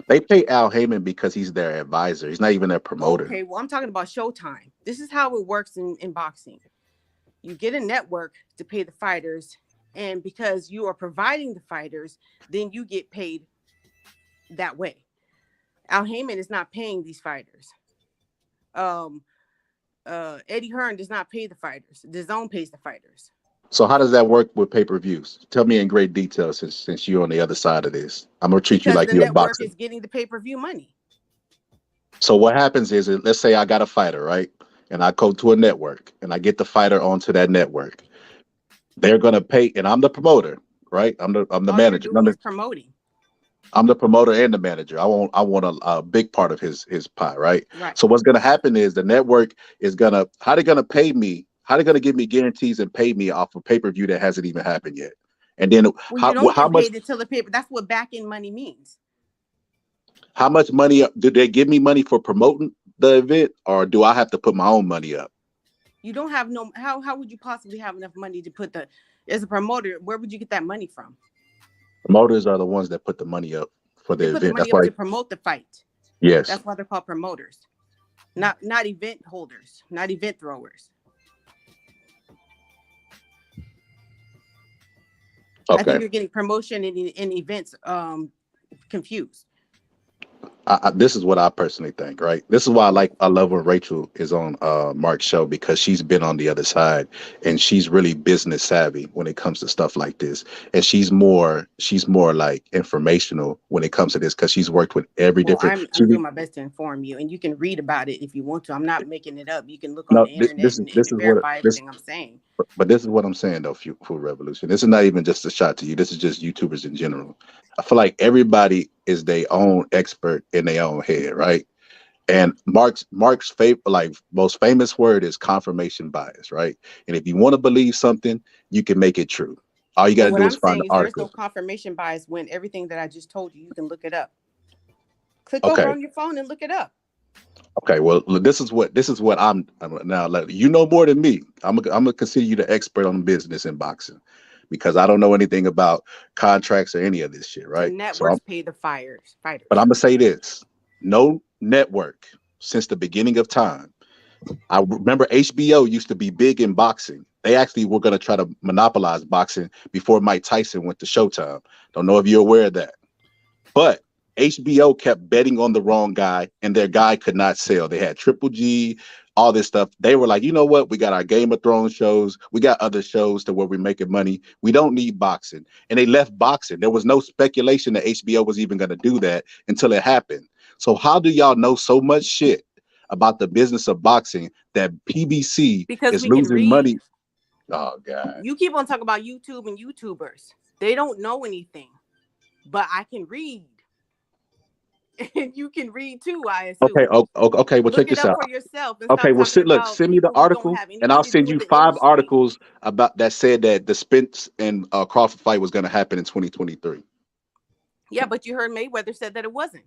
They pay Al Heyman because he's their advisor. He's not even their promoter. Okay, well, I'm talking about Showtime. This is how it works in boxing. You get a network to pay the fighters, and because you are providing the fighters, then you get paid that way. Al Heyman is not paying these fighters. Eddie Hearn does not pay the fighters. DAZN pays the fighters. So how does that work with pay-per-views? Tell me in great detail, since you're on the other side of this. I'm gonna treat you like you're a boxer. The network is getting the pay-per-view money. So what happens is, let's say I got a fighter, right? And I go to a network and I get the fighter onto that network. They're gonna pay, and I'm the promoter, right? I'm the manager. Promoting. I'm the promoter and the manager. I want a big part of his pie, right? Right. So what's gonna happen is the network is how they gonna pay me? How they gonna give me guarantees and pay me off a pay-per-view that hasn't even happened yet? And then how much? Until the paper. That's what back-end money means. How much money do they give me money for promoting the event, or do I have to put my own money up? You don't have no. How would you possibly have enough money to put as a promoter? Where would you get that money from? Promoters are the ones that put the money up for the event. Put the money up to promote the fight. Yes. That's why they're called promoters, not event holders, not event throwers. Okay. I think you're getting promotion and events confused. This is what I personally think, right? This is why I love when Rachel is on Mark's show, because she's been on the other side and she's really business savvy when it comes to stuff like this. And she's more like informational when it comes to this, because she's worked with every different. I'm doing my best to inform you, and you can read about it if you want to. I'm not making it up. You can look on the internet and verify everything I'm saying. But this is what I'm saying though, Food Revolution. This is not even just a shot to you. This is just YouTubers in general. I feel like everybody is their own expert in their own head, right? And Mark's most famous word is confirmation bias, right? And if you want to believe something, you can make it true. All you got to do is find the article. There's no confirmation bias when everything that I just told you, you can look it up. Click over on your phone and look it up. Okay, well, this is what I'm now. You know more than me. I'm gonna consider you the expert on business in boxing, because I don't know anything about contracts or any of this shit, right? The networks pay the fighters. But I'm gonna say this: no network since the beginning of time. I remember HBO used to be big in boxing. They actually were gonna try to monopolize boxing before Mike Tyson went to Showtime. Don't know if you're aware of that, but HBO kept betting on the wrong guy, and their guy could not sell. They had Triple G, all this stuff. They were like, you know what? We got our Game of Thrones shows. We got other shows to where we're making money. We don't need boxing. And they left boxing. There was no speculation that HBO was even going to do that until it happened. So how do y'all know so much shit about the business of boxing that PBC is losing money? Oh, God. You keep on talking about YouTube and YouTubers. They don't know anything, but I can read. and you can read too. I assume. Okay, okay. Well, Look check it this up out. for yourself and Okay, stop well, talking look, about send me the people who don't article, have and I'll anything to send do you with the 5 industry. articles about that said that the Spence and Crawford fight was going to happen in 2023. Yeah, but you heard Mayweather said that it wasn't.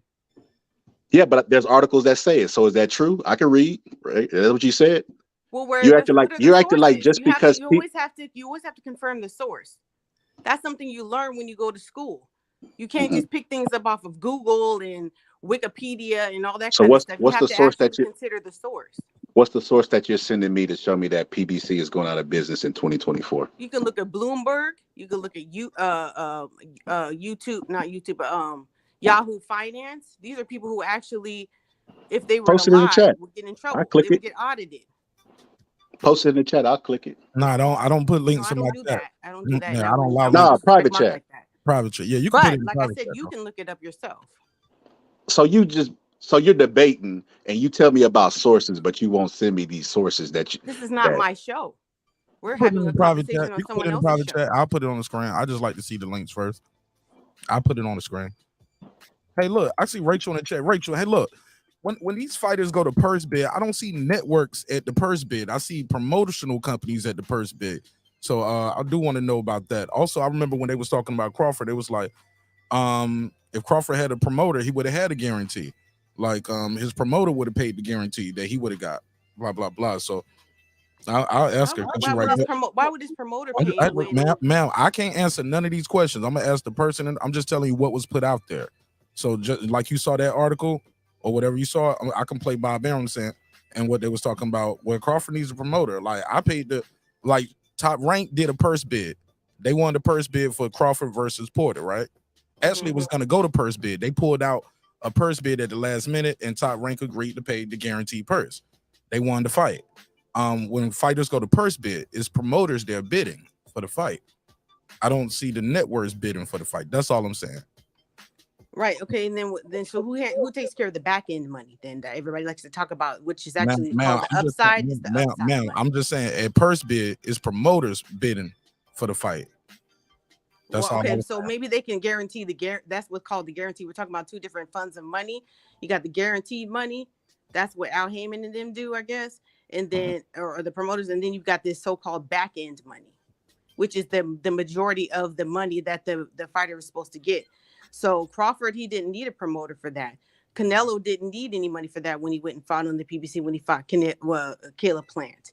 Yeah, but there's articles that say it. So is that true? I can read. Right? Is that what you said? Well, What are you're the acting like sources? just because You always have to confirm the source. That's something you learn when you go to school. You can't just pick things up off of Google and Wikipedia and all that So kind of what's stuff. You what's have the to source actually that you consider the source. what's the source that you're sending me to show me that PBC is going out of business in 2024? You can look at Bloomberg. You can look at YouTube, not YouTube, but Yahoo Finance. These are people who actually, if they were to Post it in the lie, chat. would get in I trouble. click They would it. get audited. Post it in the chat. I'll click it. No, I don't put No, links I in my don't do chat. that. I don't do that. Yeah, And I don't allow Nah, links. private check mine chat. like that. Private chat. Yeah, you can put it But in like I private said, chat. you though. can look it up yourself. So you're debating and you tell me about sources, but you won't send me these sources that This is not that my show. We're Put it having in a the private conversation chat. on You can put someone it in the else's private show. chat. I'll put it on the screen. I just like to see the links first. I'll put it on the screen. Hey, look, I see Rachel in the chat. Rachel, hey, look. When these fighters go to purse bid, I don't see networks at the purse bid. I see promotional companies at the purse bid. So I do want to know about that. Also, I remember when they was talking about Crawford, it was like, if Crawford had a promoter, he would have had a guarantee. Like his promoter would have paid the guarantee that he would have got. Blah blah blah. So I'll ask her. Why would this promoter pay when? Ma'am, I can't answer none of these questions. I'm gonna ask the person, and I'm just telling you what was put out there. So just like you saw that article or whatever you saw, I can play Bob Aronson and what they was talking about. Where Crawford needs a promoter. Like I paid Top Rank did a purse bid. They wanted a purse bid for Crawford versus Porter, right? Actually, was gonna go to purse bid. They pulled out a purse bid at the last minute, and Top Rank agreed to pay the guaranteed purse. They wanted to fight. When fighters go to purse bid, it's promoters they're bidding for the fight. I don't see the networks bidding for the fight. That's all I'm saying. Right. Okay. And then so who takes care of the back end money then that everybody likes to talk about, which is actually called the upside? I'm just saying a purse bid is promoters bidding for the fight. That's all. Okay, so maybe they can guarantee that's what's called the guarantee. We're talking about two different funds of money. You got the guaranteed money. That's what Al Heyman and them do, I guess. And then or the promoters, and then you've got this so-called back end money, which is the majority of the money that the fighter is supposed to get. So Crawford, he didn't need a promoter for that. Canelo didn't need any money for that when he went and fought on the PBC when he fought Caleb Plant.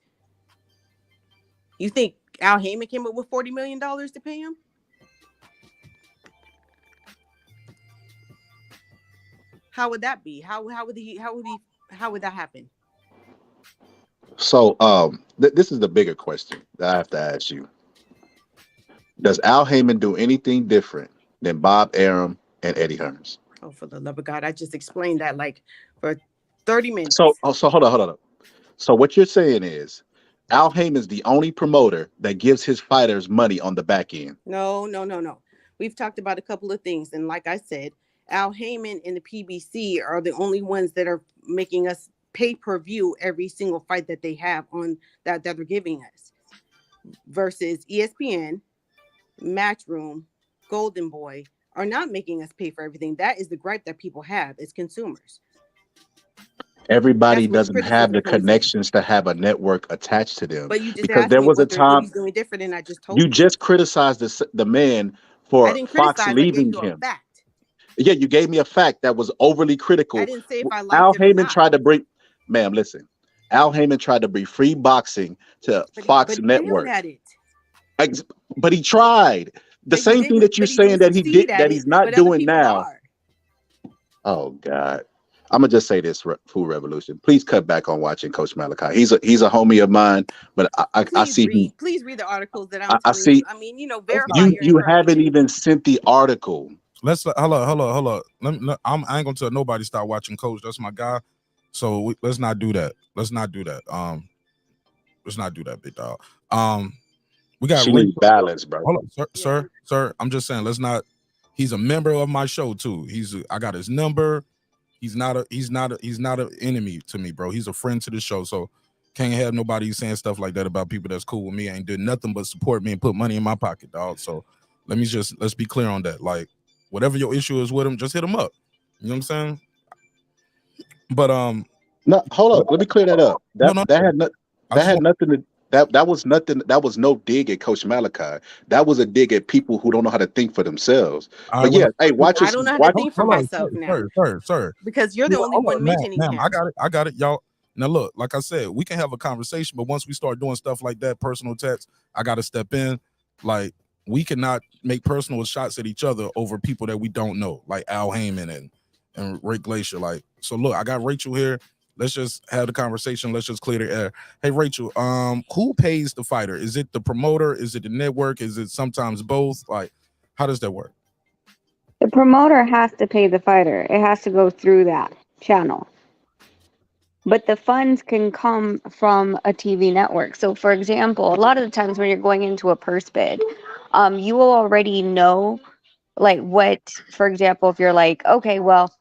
You think Al Heyman came up with $40 million to pay him? How would that be? How would that happen? So this is the bigger question that I have to ask you. Does Al Heyman do anything different than Bob Arum and Eddie Hearns? Oh, for the love of God, I just explained that like for 30 minutes. So hold on. So what you're saying is Al Heyman's the only promoter that gives his fighters money on the back end. No. We've talked about a couple of things, and like I said, Al Heyman and the PBC are the only ones that are making us pay per view every single fight that they have on that they're giving us. Versus ESPN, Matchroom, Golden Boy are not making us pay for everything. That is the gripe that people have as consumers. Everybody doesn't have the connections to have a network attached to them. But you just because asked there me was a what time he's doing different, and I just told you. You just criticized the man for I didn't Fox criticize, leaving I gave you him. a fact. Yeah, you gave me a fact that was overly critical. I didn't say if I liked Al it or Heyman not. tried to bring, ma'am, listen. Al Heyman tried to bring free boxing to Fox but he Network. failed at it. But he tried. The same thing that you're saying that he did, that he's not doing now. Oh God. I'm gonna just say this, Food Revolution. Please cut back on watching Coach Malachi. He's a homie of mine, but I see. Please read the articles that I'm I telling see. you. I mean, verify You haven't even sent the article. Let's hold on. I ain't gonna tell nobody stop watching Coach. That's my guy. So let's not do that. Let's not do that, big dog. We got balance, bro. Hold on, sir. I'm just saying, let's not. He's a member of my show too. I got his number. He's not an enemy to me, bro. He's a friend to the show. So can't have nobody saying stuff like that about people that's cool with me. Ain't doing nothing but support me and put money in my pocket, dog. So let's be clear on that. Like, whatever your issue is with him, just hit him up. You know what I'm saying? But No, hold up. Let me clear that up. That had nothing to that was nothing. That was no dig at Coach Malachi. That was a dig at people who don't know how to think for themselves. But yeah, hey, watch I us. don't know how to Watch. think for myself now. Sir. Because you're the only one mentioning ma'am, him. I got it, y'all. Now look, like I said, we can have a conversation, but once we start doing stuff like that, personal attacks, I got to step in. Like, we cannot make personal shots at each other over people that we don't know, like Al Heyman and Rick Glacier. Like, so look, I got Rachel here. Let's just have the conversation. Let's just clear the air. Hey, Rachel, who pays the fighter? Is it the promoter? Is it the network? Is it sometimes both? Like, how does that work? The promoter has to pay the fighter. It has to go through that channel. But the funds can come from a TV network. So, for example, a lot of the times when you're going into a purse bid, you will already know, like, what, for example, if you're like, okay, well,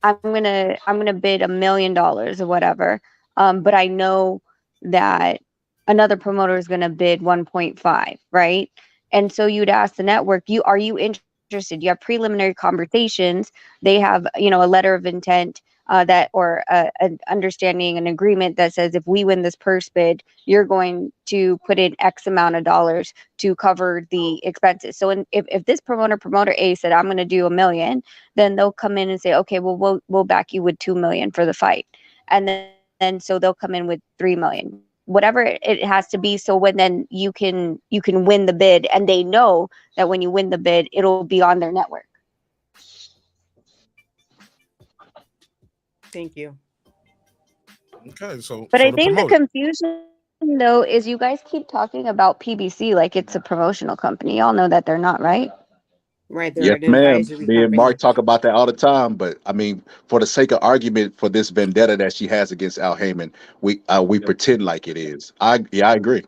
I'm gonna bid $1 million or whatever, but I know that another promoter is gonna bid 1.5, right? And so you'd ask the network, are you interested? You have preliminary conversations. They have, a letter of intent that, or an understanding, an agreement that says if we win this purse bid, you're going to put in X amount of dollars to cover the expenses. So if this promoter A said, I'm going to do $1 million, then they'll come in and say, okay, well, we'll back you with $2 million for the fight. And then so they'll come in with $3 million, whatever it has to be. So when then you can win the bid, and they know that when you win the bid, it'll be on their network. Thank you. Okay, but I think the confusion though is you guys keep talking about PBC like it's a promotional company. Y'all know that they're not, right? Right, Yes, ma'am. Me and Mark talk about that all the time. But I mean, for the sake of argument, for this vendetta that she has against Al Heyman, we pretend like it is. I agree.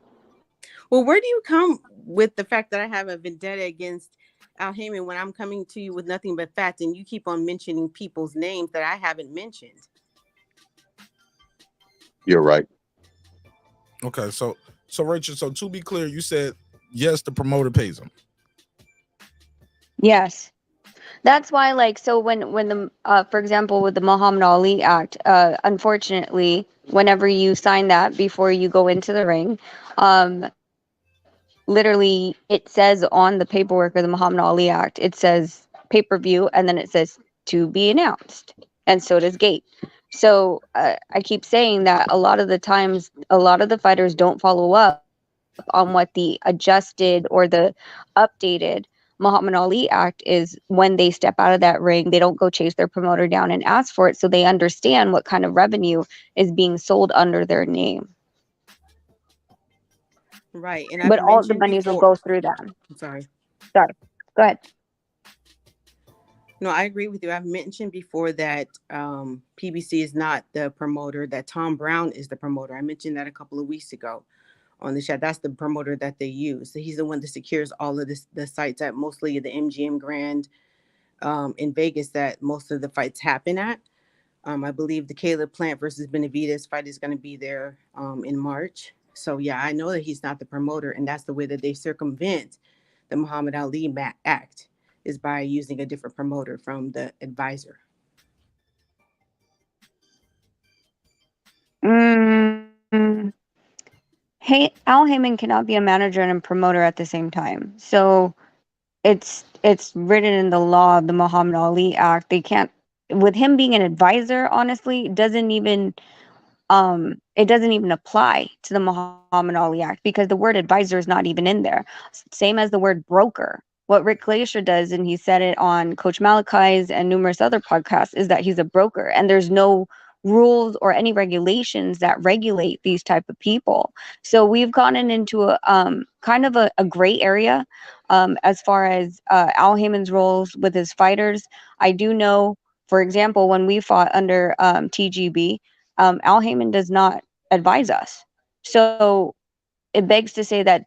Well, where do you come with the fact that I have a vendetta against Al Heyman when I'm coming to you with nothing but facts, and you keep on mentioning people's names that I haven't mentioned? You're right. Okay, so Rachel, so to be clear, you said yes, the promoter pays them. Yes. That's why, like, so when the for example, with the Muhammad Ali Act, unfortunately, whenever you sign that before you go into the ring, literally it says on the paperwork of the Muhammad Ali Act, it says pay-per-view, and then it says to be announced, and so does gate. So I keep saying that a lot of the times, a lot of the fighters don't follow up on what the adjusted or the updated Muhammad Ali Act is when they step out of that ring. They don't go chase their promoter down and ask for it, so they understand what kind of revenue is being sold under their name. Right, and but all the monies will go through them. I'm sorry. Sorry, go ahead. No, I agree with you. I've mentioned before that PBC is not the promoter, that Tom Brown is the promoter. I mentioned that a couple of weeks ago on the chat. That's the promoter that they use. So he's the one that secures all of the sites at mostly the MGM Grand in Vegas that most of the fights happen at. I believe the Caleb Plant versus Benavidez fight is going to be there in March. So yeah, I know that he's not the promoter, and that's the way that they circumvent the Muhammad Ali Act, is by using a different promoter from the advisor. Hey, Al Heyman cannot be a manager and a promoter at the same time. So it's written in the law of the Muhammad Ali Act. They can't, with him being an advisor, honestly, it doesn't even apply to the Muhammad Ali Act, because the word advisor is not even in there. Same as the word broker. What Rick Glacier does, and he said it on Coach Malachi's and numerous other podcasts, is that he's a broker, and there's no rules or any regulations that regulate these type of people. So we've gotten into a kind of a gray area as far as Al Heyman's roles with his fighters. I do know, for example, when we fought under TGB, Al Heyman does not advise us. So it begs to say that,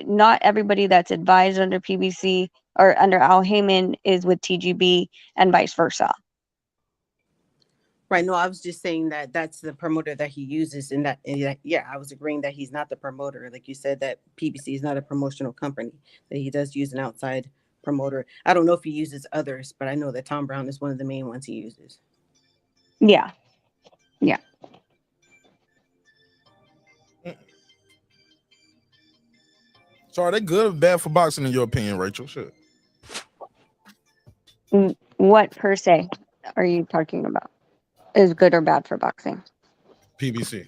not everybody that's advised under PBC or under Al Heyman is with TGB, and vice versa. Right. No, I was just saying that that's the promoter that he uses, and yeah, I was agreeing that he's not the promoter. Like you said, that PBC is not a promotional company, that he does use an outside promoter. I don't know if he uses others, but I know that Tom Brown is one of the main ones he uses. Yeah. Yeah. So are they good or bad for boxing in your opinion, Rachel? Shit. What per se are you talking about? Is good or bad for boxing? PBC.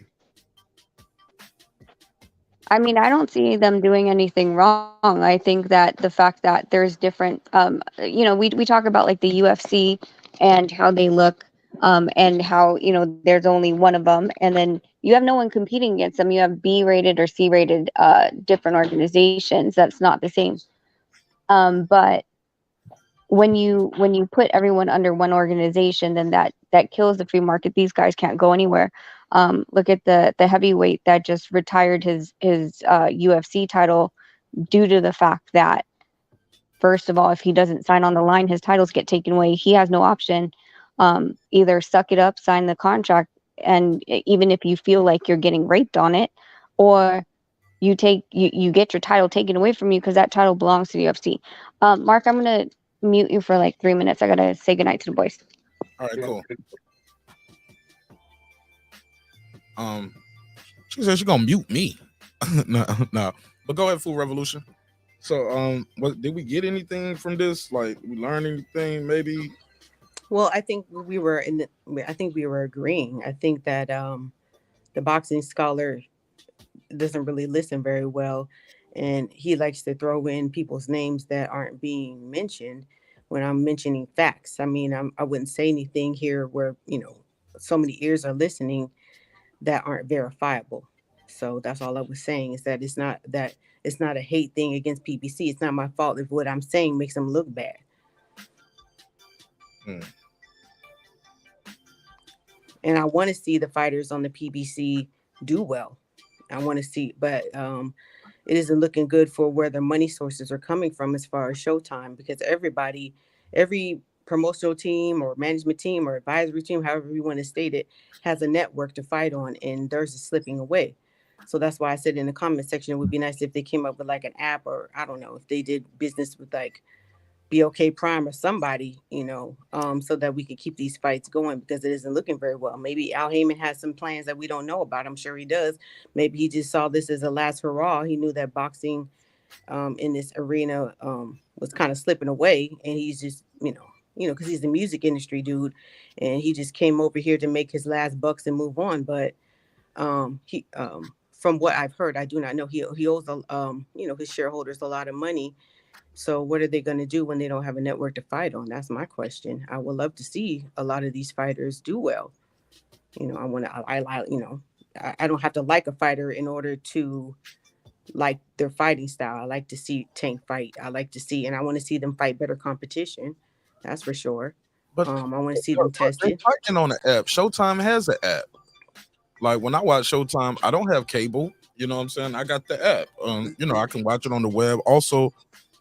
I mean, I don't see them doing anything wrong. I think that the fact that there's different, we talk about like the UFC and how they look, and how, there's only one of them, and then you have no one competing against them. You have B-rated or C-rated different organizations. That's not the same. But when you put everyone under one organization, then that kills the free market. These guys can't go anywhere. Look at the heavyweight that just retired his UFC title due to the fact that, first of all, if he doesn't sign on the line, his titles get taken away. He has no option. Either suck it up, sign the contract, and even if you feel like you're getting raped on it, or you get your title taken away from you because that title belongs to the UFC. Mark, I'm gonna mute you for like 3 minutes. I gotta say goodnight to the boys. All right, cool. She said she's gonna mute me. No. But go ahead, Food Revolution. So, did we get anything from this? Like, we learned anything? Maybe. Well, I think we were agreeing. I think that the boxing scholar doesn't really listen very well, and he likes to throw in people's names that aren't being mentioned when I'm mentioning facts. I mean, I wouldn't say anything here where so many ears are listening that aren't verifiable. So that's all I was saying, is that it's not a hate thing against PBC. It's not my fault if what I'm saying makes them look bad. And I want to see the fighters on the PBC do well. I want to see, but it isn't looking good for where their money sources are coming from as far as Showtime, because every promotional team or management team or advisory team, however you want to state it, has a network to fight on, and theirs is slipping away. So that's why I said in the comment section, it would be nice if they came up with like an app, or I don't know, if they did business with like BOK Prime or somebody, so that we could keep these fights going, because it isn't looking very well. Maybe Al Heyman has some plans that we don't know about. I'm sure he does. Maybe he just saw this as a last hurrah. He knew that boxing in this arena was kind of slipping away, and he's just, because he's the music industry dude, and he just came over here to make his last bucks and move on. But he, from what I've heard, I do not know. He owes his shareholders a lot of money. So what are they going to do when they don't have a network to fight on? That's my question. I would love to see a lot of these fighters do well. I don't have to like a fighter in order to like their fighting style. I like to see Tank fight. I want to see them fight better competition. That's for sure. But I want to see them tested. They're fighting on the app. Showtime has an app. Like when I watch Showtime, I don't have cable. You know what I'm saying? I got the app. I can watch it on the web. Also,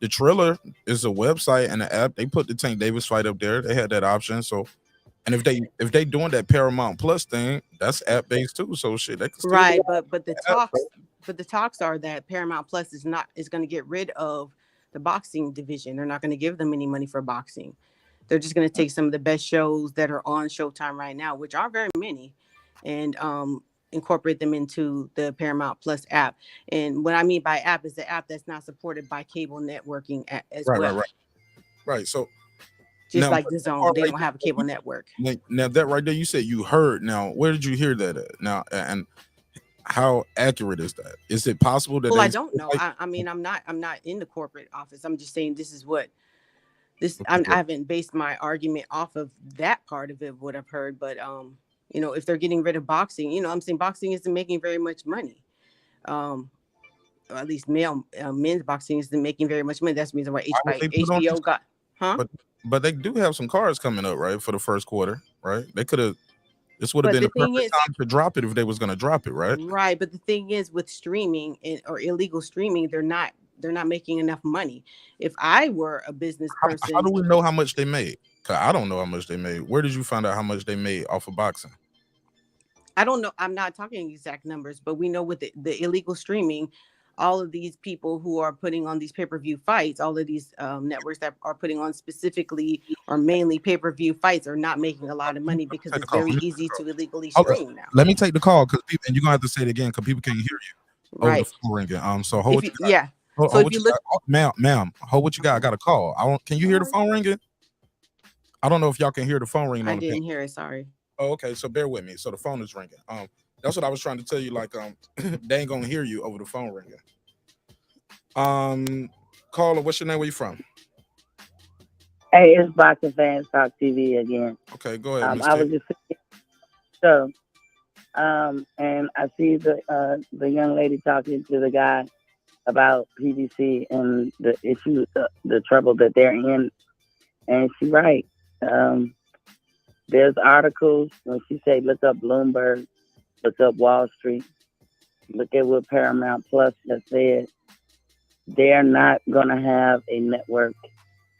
the Triller is a website and an app. They put the Tank Davis fight up there. They had that option. So, and if they doing that Paramount Plus thing, that's app based too. So shit, they can still right. But the talks are that Paramount Plus is going to get rid of the boxing division. They're not going to give them any money for boxing. They're just going to take some of the best shows that are on Showtime right now, which are very many, and incorporate them into the Paramount Plus app. And what I mean by app is the app that's not supported by cable networking as well. Right. So just now, like the Zone, they don't have a cable network. Now that right there, you said you heard. Now, where did you hear that at? Now, and how accurate is that? Is it possible that? Well, I don't know. I mean, I'm not in the corporate office. I'm just saying this is what this. I haven't based my argument off of that part of it, what I've heard, but if they're getting rid of boxing, I'm saying boxing isn't making very much money. Or at least men's boxing isn't making very much money. That's the reason why HBO got, But they do have some cards coming up, right, for the first quarter, right? They could have. This would have been the perfect time to drop it if they was going to drop it, right? Right, but the thing is, with streaming or illegal streaming, they're not making enough money. If I were a business person, how do we know how much they made? Cause I don't know how much they made. Where did you find out how much they made off of boxing? I don't know. I'm not talking exact numbers, but we know with the illegal streaming, all of these people who are putting on these pay-per-view fights, all of these networks that are putting on specifically or mainly pay-per-view fights are not making a lot of money because Take the it's call. very Let me, easy to illegally okay, stream now. let me take the call because people, and you're gonna have to say it again because people can't hear you over the Right. phone ringing. So hold If what you, you got. yeah. Hold, So hold if what you you look, got, ma'am. Hold what you got. I got a call. Can you hear the phone ringing? I don't know if y'all can hear the phone ringing I on the pin. didn't hear it. Sorry. Oh, okay. So bear with me. So the phone is ringing. That's what I was trying to tell you. Like, they ain't gonna hear you over the phone ringing. Caller, what's your name? Where you from? Hey, it's Boxing Fans Talk TV again. Okay, go ahead, Miss I T. was just so, and I see the young lady talking to the guy about PBC and the issue, the trouble that they're in, and she's right. There's articles when she say look up Bloomberg, look up Wall Street, look at what Paramount Plus has said. They're not gonna have a network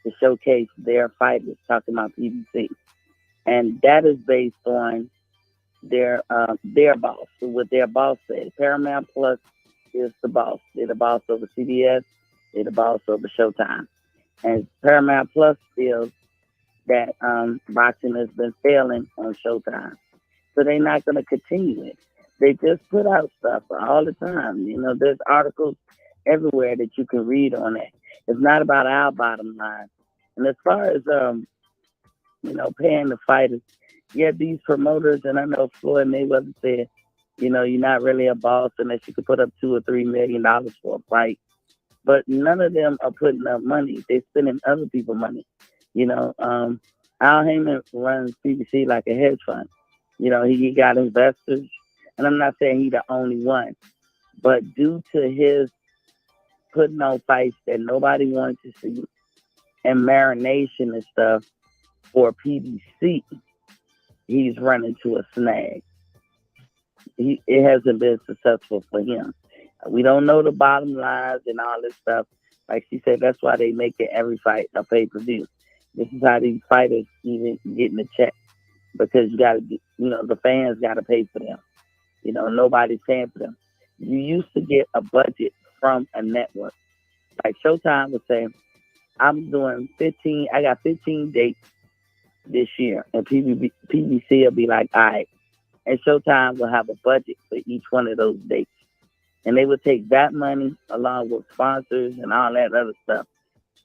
to showcase their fighters, talking about PBC, and that is based on their boss, what their boss said. Paramount Plus is the boss. They're the boss over CBS. They're the boss over Showtime. And Paramount Plus feels that boxing has been failing on Showtime, so they're not going to continue it. They just put out stuff all the time. You know, there's articles everywhere that you can read on it. It's not about our bottom line. And as far as paying the fighters, yeah, these promoters, and I know Floyd Mayweather said, you're not really a boss unless you could put up $2 or $3 million for a fight. But none of them are putting up money. They're spending other people's money. Al Heyman runs PBC like a hedge fund. He got investors, and I'm not saying he's the only one, but due to his putting on fights that nobody wanted to see and marination and stuff for PBC, he's running to a snag. It hasn't been successful for him. We don't know the bottom lines and all this stuff. Like she said, that's why they make it every fight a pay-per-view. This is how these fighters even getting a check, because you got to, the fans got to pay for them. Nobody's paying for them. You used to get a budget from a network. Like Showtime was saying, I'm doing 15, I got 15 dates this year. And PBC will be like, all right. And Showtime will have a budget for each one of those dates. And they would take that money along with sponsors and all that other stuff.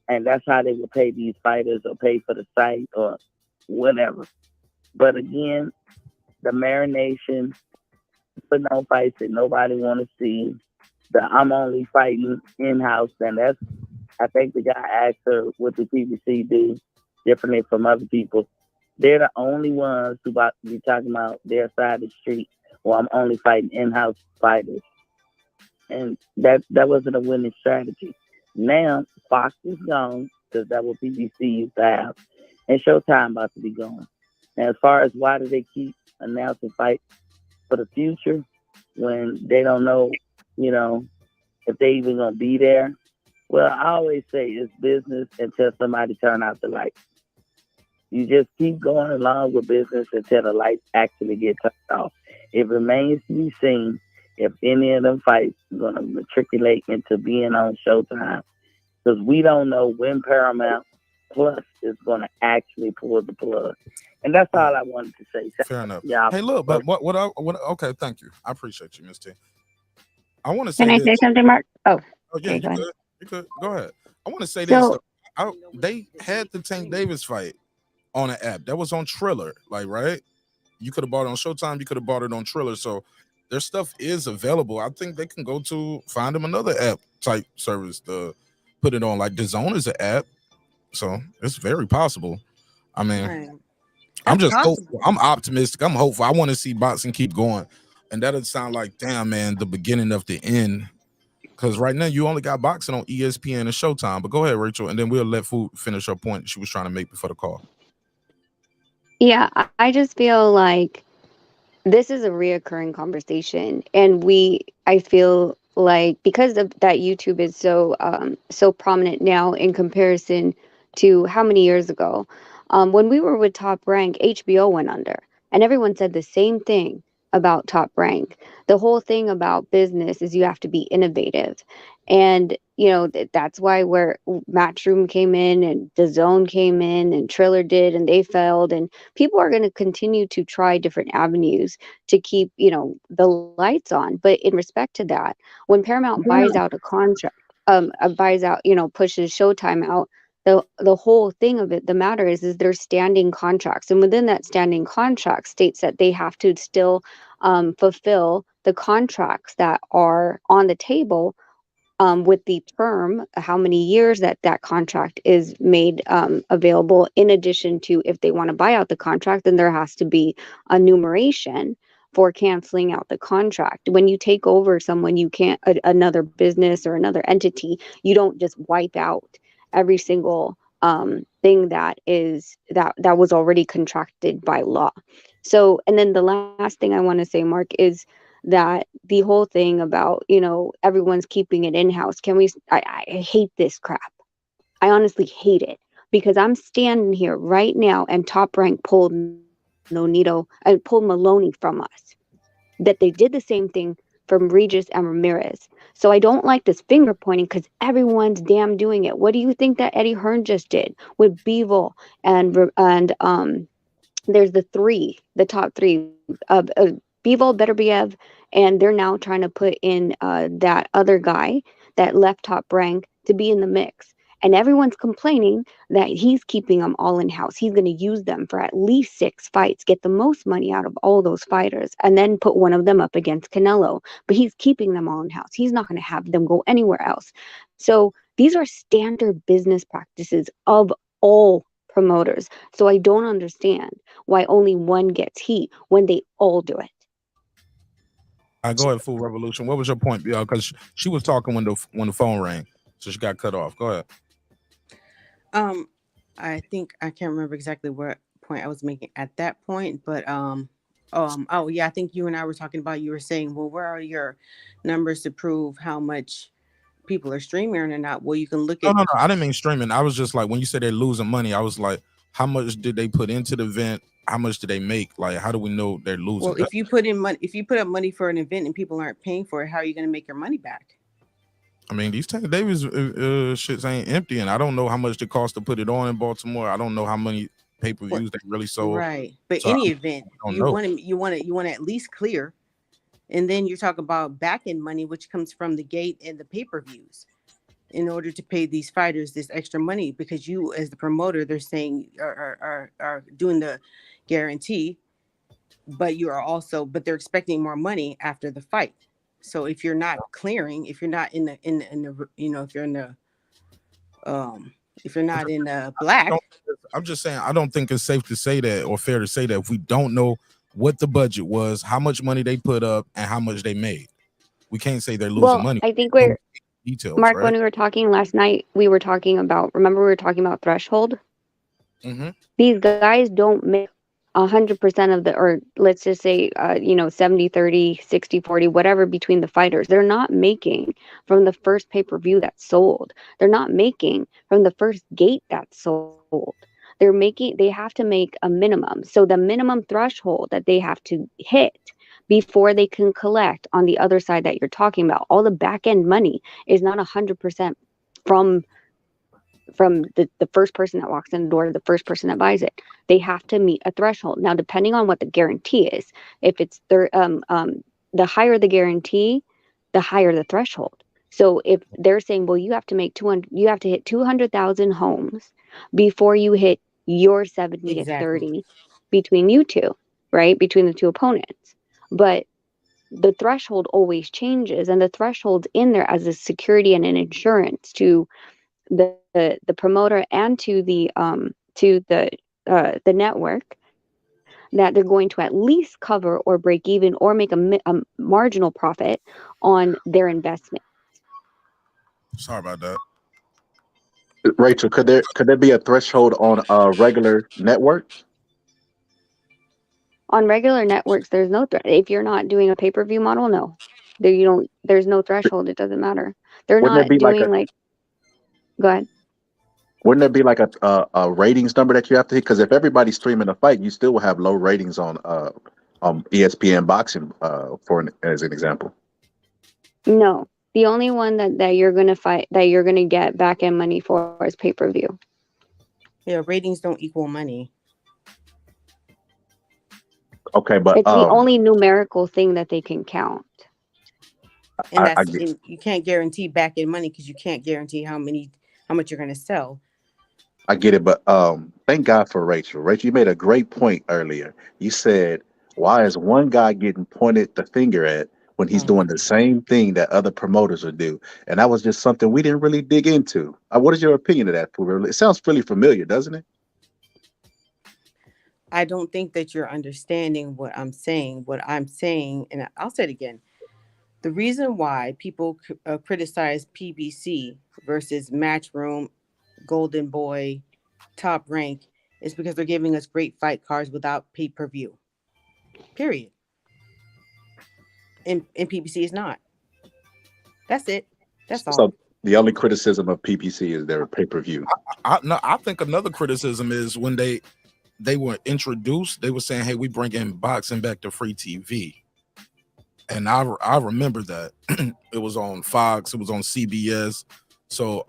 And that's how they would pay these fighters or pay for the site or whatever. But again, the marination, putting on fights that nobody want to see, I'm only fighting in-house. And that's, I think the guy asked her, what the PBC do differently from other people. They're the only ones who about to be talking about their side of the street, or I'm only fighting in-house fighters. And that wasn't a winning strategy. Now, Fox is gone, because that's what PBC used to have. And Showtime about to be gone. And as far as why do they keep announcing fights for the future when they don't know, if they even going to be there? Well, I always say it's business until somebody turn out the lights. You just keep going along with business until the lights actually get turned off. It remains to be seen if any of them fights are going to matriculate into being on Showtime, because we don't know when Paramount Plus is going to actually pull the plug. And that's all I wanted to say. Fair enough. Yeah. Hey, look, but okay, thank you. I appreciate you, Miss T. I want to say Can I this. say something, Mark? Oh, Yeah, okay, you could. Go ahead. I want to say this. So, They had the Tank Davis fight on an app that was on Triller, right? You could have bought it on Showtime. You could have bought it on Triller. So their stuff is available. I think they can go to find them another app type service to put it on. Like DAZN is an app, so it's very possible. I mean, Right. I'm That's just possible. hopeful. I'm optimistic. I'm hopeful. I want to see boxing keep going, and that'll sound like, damn, man, the beginning of the end. Because right now you only got boxing on ESPN and Showtime. But go ahead, Rachel, and then we'll let Food finish her point she was trying to make before the call. yeah, I just feel like this is a reoccurring conversation, and I feel like because of that, YouTube is so prominent now in comparison to how many years ago. When we were with Top Rank, HBO went under, and everyone said the same thing. about Top Rank. The whole thing about business is you have to be innovative. And, that's why where Matchroom came in and The Zone came in and Triller did and they failed. And people are going to continue to try different avenues to keep, the lights on. But in respect to that, when Paramount buys out a contract, buys out, pushes Showtime out, the whole thing of it, the matter is there's standing contracts, and within that standing contract states that they have to still fulfill the contracts that are on the table, with the term, how many years that contract is made available. In addition to, if they want to buy out the contract, then there has to be a numeration for canceling out the contract. When you take over someone, you can't, another business or another entity, you don't just wipe out every single thing that was already contracted by law. So, and then the last thing I want to say, Mark, is that the whole thing about, everyone's keeping it in-house. I hate this crap. I honestly hate it, because I'm standing here right now and Top Rank pulled Maloney from us. That they did the same thing from Regis and Ramirez. So I don't like this finger pointing, because everyone's damn doing it. What do you think that Eddie Hearn just did with Bevel and there's the top three of Bevel, Beterbiev, and they're now trying to put in that other guy that left Top Rank to be in the mix. And everyone's complaining that he's keeping them all in-house. He's going to use them for at least 6 fights, get the most money out of all those fighters, and then put one of them up against Canelo. But he's keeping them all in-house. He's not going to have them go anywhere else. So these are standard business practices of all promoters. So I don't understand why only one gets heat when they all do it. I go ahead, Full Revolution. What was your point, BL? Because she was talking when the phone rang, so she got cut off. Go ahead. I think I can't remember exactly what point I was making at that point, but yeah, I think you and I were talking about. You were saying, well, where are your numbers to prove how much people are streaming or not? Well, you can look at. No, I didn't mean streaming. I was just like, when you said they're losing money, I was like, how much did they put into the event? How much did they make? Like, how do we know they're losing? Well, if you put up money for an event and people aren't paying for it, how are you going to make your money back? I mean, these Tank Davis shits ain't empty, and I don't know how much it costs to put it on in Baltimore. I don't know how many pay-per-views they really sold. Right, but so any event, you want to at least clear, and then you're talking about back-end money, which comes from the gate and the pay-per-views, in order to pay these fighters this extra money, because you, as the promoter, they're saying are doing the guarantee, but they're expecting more money after the fight. So if you're not clearing, if you're not in the if you're not in the black, I'm just saying, I don't think it's safe to say that, or fair to say that, if we don't know what the budget was, how much money they put up, and how much they made, we can't say they're losing money. I think details, Mark, right? when we were talking last night, we were talking about threshold. Mm-hmm. These guys don't make 100% of or let's just say 70-30, 60-40, whatever, between the fighters. They're not making from the first pay-per-view that's sold. They're not making from the first gate that's sold. They have to make a minimum. So the minimum threshold that they have to hit before they can collect on the other side that you're talking about, all the back end money is not 100% from the first person that walks in the door to the first person that buys it. They have to meet a threshold. Now, depending on what the guarantee is, if it's the higher the guarantee, the higher the threshold. So if they're saying, well, you have to hit 200,000 homes before you hit your 70 to 30 between you two, right? Between the two opponents. But the threshold always changes, and the threshold's in there as a security and an insurance to the promoter and to the network, that they're going to at least cover or break even or make a marginal profit on their investment. Sorry about that. Rachel, could there be a threshold on regular networks? On regular networks, there's no if you're not doing a pay-per-view model, no. There's no threshold. It doesn't matter. They're not doing go ahead. Wouldn't there be like a ratings number that you have to hit? Because if everybody's streaming a fight, you still will have low ratings on ESPN boxing as an example. No, the only one that you're gonna get back end money for is pay-per-view. Yeah, ratings don't equal money. Okay, but It's the only numerical thing that they can count. And and you can't guarantee back end money because you can't guarantee how much you're going to sell. I get it, but thank God for Rachel. Rachel, you made a great point earlier. You said, why is one guy getting pointed the finger at when he's doing the same thing that other promoters would do? And that was just something we didn't really dig into. What is your opinion of that, Pooh? It sounds really familiar, doesn't it? I don't think that you're understanding what I'm saying. What I'm saying, and I'll say it again. The reason why people criticize PBC versus Matchroom, Golden Boy, Top Rank is because they're giving us great fight cards without pay-per-view. Period. And PBC is not. That's it. That's all. So the only criticism of PBC is their pay-per-view. I think another criticism is when they were introduced, they were saying, hey, we bringing boxing back to free TV. And I remember that. It was on Fox, it was on CBS, so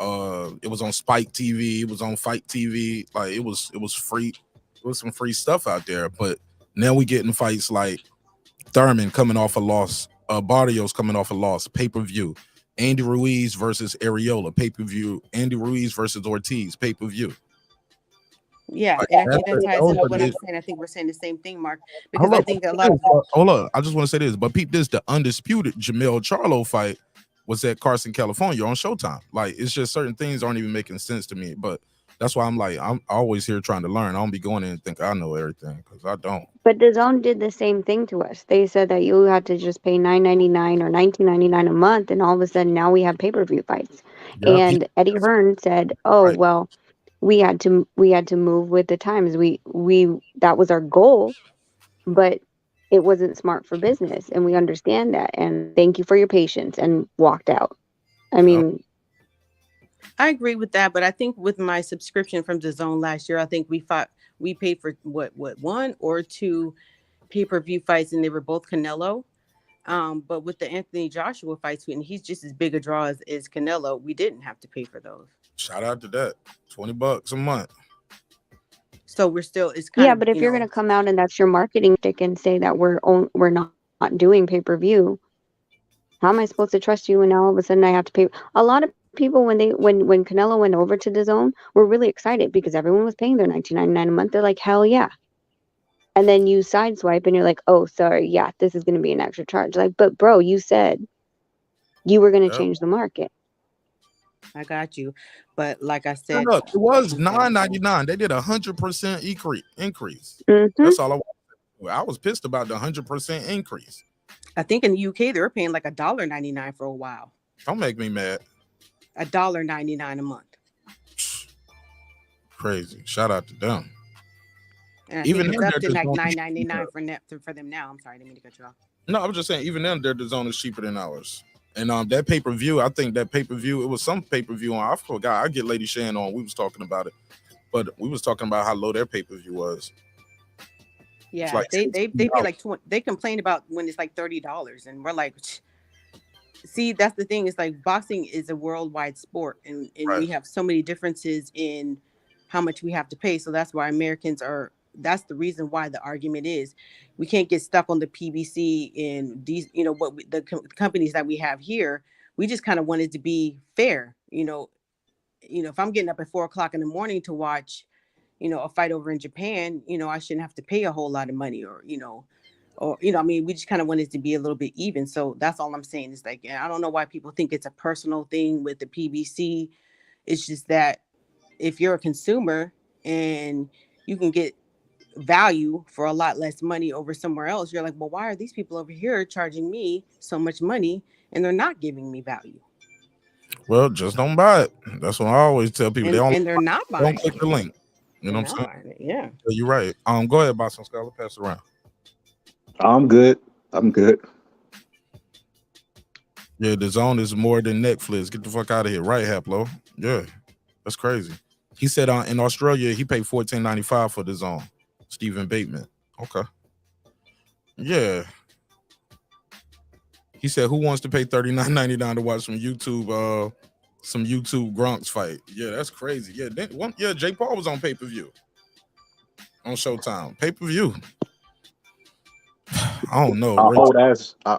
it was on Spike TV, it was on Fight TV. Like it was free. There was some free stuff out there. But now we getting fights like Thurman coming off a loss, Barrios coming off a loss, pay-per-view. Andy Ruiz versus Areola, pay-per-view. Andy Ruiz versus Ortiz, pay-per-view. Yeah, and I think that ties into what I'm saying. I think we're saying the same thing, Mark, because I think a lot of hold up. I just want to say this, but peep this: the undisputed Jamel Charlo fight was at Carson, California on Showtime. Like it's just certain things aren't even making sense to me. But that's why I'm always here trying to learn. I don't be going in and think I know everything because I don't. But DAZN did the same thing to us. They said that you had to just pay $9.99 or $19.99 a month, and all of a sudden now we have pay-per-view fights. Yeah, and Eddie Hearn said, "Oh right. Well, we had to move with the times. We that was our goal, but it wasn't smart for business, and we understand that. And thank you for your patience," and walked out. I mean, I agree with that, but I think with my subscription from DAZN last year, I think we paid for what 1 or 2 pay-per-view fights, and they were both Canelo. But with the Anthony Joshua fights, and he's just as big a draw as Canelo, we didn't have to pay for those. Shout out to that. $20 a month. So we're still, it's kind of, but if you're going to come out and that's your marketing stick and say that we're not doing pay-per-view, how am I supposed to trust you? And now all of a sudden I have to pay. A lot of people when Canelo went over to DAZN were really excited because everyone was paying their $19.99 a month. They're like, hell yeah. And then you sideswipe and you're like, oh, sorry, yeah, this is going to be an extra charge. Like, but bro, you said you were going to change the market. I got you, but like I said, it was $9.99. They did 100% increase. Mm-hmm. That's all I wanted. I was pissed about the 100% increase. I think in the UK they were paying like $1.99 for a while. Don't make me mad. $1.99 a month. Crazy. Shout out to them. And even it's up to like $9.99 for them now. I'm sorry, I didn't mean to cut you off. No, I was just saying, even then, their DAZN is cheaper than ours. And that pay-per-view, I think that pay-per-view, it was some pay-per-view on. I forgot. I get Lady Shan on. We was talking about it, but we was talking about how low their pay-per-view was. Yeah, like they pay like 20. They complain about when it's like $30, and we're like, see, that's the thing. It's like boxing is a worldwide sport, and right. We have so many differences in how much we have to pay. So that's why Americans are. That's the reason why the argument is we can't get stuck on the PBC and these, the companies that we have here. We just kind of wanted to be fair, if I'm getting up at 4:00 in the morning to watch, a fight over in Japan, I shouldn't have to pay a whole lot of money we just kind of wanted to be a little bit even. So that's all I'm saying is like, I don't know why people think it's a personal thing with the PBC. It's just that if you're a consumer and you can get value for a lot less money over somewhere else, you're like, well, why are these people over here charging me so much money and they're not giving me value? Well, just don't buy it. That's what I always tell people. And they're not buying don't click the link. You know what I'm saying? Yeah. You're right. Go ahead, Boston Scholar. Pass it around. I'm good. Yeah, DAZN is more than Netflix. Get the fuck out of here. Right, Haplo. Yeah. That's crazy. He said in Australia, he paid $14.95 for DAZN. Stephen Bateman. Okay. Yeah. He said, "Who wants to pay $39.99 to watch some YouTube Gronks fight?" Yeah, that's crazy. Yeah, Jake Paul was on pay-per-view on Showtime. Pay-per-view. I don't know. Our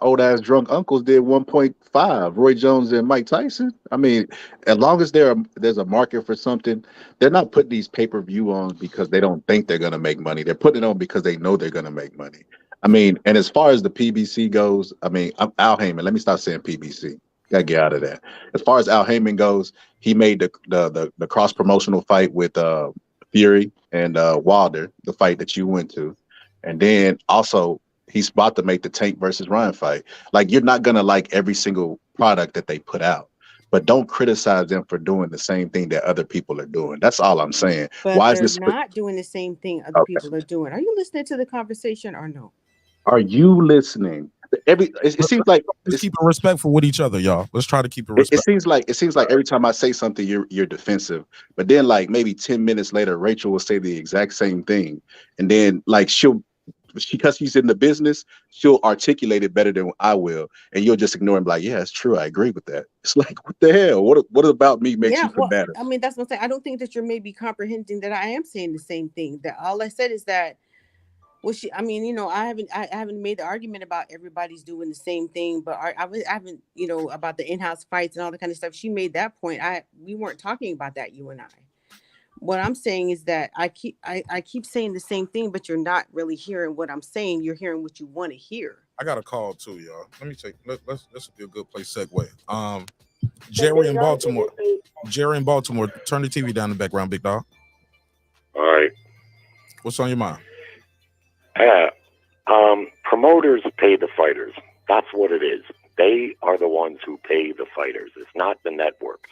old ass drunk uncles did 1.5. Roy Jones and Mike Tyson. I mean, as long as there's a market for something, they're not putting these pay-per-view on because they don't think they're gonna make money. They're putting it on because they know they're gonna make money. I mean, and as far as the PBC goes, I mean, Al Heyman. Let me stop saying PBC. Gotta get out of that. As far as Al Heyman goes, he made the cross promotional fight with Fury and Wilder, the fight that you went to, and then also he's about to make the Tank versus Ryan fight. Like, you're not gonna like every single product that they put out, but don't criticize them for doing the same thing that other people are doing. That's all I'm saying. But Why is they're this? not doing the same thing other people are doing. Are you listening to the conversation or no? Are you listening? It seems like let's keep it respectful with each other, y'all. Let's try to keep it it respectful. seems like every time I say something, you're defensive. But then, like, maybe 10 minutes later, Rachel will say the exact same thing, and then like because she's in the business, she'll articulate it better than I will, and you'll just ignore and be like, "Yeah, it's true. I agree with that." It's like, what the hell? What about me makes you combative? I mean, that's what I'm saying. I don't think that you're maybe comprehending that I am saying the same thing. That all I said is that, well, I mean, you know, I haven't made the argument about everybody's doing the same thing, but I haven't, you know, about the in-house fights and all that kind of stuff. She made that point. We weren't talking about that, you and I. What I'm saying is that I keep saying the same thing, but you're not really hearing what I'm saying. You're hearing what you want to hear. I got a call too, y'all. Let me take. This will be a good place segue. Jerry in Baltimore. Turn the TV down in the background, big dog. All right. What's on your mind? Promoters pay the fighters. That's what it is. They are the ones who pay the fighters. It's not the networks.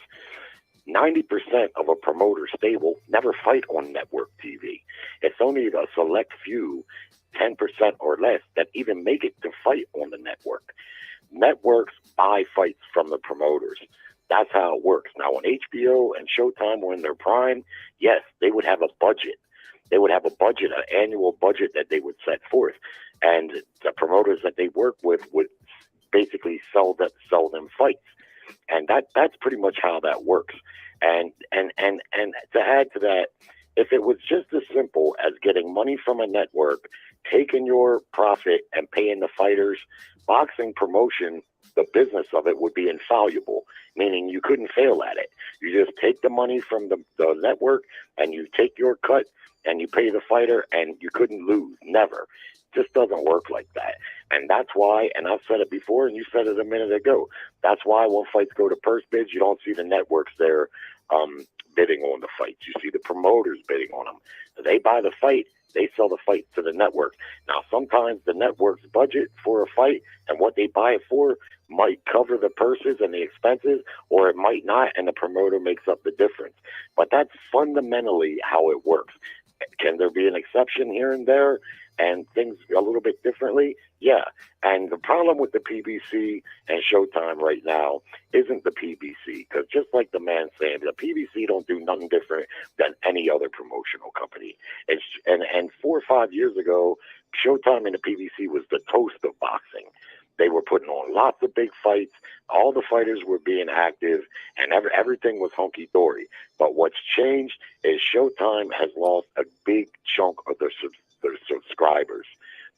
90% of a promoter stable never fight on network TV. It's only a select few, 10% or less, that even make it to fight on the network. Networks buy fights from the promoters. That's how it works. Now, when HBO and Showtime were in their prime, yes, they would have a budget. They would have a budget, an annual budget that they would set forth. And the promoters that they work with would basically sell them fights. And that's pretty much how that works. And to add to that, if it was just as simple as getting money from a network, taking your profit and paying the fighters, boxing promotion, the business of it would be infallible, meaning you couldn't fail at it. You just take the money from the network and you take your cut and you pay the fighter and you couldn't lose, never. It just doesn't work like that. And that's why, and I've said it before and you said it a minute ago, that's why when fights go to purse bids, you don't see the networks there bidding on the fights. You see the promoters bidding on them. They buy the fight, they sell the fight to the network. Now, sometimes the network's budget for a fight and what they buy it for might cover the purses and the expenses, or it might not, and the promoter makes up the difference. But that's fundamentally how it works. Can there be an exception here and there and things a little bit differently? Yeah. And the problem with the PBC and Showtime right now isn't the PBC, because just like the man saying, the PBC don't do nothing different than any other promotional company. And 4 or 5 years ago, Showtime and the PBC was the toast of boxing. They were putting on lots of big fights. All the fighters were being active, and everything was hunky-dory. But what's changed is Showtime has lost a big chunk of their subscribers.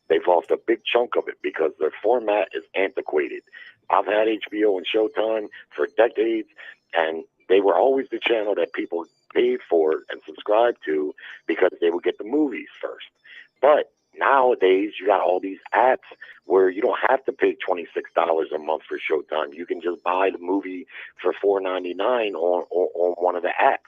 They've lost a big chunk of it because their format is antiquated. I've had HBO and Showtime for decades, and they were always the channel that people paid for and subscribed to because they would get the movies first. But nowadays, you got all these apps where you don't have to pay $26 a month for Showtime. You can just buy the movie for $4.99 on one of the apps.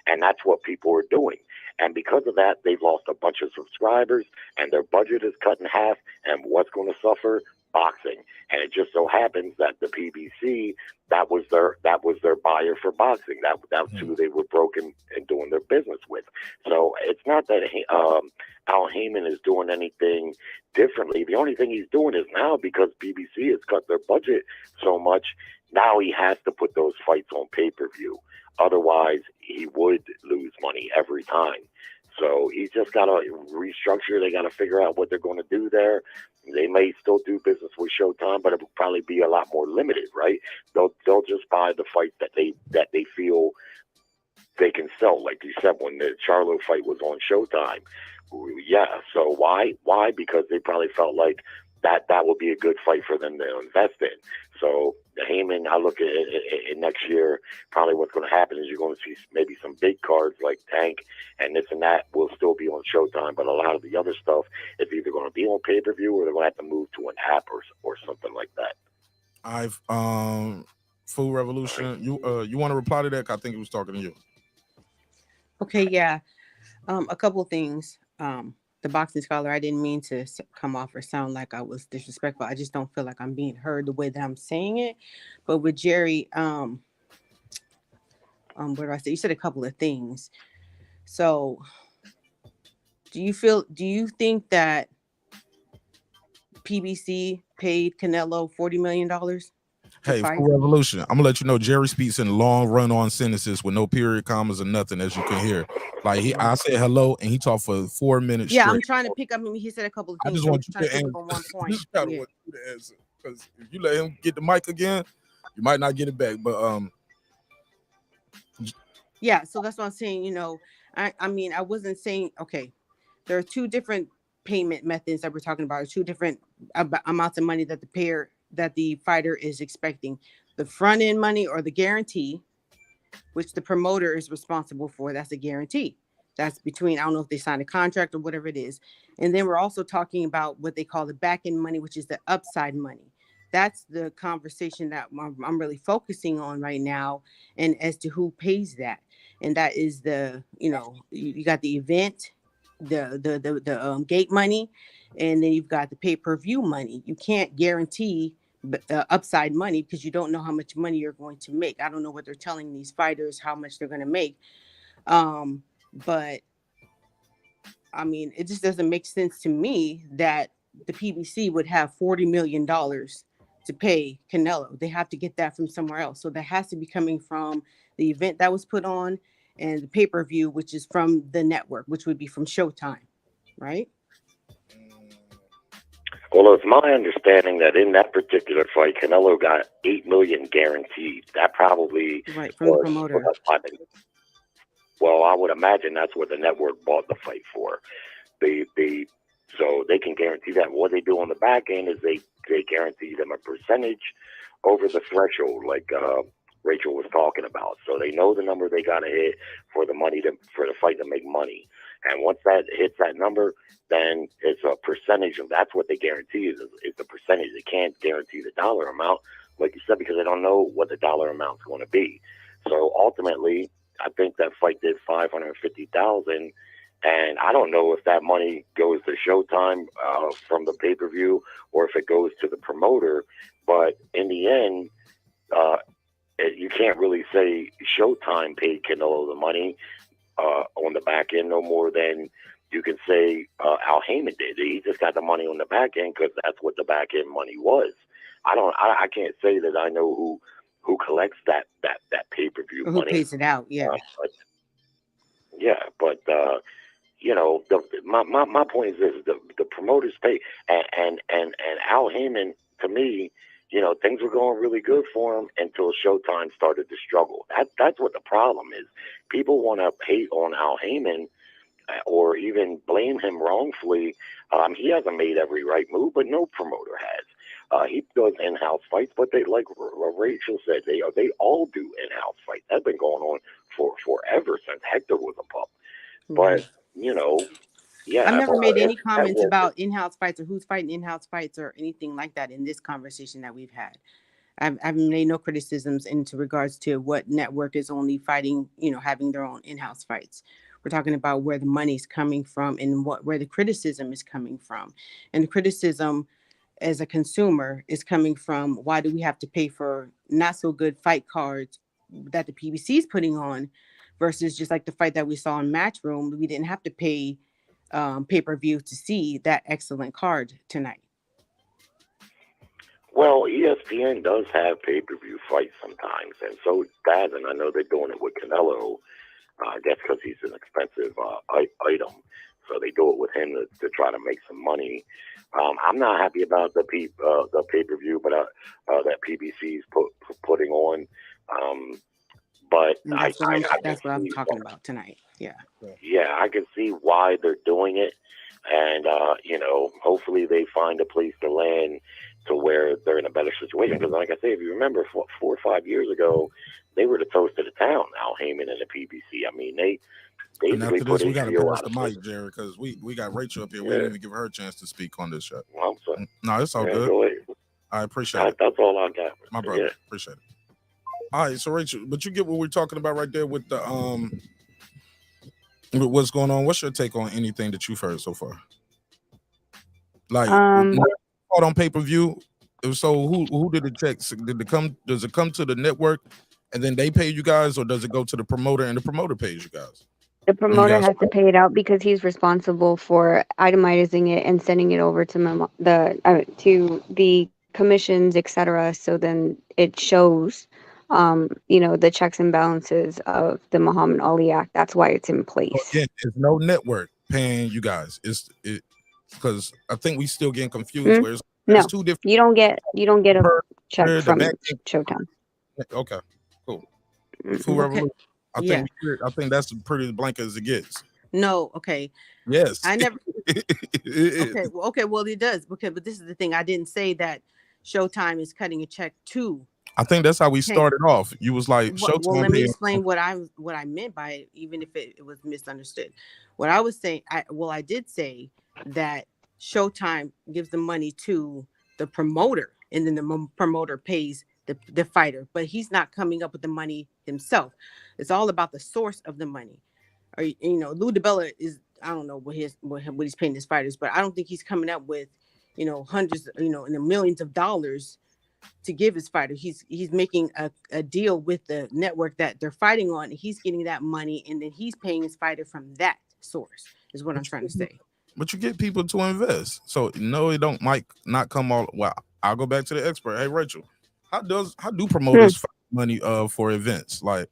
And that's what people are doing. And because of that, they've lost a bunch of subscribers and their budget is cut in half. And what's going to suffer? Boxing. And it just so happens that the PBC, that was their buyer for boxing. That's who they were broken and doing their business with. So it's not that Al Heyman is doing anything differently. The only thing he's doing is now, because BBC has cut their budget so much, now he has to put those fights on pay-per-view. Otherwise, he would lose money every time. So he's just got to restructure. They got to figure out what they're going to do there. They may still do business with Showtime, but it will probably be a lot more limited, right? They'll just buy the fight that they feel they can sell. Like you said, when the Charlo fight was on Showtime, yeah. So why? Because they probably felt like that would be a good fight for them to invest in. So the Heyman, I look at it next year, probably what's going to happen is you're going to see maybe some big cards like Tank and this and that will still be on Showtime, but a lot of the other stuff is either going to be on pay-per-view or they're going to have to move to an app or something like that. I've Food Revolution. You want to reply to that? I think he was talking to you. Okay, yeah. A couple of things. The boxing scholar, I didn't mean to come off or sound like I was disrespectful. I just don't feel like I'm being heard the way that I'm saying it. But with Jerry, what do I say? You said a couple of things. So do you think that PBC paid Canelo $40 million? Hey, Food Revolution. I'm gonna let you know Jerry speaks in long run-on sentences with no period, commas, or nothing, as you can hear. Like I said hello, and he talked for 4 minutes. Yeah, straight. I'm trying to pick up. I mean, he said a couple of I things. just want you trying to pick answer. up on one point. Just gotta want you to answer, because if you let him get the mic again, you might not get it back. But yeah, so that's what I'm saying. You know, I mean, I wasn't saying, okay, there are two different payment methods that we're talking about, two different amounts of money that the fighter is expecting. The front end money or the guarantee, which the promoter is responsible for, that's a guarantee. That's between, I don't know if they signed a contract or whatever it is. And then we're also talking about what they call the back end money, which is the upside money. That's the conversation that I'm really focusing on right now, and as to who pays that. And that is the, you know, you got the event, the gate money, and then you've got the pay-per-view money. You can't guarantee upside money because you don't know how much money you're going to make. I don't know what they're telling these fighters how much they're going to make. But I mean, it just doesn't make sense to me that the PBC would have $40 million to pay Canelo. They have to get that from somewhere else. So that has to be coming from the event that was put on and the pay-per-view, which is from the network, which would be from Showtime, right? Well, it's my understanding that in that particular fight, Canelo got $8 million guaranteed. That probably right from the promoter. Well, I would imagine that's what the network bought the fight for. So they can guarantee that. What they do on the back end is they guarantee them a percentage over the threshold, like Rachel was talking about. So they know the number they got to hit for the fight to make money. And once that hits that number, then it's a percentage of that's what they guarantee is the percentage. They can't guarantee the dollar amount, like you said, because they don't know what the dollar amount is going to be. So ultimately, I think that fight did $550,000, and I don't know if that money goes to Showtime from the pay-per-view or if it goes to the promoter. But in the end, you can't really say Showtime paid Canelo the money on the back end no more than you can say Al Heyman did. He just got the money on the back end because that's what the back end money was. I can't say that I know who collects that pay-per-view money. Who pays it out? Yeah. But you know, my point is this: the promoters pay, and Al Heyman, to me, you know, things were going really good for him until Showtime started to struggle. That's what the problem is. People want to hate on Al Heyman or even blame him wrongfully. He hasn't made every right move, but no promoter has. He does in-house fights, but they, like Rachel said, they all do in-house fights. That's been going on for forever since Hector was a pup. But you know, yeah, I've never made any comments about in-house fights or who's fighting in-house fights or anything like that in this conversation that we've had. I've made no criticisms into regards to what network is only fighting, you know, having their own in-house fights. We're talking about where the money's coming from and where the criticism is coming from. And the criticism as a consumer is coming from, why do we have to pay for not so good fight cards that the PBC is putting on versus just like the fight that we saw in Matchroom? We didn't have to pay pay-per-view to see that excellent card tonight. Well, ESPN does have pay-per-view fights sometimes, and so does, and I know they're doing it with Canelo. I guess because he's an expensive item, so they do it with him to try to make some money. I'm not happy about the pay-per-view, but that PBC's putting on. But that's what I'm talking about tonight. Yeah. Yeah, I can see why they're doing it, and hopefully they find a place to land to where they're in a better situation. Because, like I say, if you remember, 4 or 5 years ago, they were the toast of the town. Al Heyman and the PBC. I mean, they And basically after put this, we got to HBO pass out the of mic, business. Jerry, because we got Rachel up here. We Yeah. didn't even give her a chance to speak on this show. Well, I'm sorry. No, it's all Yeah, good. go ahead. I appreciate it. That's all I got. My brother. Yeah. Appreciate it. All right, so Rachel, but you get what we're talking about right there with the with what's going on. What's your take on anything that you've heard so far? Like on pay-per-view. So who did it check? Does it come to the network and then they pay you guys, or does it go to the promoter and the promoter pays you guys? The promoter has to pay it out because he's responsible for itemizing it and sending it over to the commissions, etc. So then it shows, the checks and balances of the Muhammad Ali Act. That's why it's in place. So again, there's no network paying you guys. It's because I think we still getting confused. Where it's two different. You don't get a check from Showtime. Okay, cool. Mhm. Full Revolution. Yeah. I think that's pretty blank as it gets. No, okay. Yes. I never. It Okay. Well, it does. Okay, but this is the thing. I didn't say that Showtime is cutting a check to. I think that's how we started off. You was like, Well, Showtime. let me explain what I meant by it, even if it was misunderstood. What I was saying, I did say that Showtime gives the money to the promoter, and then the promoter pays the fighter, but he's not coming up with the money himself. It's all about the source of the money. Or Lou DiBella is, I don't know what he's paying his fighters, but I don't think he's coming up with hundreds, in the millions of dollars to give his fighter. He's making a deal with the network that they're fighting on. He's getting that money, and then he's paying his fighter from that source, is what I'm trying to say. But you get people to invest. So no, it might not come all. Well, I'll go back to the expert. Hey, Rachel, how do promoters find money for events? Like,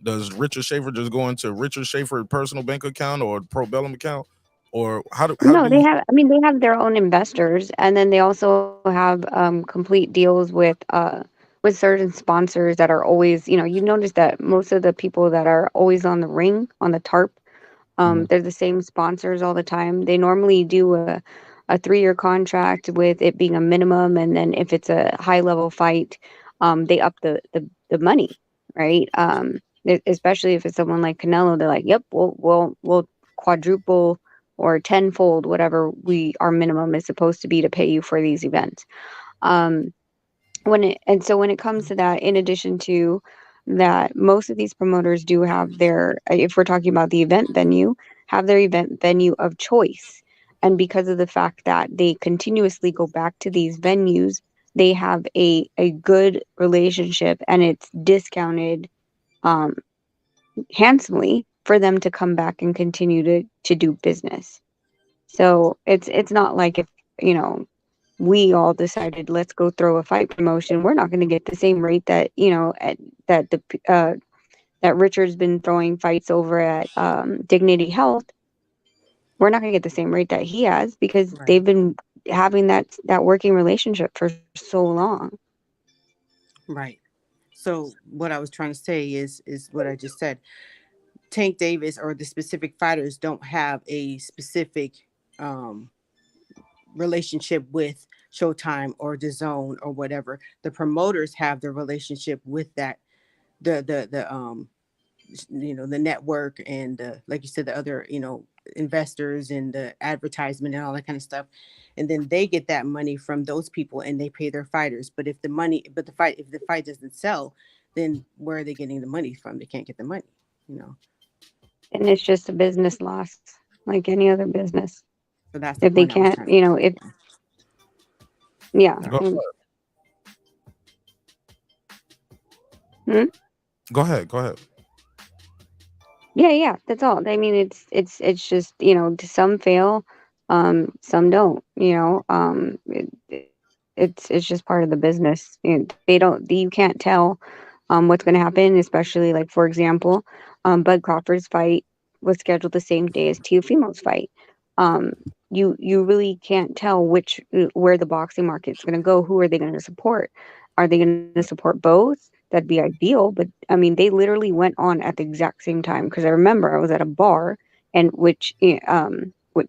does Richard Schaefer just go into Richard Schaefer personal bank account or Pro Bellum account, or they have. I mean, they have their own investors, and then they also have complete deals with certain sponsors that are always. You notice that most of the people that are always on the ring on the tarp, they're the same sponsors all the time. They normally do a 3-year contract with it being a minimum, and then if it's a high level fight, they up the money, right? Especially if it's someone like Canelo, they're like, yep, we'll quadruple or tenfold whatever our minimum is supposed to be to pay you for these events. When it comes to that, in addition to that, most of these promoters do have if we're talking about the event venue, have their event venue of choice. And because of the fact that they continuously go back to these venues, they have a good relationship, and it's discounted handsomely for them to come back and continue to do business. So it's not like if we all decided let's go throw a fight promotion, we're not going to get the same rate that that Richard's been throwing fights over at Dignity Health. We're not going to get the same rate that he has because they've been having that working relationship for so long. Right. So what I was trying to say is what I just said. Tank Davis or the specific fighters don't have a specific relationship with Showtime or DAZN or whatever. The promoters have the relationship with that, the network and like you said, the other investors and the advertisement and all that kind of stuff, and then they get that money from those people and they pay their fighters. But if the fight doesn't sell, then where are they getting the money from? They can't get the money, And it's just a business loss, like any other business. So that's if they can't, Go ahead. Yeah, that's all. I mean, it's just some fail, some don't. It's just part of the business. You can't tell what's going to happen, especially like, for example, Bud Crawford's fight was scheduled the same day as Teofimo's fight. You really can't tell where the boxing market's going to go. Who are they going to support? Are they going to support both? That'd be ideal. But I mean, they literally went on at the exact same time, because I remember I was at a bar, and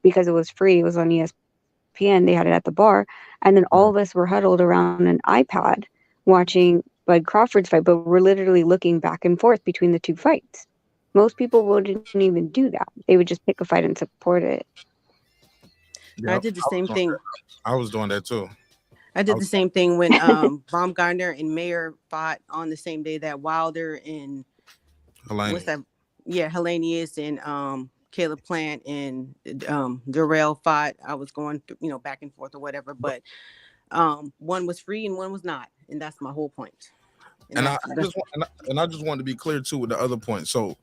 because it was free, it was on ESPN. They had it at the bar, and then all of us were huddled around an iPad watching Bud Crawford's fight, but we're literally looking back and forth between the two fights. Most people wouldn't even do that. They would just pick a fight and support it. I did the same thing. I was doing that too. I did the same thing when Baumgardner and Mayer fought on the same day that Wilder and what's that? Yeah, Hellenius and Caleb Plant and Durrell fought. I was going through, back and forth or whatever, but one was free and one was not, and that's my whole point. And I just want to be clear too with the other point, so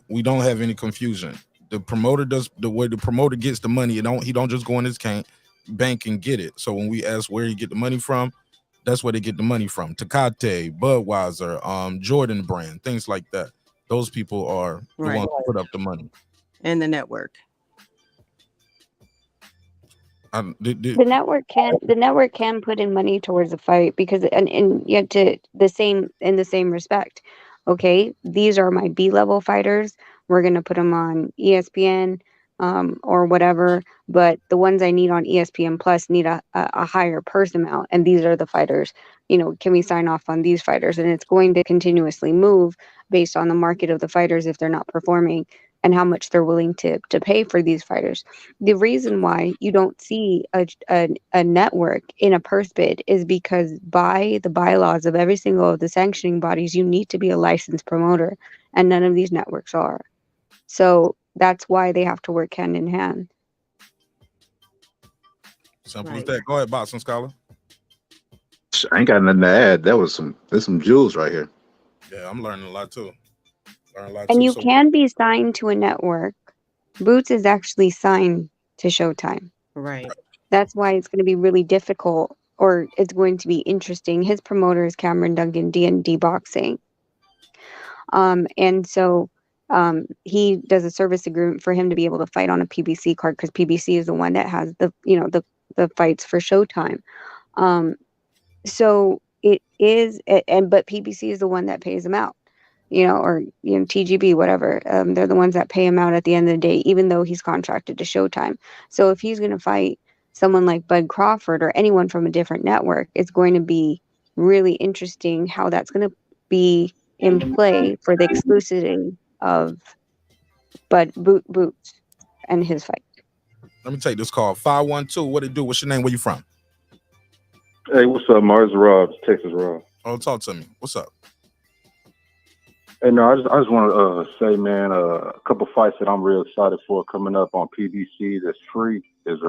we don't have any confusion. The promoter does the way the promoter gets the money. He don't just go in his bank and get it. So when we ask where he get the money from, that's where they get the money from. Tecate, Budweiser, Jordan Brand, things like that. Those people are the ones who put up the money. And the network. The network can put in money towards a fight, because and yet in the same respect. Okay, these are my B-level fighters. We're gonna put them on ESPN or whatever, but the ones I need on ESPN Plus need a higher purse amount, and these are the fighters. Can we sign off on these fighters? And it's going to continuously move based on the market of the fighters if they're not performing, and how much they're willing to pay for these fighters. The reason why you don't see a network in a purse bid is because by the bylaws of every single of the sanctioning bodies, you need to be a licensed promoter, and none of these networks are. So that's why they have to work hand in hand. Simple as that. Go ahead, Boxing Scholar. I ain't got nothing to add. There's some jewels right here. Yeah, I'm learning a lot too. And you can be signed to a network. Boots is actually signed to Showtime. Right. That's why it's going to be really difficult, or it's going to be interesting. His promoter is Cameron Duncan, D&D Boxing. And so he does a service agreement for him to be able to fight on a PBC card, because PBC is the one that has the fights for Showtime. So it is, but PBC is the one that pays him out. Or TGB, whatever. They're the ones that pay him out at the end of the day, even though he's contracted to Showtime. So if he's going to fight someone like Bud Crawford or anyone from a different network, it's going to be really interesting how that's going to be in play for the exclusivity of Boots and his fight. Let me take this call. 512. What it do? What's your name? Where you from? Hey, what's up, Mars Rob, Texas Rob? Oh, talk to me. What's up? Hey, no, I just want to say, man, a couple fights that I'm real excited for coming up on PBC that's free is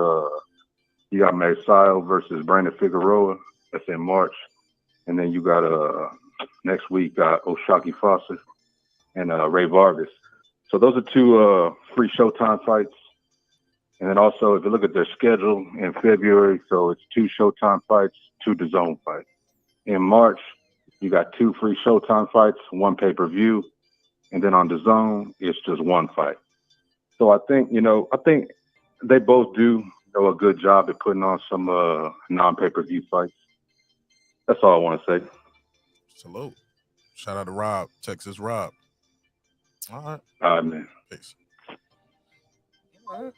you got Mekhaled versus Brandon Figueroa. That's in March. And then you got next week Oshaki Foster and Ray Vargas. So those are two free Showtime fights. And then also, if you look at their schedule in February, so it's 2 Showtime fights, 2 DAZN fights. In March, you got 2 free Showtime fights, 1 pay-per-view, and then on DAZN, it's just 1 fight. So I think they both do a good job at putting on some non-pay-per-view fights. That's all I want to say. Salute. Shout out to Rob, Texas Rob. All right. All right, man. Peace. All right.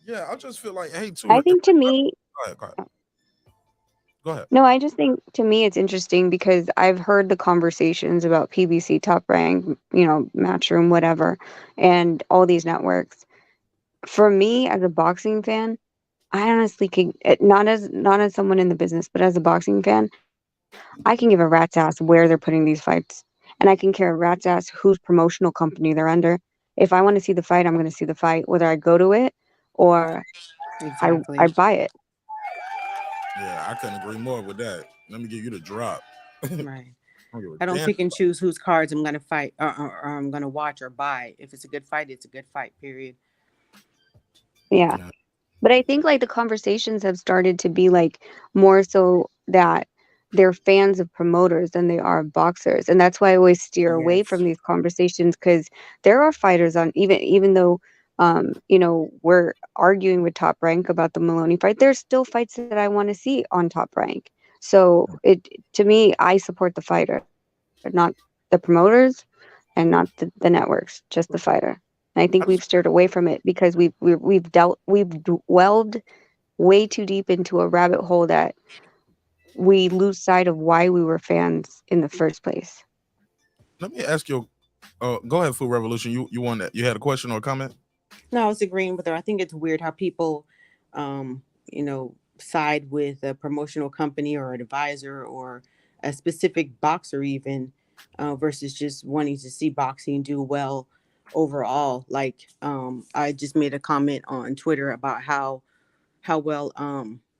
Yeah, I just feel like, hey, too. I think to me, Go ahead. No, I just think to me it's interesting because I've heard the conversations about PBC, Top Rank, Matchroom, whatever, and all these networks. For me, as a boxing fan, I honestly can not as someone in the business, but as a boxing fan, I can give a rat's ass where they're putting these fights, and I can care a rat's ass whose promotional company they're under. If I want to see the fight, I'm going to see the fight, whether I go to it or I buy it. Yeah, I couldn't agree more with that. Let me give you the drop. Right. I don't pick and choose whose cards I'm going to fight or I'm going to watch or buy. If it's a good fight, it's a good fight, period. Yeah. But I think the conversations have started to be more so that they're fans of promoters than they are of boxers, and that's why I always steer away Yes. from these conversations, because there are fighters on, even though we're arguing with Top Rank about the Maloney fight, there's still fights that I want to see on Top Rank. So to me, I support the fighter, not the promoters and not the networks, just the fighter. And I think we've steered away from it because we've dwelled way too deep into a rabbit hole that we lose sight of why we were fans in the first place. Let me ask you. Go ahead, Food Revolution. You want that? You had a question or a comment? No, I was agreeing with her. I think it's weird how people, side with a promotional company or an advisor or a specific boxer even, versus just wanting to see boxing do well overall. Like, I just made a comment on Twitter about how well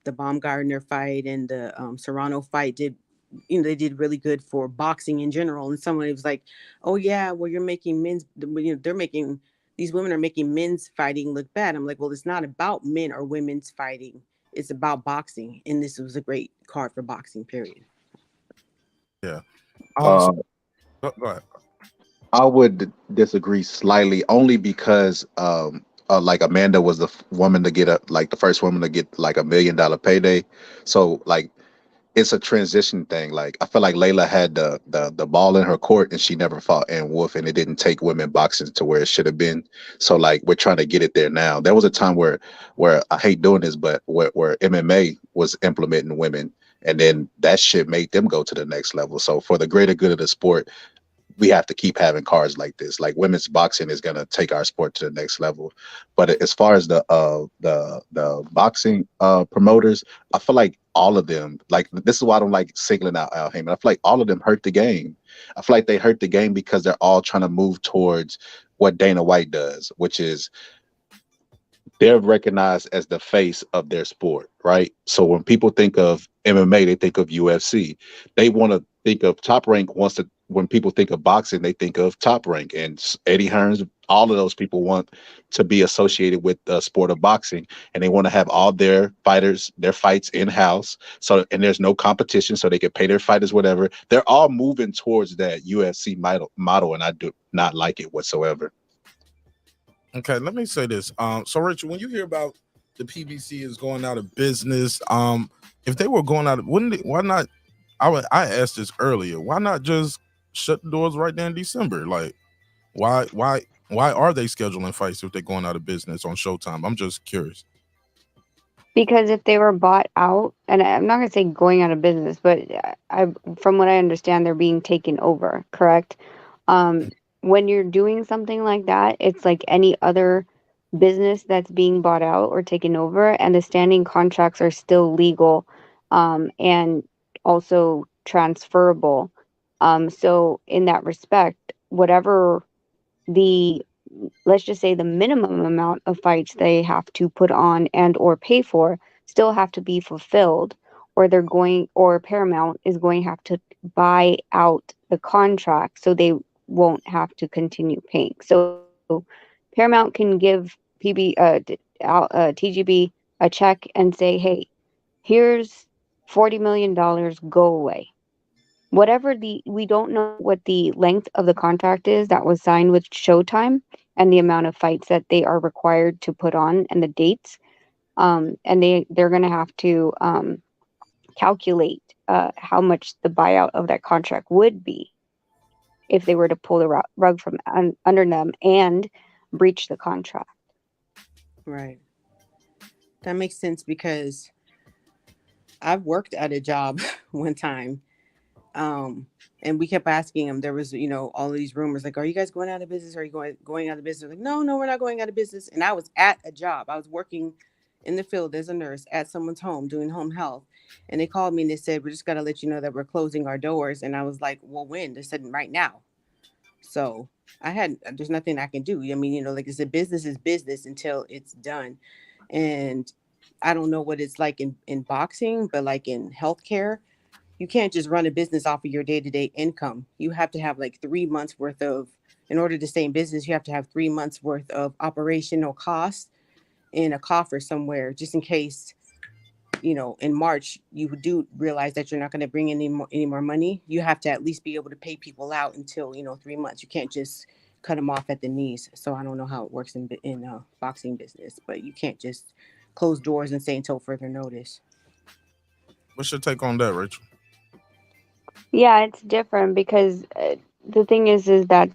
the Baumgardner fight and the Serrano fight did. They did really good for boxing in general. And someone was like, "Oh yeah, well you're making these women are making men's fighting look bad." I'm like, well, it's not about men or women's fighting. It's about boxing, and this was a great card for boxing. Period. Yeah. Uh, Go ahead. I would disagree slightly, only because like Amanda was the woman to get the first woman to get like $1 million payday. So like it's a transition thing. Like I feel like Layla had the ball in her court and she never fought Ann Wolf, and it didn't take women boxing to where it should have been. So like we're trying to get it there now. There was a time where I hate doing this, but where MMA was implementing women, and then that shit made them go to the next level. So for the greater good of the sport, we have to keep having cards like this. Like women's boxing is gonna take our sport to the next level. But as far as the boxing promoters, I feel like all of them, like this is why I don't like singling out Al Heyman. I feel like all of them hurt the game. I feel like they hurt the game because they're all trying to move towards what Dana White does, which is they're recognized as the face of their sport, right? So when people think of MMA, they think of UFC. They want to think of Top Rank when people think of boxing, they think of Top Rank and Eddie Hearns. All of those people want to be associated with the sport of boxing, and they want to have all their fighters, their fights in-house. So, and there's no competition, so they can pay their fighters whatever. They're all moving towards that UFC model, and I do not like it whatsoever. Okay, let me say this. So Richard, when you hear about the PBC is going out of business, if they were going out, why not? I asked this earlier. Why not just shut the doors right there in December? Like, why are they scheduling fights if they're going out of business on Showtime? I'm just curious. Because if they were bought out, and I'm not going to say going out of business, but from what I understand, they're being taken over, correct? When you're doing something like that, it's like any other business that's being bought out or taken over, and the standing contracts are still legal, and also transferable. So in that respect, whatever let's just say the minimum amount of fights they have to put on and or pay for still have to be fulfilled, or Paramount is going to have to buy out the contract so they won't have to continue paying. So Paramount can give TGB a check and say, hey, here's $40 million, go away. We don't know what the length of the contract is that was signed with Showtime and the amount of fights that they are required to put on and the dates. And they're going to have to calculate how much the buyout of that contract would be if they were to pull the rug from under them and breach the contract. Right. That makes sense because I've worked at a job one time. And we kept asking them, there was, all of these rumors like, are you guys going out of business? Are you going out of business? Like, no, we're not going out of business. And I was at a job. I was working in the field as a nurse at someone's home doing home health. And they called me and they said, we just got to let you know that we're closing our doors. And I was like, well, when? They said, right now. So there's nothing I can do. I mean, like I said, business is business until it's done. And I don't know what it's like in boxing, but like in healthcare, you can't just run a business off of your day-to-day income. You have to have like 3 months worth in order to stay in business, you have to have 3 months worth of operational costs in a coffer somewhere, just in case, in March, you do realize that you're not going to bring in any more money, you have to at least be able to pay people out until 3 months. You can't just cut them off at the knees. So I don't know how it works in boxing business, but you can't just close doors and say until further notice. What's your take on that, Rachel? Yeah, it's different because the thing is that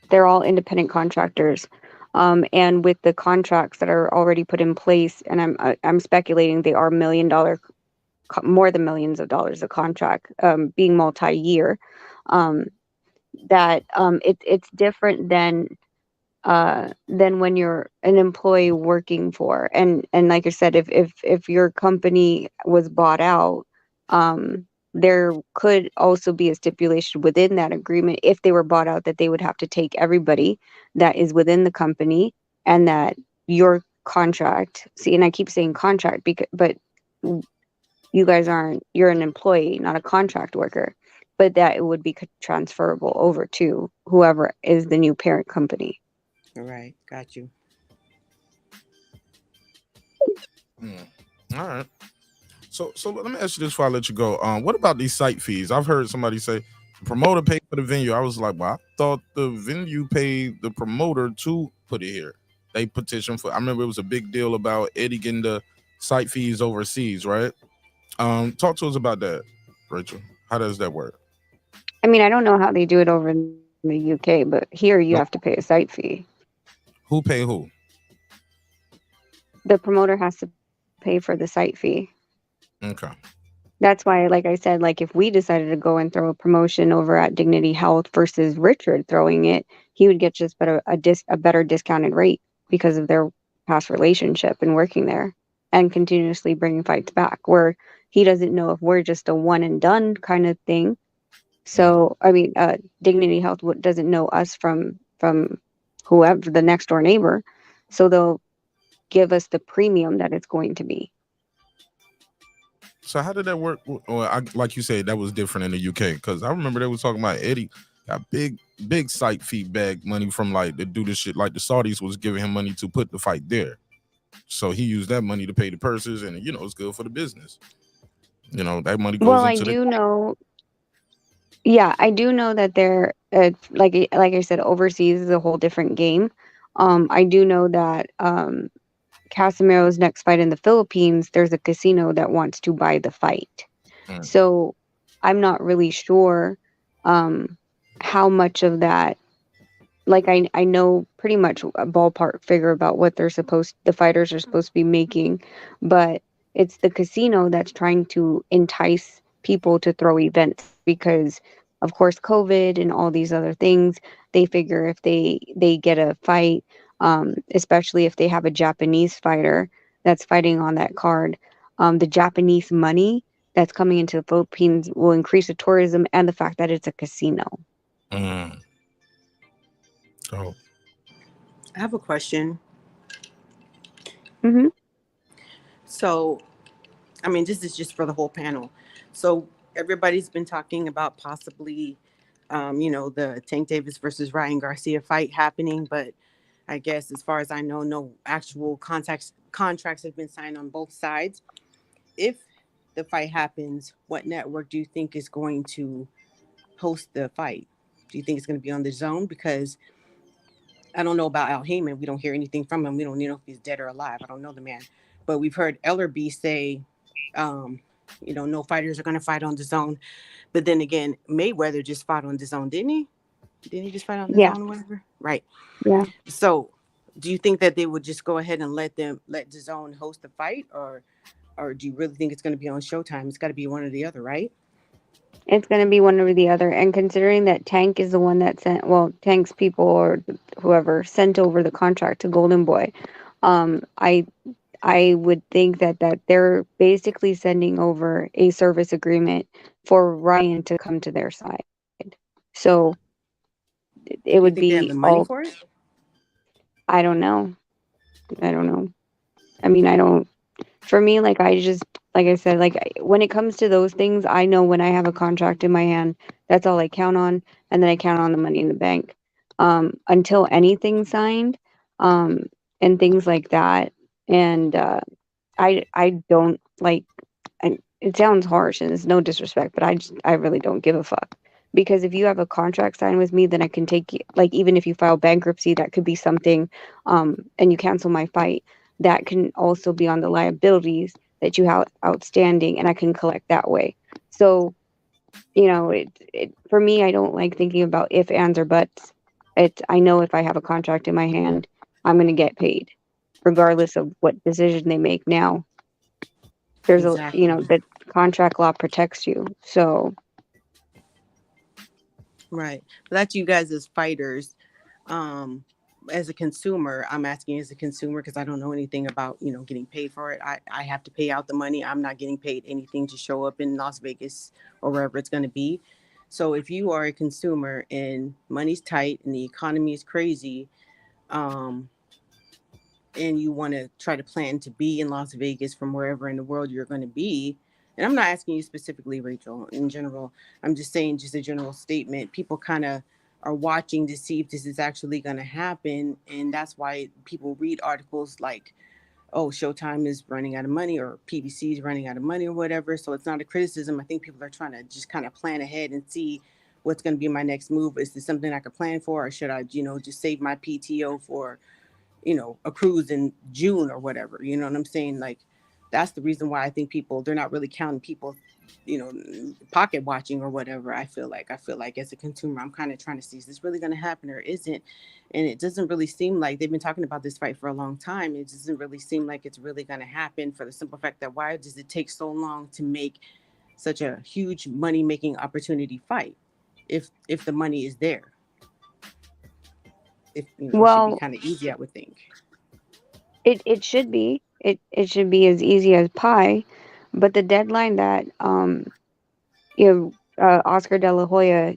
they're all independent contractors, and with the contracts that are already put in place, and I'm speculating they are more than millions of dollars a contract, being multi-year. That it's different than when you're an employee working for, and like I said, if your company was bought out, there could also be a stipulation within that agreement, if they were bought out, that they would have to take everybody that is within the company, and that your contract, see, and I keep saying contract but you guys you're an employee, not a contract worker, but that it would be transferable over to whoever is the new parent company. All right, got you. All right. So let me ask you this before I let you go. What about these site fees? I've heard somebody say the promoter paid for the venue. I was like, well, I thought the venue paid the promoter to put it here. They petitioned for. I remember it was a big deal about Eddie getting the site fees overseas, right? Talk to us about that, Rachel. How does that work? I mean, I don't know how they do it over in the UK, but here you have to pay a site fee. Who pay who? The promoter has to pay for the site fee. Okay. That's why, like I said, like if we decided to go and throw a promotion over at Dignity Health versus Richard throwing it, he would get just a better discounted rate because of their past relationship and working there and continuously bringing fights back, where he doesn't know if we're just a one and done kind of thing. So, I mean, Dignity Health doesn't know us from whoever, the next door neighbor. So they'll give us the premium that it's going to be. So how did that work? Well, like you said, that was different in the UK, because I remember they was talking about Eddie got big site feedback money from like to do this shit. Like the Saudis was giving him money to put the fight there, so he used that money to pay the purses, and it's good for the business. That money goes Well, into I do know that they're like I said, overseas is a whole different game. I do know that Casimiro's next fight in the Philippines, there's a casino that wants to buy the fight. So I'm not really sure how much of that. Like I know pretty much a ballpark figure about what the fighters are supposed to be making, but it's the casino that's trying to entice people to throw events because, of course, COVID and all these other things. They figure if they get a fight, especially if they have a Japanese fighter that's fighting on that card, the Japanese money that's coming into the Philippines will increase the tourism and the fact that it's a casino. Oh. I have a question. Mm-hmm. So, I mean, this is just for the whole panel. So everybody's been talking about possibly, the Tank Davis versus Ryan Garcia fight happening, but I guess as far as I know, no actual contracts have been signed on both sides. If the fight happens, what network do you think is going to host the fight? Do you think it's going to be on the Zone? Because I don't know about Al Heyman. We don't hear anything from him. We don't know if he's dead or alive. I don't know the man. But we've heard Ellerby say, no fighters are going to fight on the Zone. But then again, Mayweather just fought on the Zone, didn't he? Didn't he just fight on the Zone or whatever? Right. Yeah. So do you think that they would just go ahead and let the Zone host the fight? Or do you really think it's going to be on Showtime? It's got to be one or the other, right? It's going to be one or the other. And considering that Tank is the one that Tank's people or whoever sent over the contract to Golden Boy, I would think that they're basically sending over a service agreement for Ryan to come to their side. So it would be they have the money for it? I don't know. I mean, for me, like I said, like when it comes to those things, I know when I have a contract in my hand, that's all I count on. And then I count on the money in the bank, until anything's signed, and things like that. And, I don't like it sounds harsh and it's no disrespect, but I really don't give a fuck. Because if you have a contract signed with me, then I can take you, like, even if you file bankruptcy, that could be something, and you cancel my fight, that can also be on the liabilities that you have outstanding, and I can collect that way. So, for me, I don't like thinking about if, ands, or buts. I know if I have a contract in my hand, I'm going to get paid, regardless of what decision they make. Now, there's Exactly. the contract law protects you. So, Right. But that's you guys as fighters. As a consumer, I'm asking as a consumer because I don't know anything about, getting paid for it. I have to pay out the money. I'm not getting paid anything to show up in Las Vegas or wherever it's going to be. So if you are a consumer and money's tight and the economy is crazy, um, and you want to try to plan to be in Las Vegas from wherever in the world you're going to be, and I'm not asking you specifically, Rachel, in general, I'm just saying just a general statement. People kind of are watching to see if this is actually going to happen. And that's why people read articles like, oh, Showtime is running out of money or PBC is running out of money or whatever. So it's not a criticism. I think people are trying to just kind of plan ahead and see what's going to be my next move. Is this something I could plan for, or should I, just save my PTO for, a cruise in June or whatever, you know what I'm saying? Like, that's the reason why I think they're not really counting people, pocket watching or whatever. I feel like as a consumer, I'm kind of trying to see, is this really going to happen or isn't? And it doesn't really seem like they've been talking about this fight for a long time. It doesn't really seem like it's really going to happen, for the simple fact that why does it take so long to make such a huge money making opportunity fight if the money is there? It should be well, kind of easy, I would think. it should be. It should be as easy as pie, but the deadline that Oscar De La Hoya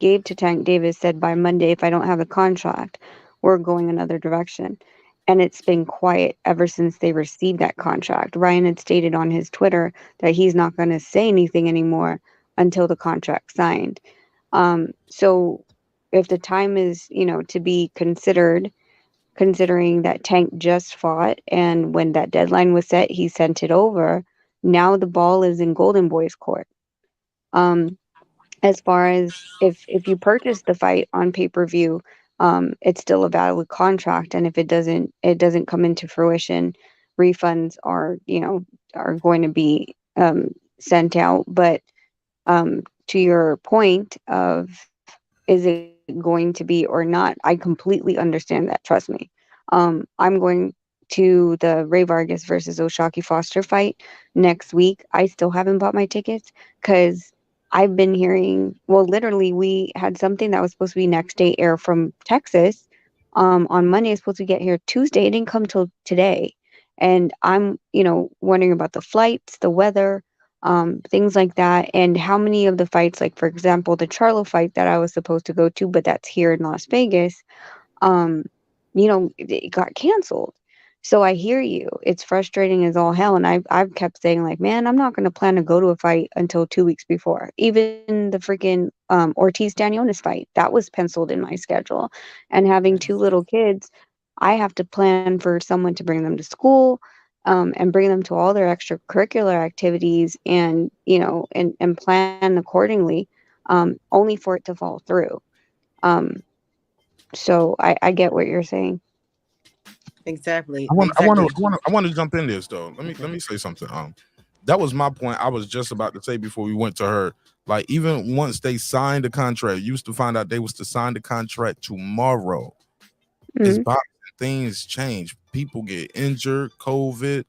gave to Tank Davis said by Monday, if I don't have a contract, we're going another direction. And it's been quiet ever since they received that contract. Ryan had stated on his Twitter that he's not going to say anything anymore until the contract's signed. So if the time is, to be considered, considering that Tank just fought, and when that deadline was set, he sent it over. Now the ball is in Golden Boy's court. As far as if you purchase the fight on pay-per-view, it's still a valid contract, and if it doesn't come into fruition, refunds are going to be sent out. But to your point of, is it going to be or not, I completely understand that. Trust me. I'm going to the Ray Vargas versus Oshaki Foster fight next week. I still haven't bought my tickets because I've been hearing, well, literally, we had something that was supposed to be next day air from Texas on Monday. It's supposed to get here Tuesday. It didn't come till today. And I'm, wondering about the flights, the weather, things like that. And how many of the fights, like, for example, the Charlo fight that I was supposed to go to, but that's here in Las Vegas, it got canceled. So I hear you. It's frustrating as all hell. And I've kept saying, like, man, I'm not going to plan to go to a fight until 2 weeks before. Even the freaking Ortiz Danionis fight, that was penciled in my schedule. And having 2 little kids, I have to plan for someone to bring them to school, and bring them to all their extracurricular activities, and, and plan accordingly, only for it to fall through. So I get what you're saying. Exactly. I want to jump in this though. Let me say something. That was my point. I was just about to say before we went to her. Like, even once they signed the contract, you used to find out they was to sign the contract tomorrow. It's boxing. Things change. People get injured, COVID,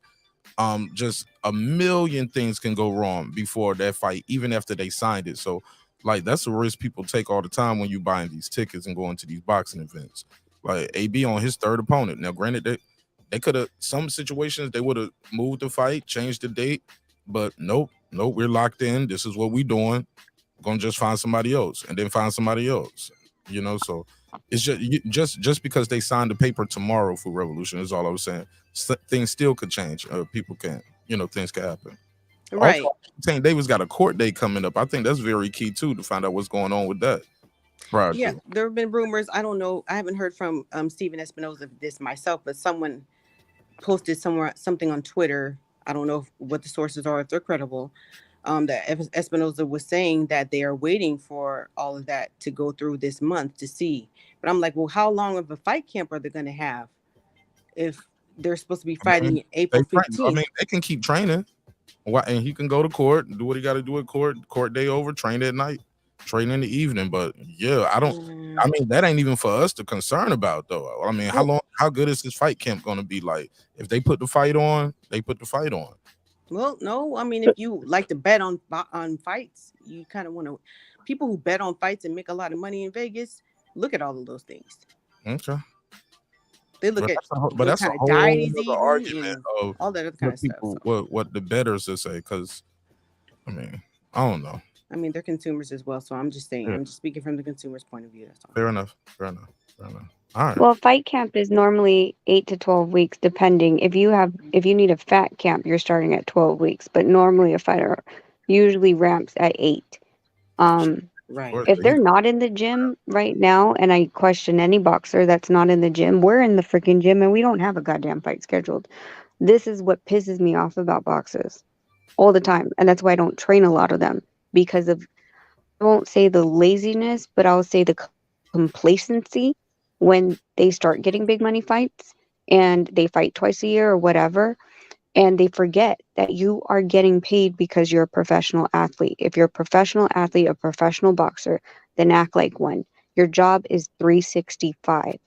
just a million things can go wrong before that fight, even after they signed it. So, like, that's a risk people take all the time when you buying these tickets and going to these boxing events. Like, AB on his third opponent. Now, granted, they could have, some situations they would have moved the fight, changed the date, but nope, we're locked in. This is what we doing. We're gonna just find somebody else and then find somebody else. So it's just because they signed the paper tomorrow for Revolution is all I was saying. Things still could change. People can't. Things can happen. Right. Also, Tank Davis got a court date coming up. I think that's very key too, to find out what's going on with that. Yeah, there have been rumors. I don't know. I haven't heard from Steven Espinoza of this myself, but someone posted something on Twitter I don't know what the sources are, if they're credible. That Espinoza was saying that they are waiting for all of that to go through this month to see. But I'm like, well, how long of a fight camp are they going to have if they're supposed to be fighting April 15th? They can keep training. And he can go to court, do what he got to do at court day over, train at night, train in the evening. But yeah, I mean, that ain't even for us to concern about, though. I mean, how good is this fight camp going to be? Like, if they put the fight on, they put the fight on. Well, no, I mean, if you like to bet on fights, you kind of want to. People who bet on fights and make a lot of money in Vegas, look at all of those things. Okay. They look at but that's a whole other argument of all that other kind of stuff. What the bettors will say, because I mean, I don't know. I mean, they're consumers as well, so I'm just saying. Yeah. I'm just speaking from the consumer's point of view. That's all. Fair enough. All right. Well, fight camp is normally 8 to 12 weeks, depending. If you need a fat camp, you're starting at 12 weeks, but normally a fighter usually ramps at 8. Right. If they're not in the gym right now, and I question any boxer that's not in the gym, we're in the freaking gym and we don't have a goddamn fight scheduled. This is what pisses me off about boxers all the time. And that's why I don't train a lot of them, because of, I won't say the laziness, but I'll say the complacency when they start getting big money fights and they fight twice a year or whatever. And they forget that you are getting paid because you're a professional athlete. If you're a professional athlete, a professional boxer, then act like one. Your job is 365.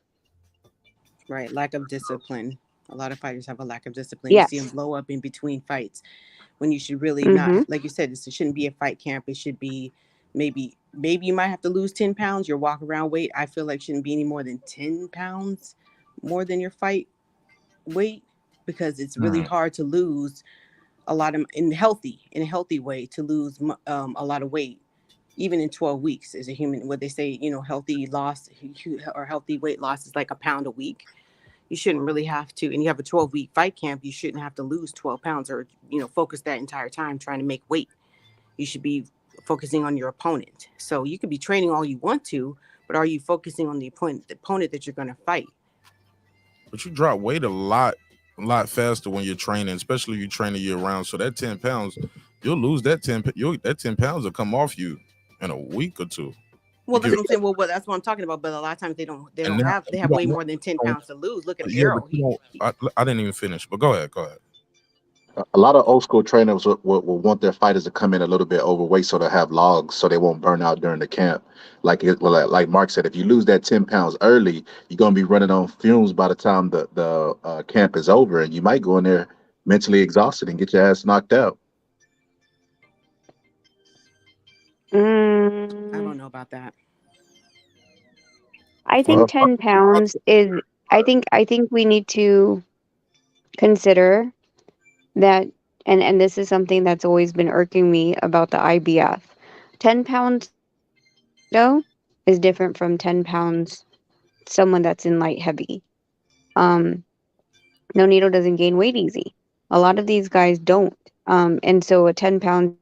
Right. Lack of discipline. A lot of fighters have a lack of discipline. Yes. You see them blow up in between fights when you should really not. Like you said, it shouldn't be a fight camp. It should be maybe you might have to lose 10 pounds. Your walk around weight, I feel like, shouldn't be any more than 10 pounds more than your fight weight. Because it's really hard to lose a lot of in a healthy way to lose a lot of weight, even in 12 weeks as a human. What they say, healthy loss or healthy weight loss is like a pound a week. You shouldn't really have to, and you have a 12-week fight camp, you shouldn't have to lose 12 pounds or, focus that entire time trying to make weight. You should be focusing on your opponent. So you could be training all you want to, but are you focusing on the opponent that you're going to fight? But you drop weight a lot faster when you're training, especially if you're training year round. So that 10 pounds, you'll lose that 10 pounds will come off you in a week or two. Well, that's what I'm saying. Well, that's what I'm talking about. But a lot of times they have way more than 10 pounds to lose. Look at Errol. I didn't even finish, but go ahead. A lot of old school trainers will want their fighters to come in a little bit overweight so they have logs so they won't burn out during the camp. Like Mark said, if you lose that 10 pounds early, you're going to be running on fumes by the time the camp is over, and you might go in there mentally exhausted and get your ass knocked out. I don't know about that. I think 10 pounds is, I think we need to consider that, and this is something that's always been irking me about the IBF. 10 pounds though is different from 10 pounds someone that's in light heavy. Nonito doesn't gain weight easy. A lot of these guys don't. And so a 10 pound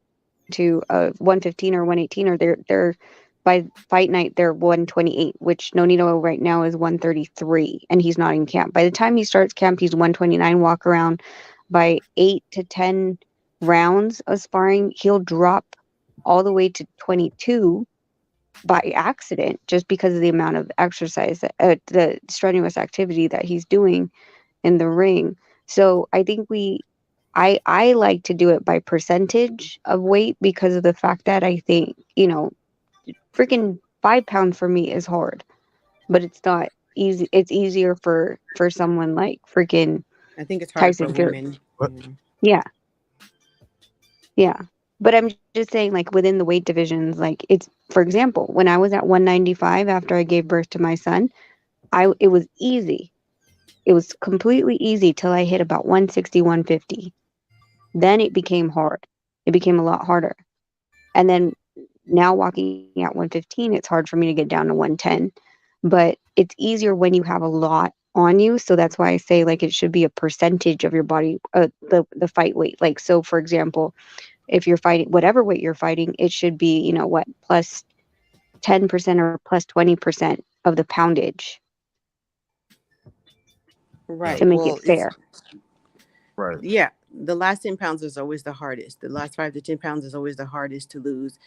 to a 115 or 118, or they're by fight night they're 128, which Nonito right now is 133, and he's not in camp. By the time he starts camp, he's 129 walk around. By 8 to 10 rounds of sparring, he'll drop all the way to 22 by accident, just because of the amount of exercise, the strenuous activity that he's doing in the ring. So I think I like to do it by percentage of weight, because of the fact that I think, freaking 5 pounds for me is hard, but it's not easy. It's easier for someone like freaking, I think it's hard for Tyson women. Yeah. But I'm just saying, like, within the weight divisions, like, it's, for example, when I was at 195 after I gave birth to my son, it was easy. It was completely easy till I hit about 160, 150. Then it became hard. It became a lot harder. And then now walking at 115, it's hard for me to get down to 110. But it's easier when you have a lot on you. So that's why I say, like, it should be a percentage of your body, the fight weight. Like, so for example, if you're fighting whatever weight you're fighting, it should be, plus 10% or plus 20% of the poundage. Right. To make it fair. Right. Yeah. the last 10 pounds is always the hardest. The last 5 to 10 pounds is always the hardest to lose.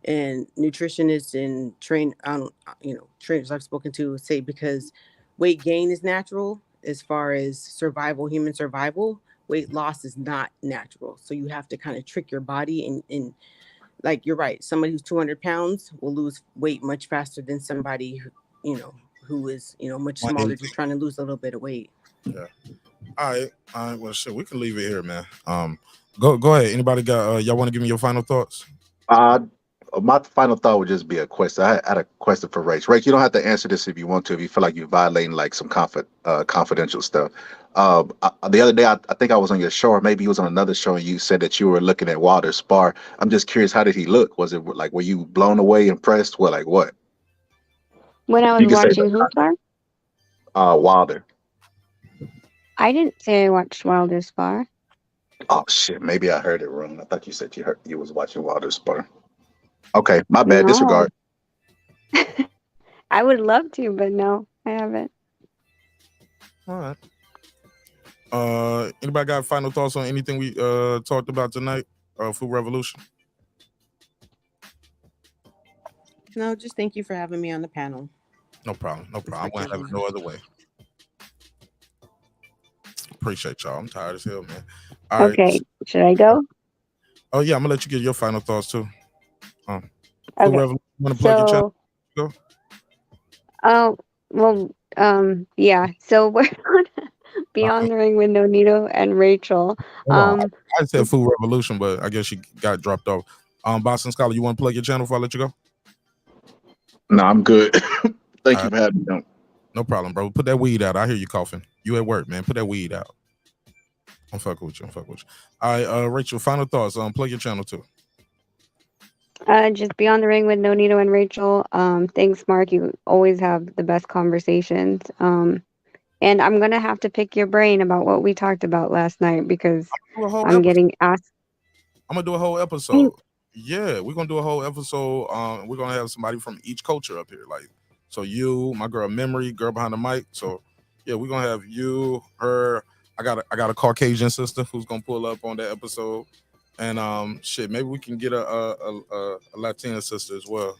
And nutritionists and trainers I've spoken to say because weight gain is natural as far as human survival, weight loss is not natural. So you have to kind of trick your body and like, you're right. Somebody who's 200 pounds will lose weight much faster than somebody who is, much smaller, just trying to lose a little bit of weight. Yeah. All right. Well, shit, we can leave it here, man. Go ahead. Anybody got? Y'all want to give me your final thoughts? My final thought would just be a question. I had a question for Rach. Rach, you don't have to answer this if you want to. If you feel like you're violating like some confidential stuff. The other day, I think I was on your show, or maybe he was on another show, and you said that you were looking at Wilder's spar. I'm just curious, how did he look? Was it like, were you blown away, impressed? What? When I was watching who spar? Wilder. I didn't say I watched Wilder's spar. Oh shit, maybe I heard it wrong. I thought you said you was watching Wilder's spar. Okay, my bad. No. Disregard. I would love to, but no, I haven't. All right. Anybody got final thoughts on anything we talked about tonight? Food Revolution. No, just thank you for having me on the panel. No problem. I wouldn't have it no other way. Appreciate y'all. I'm tired as hell, man. All okay, right. Should I go? Oh yeah, I'm gonna let you get your final thoughts too. Okay. Want to plug your channel? Go. Oh well, yeah. So we're on Beyond the Ring with Nonito and Rachel. I said Food Revolution, but I guess she got dropped off. Boston Scholar, you want to plug your channel before I let you go? No, I'm good. Thank you for having me. No problem, bro. Put that weed out. I hear you coughing. You at work, man. Put that weed out. I'm fucking with you. All right, Rachel, final thoughts. Plug your channel too. Just Beyond the Ring with Nonito and Rachel. Thanks, Mark. You always have the best conversations. And I'm gonna have to pick your brain about what we talked about last night because I'm getting asked. I'm gonna do a whole episode. Yeah, we're gonna do a whole episode. We're gonna have somebody from each culture up here, like so. You, my girl Memory, girl behind the mic. So yeah, we're gonna have you, her. I got a Caucasian sister who's gonna pull up on that episode. And shit, maybe we can get a Latina sister as well.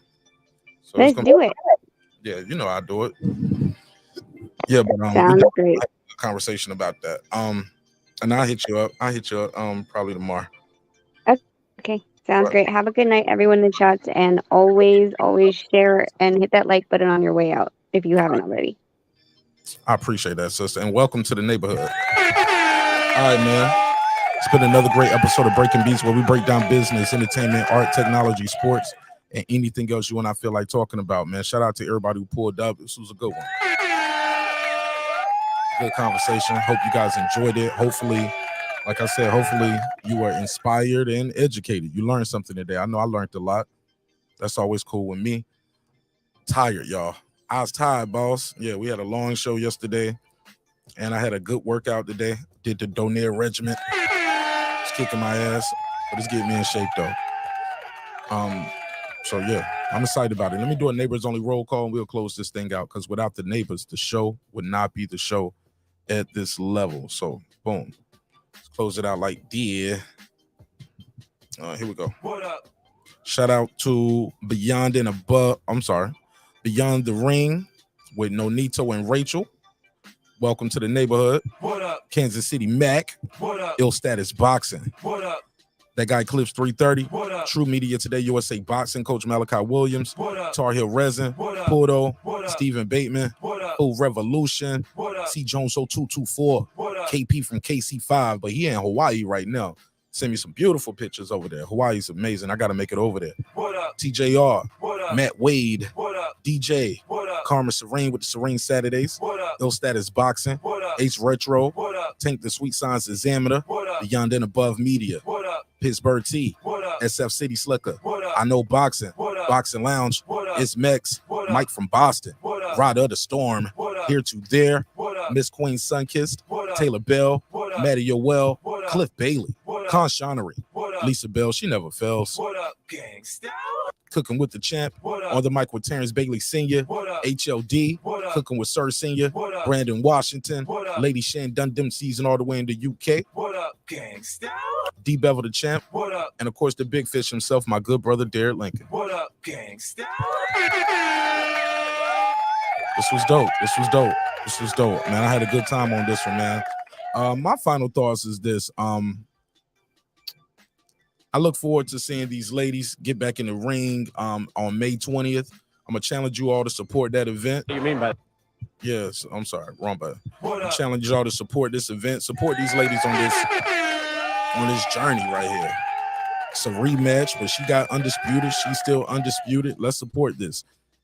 So let's do it. Yeah, I do it. Yeah, but sounds great. A conversation about that. And I'll hit you up. Probably tomorrow. Okay, sounds great. Have a good night, everyone in the chats, and always share and hit that like button on your way out if you haven't already. I appreciate that, sister, and welcome to the neighborhood. All right, man. It's been another great episode of Breaking Beats where we break down business, entertainment, art, technology, sports, and anything else you and I feel like talking about, man. Shout out to everybody who pulled up. This was a good one. Good conversation. Hope you guys enjoyed it. Hopefully, like I said, you were inspired and educated. You learned something today. I know I learned a lot. That's always cool with me. Tired, y'all. I was tired, boss. Yeah, we had a long show yesterday, and I had a good workout today. Did the Donaire regiment. Kicking my ass, but it's getting me in shape though. So yeah, I'm excited about it. Let me do a neighbors only roll call and we'll close this thing out because without the neighbors, the show would not be the show at this level. So boom, let's close it out like dear. Here we go. What up? Shout out to Beyond the Ring with Nonito and Rachel. Welcome to the neighborhood. What up? Kansas City Mac. What up? Ill Status Boxing. What up? That guy Clips 330. What up? True Media Today USA Boxing Coach Malachi Williams. What up? Tar Heel Resin. What up? Pudo. What up? Stephen Bateman. What up? Full Revolution. What up? C Jones 0224. What up? KP from KC5, but he in Hawaii right now. Send me some beautiful pictures over there. Hawaii's amazing. I got to make it over there. What up? TJR. What up? Matt Wade. What up? DJ. What up? Karma Serene with the Serene Saturdays. What up? Ill Status Boxing. What up? Ace Retro. What up? Tank the Sweet Science Examiner. What up? Beyond and Above Media. What up? Pittsburgh T. What up? SF City Slicker. What up? I Know Boxing. What up? Boxing Lounge. What up? It's Mex. What up? Mike from Boston. What up? Rod of the Storm. What up? Here to There. What up? Miss Queen Sunkissed. What up? Taylor Bell. What up? Maddie Yoel. What up? Cliff Bailey. What up? Con Shonery. What up? Lisa Bell. She never fails. What up, gangsta? Cooking with the Champ. What up? On the mic with Terrence Bailey Sr. What up? HLD. What up? Cooking with Sir Sr. What up? Brandon Washington. What up? Lady Shan Dundum season all the way in the UK. What up? gangsta? D Bevel the champ. What up? And of course the big fish himself, my good brother Derek Lincoln. What up, gangsta? This was dope. This was dope. This was dope, man. I had a good time on this one, man. My final thoughts is this. I look forward to seeing these ladies get back in the ring on May 20th. I'm gonna challenge you all to support that event. What do you mean by? Yes, I'm sorry, wrong button. What up? Challenge y'all to support this event. Support these ladies on this journey right here. It's a rematch, but she got undisputed. She's still undisputed. Let's support this.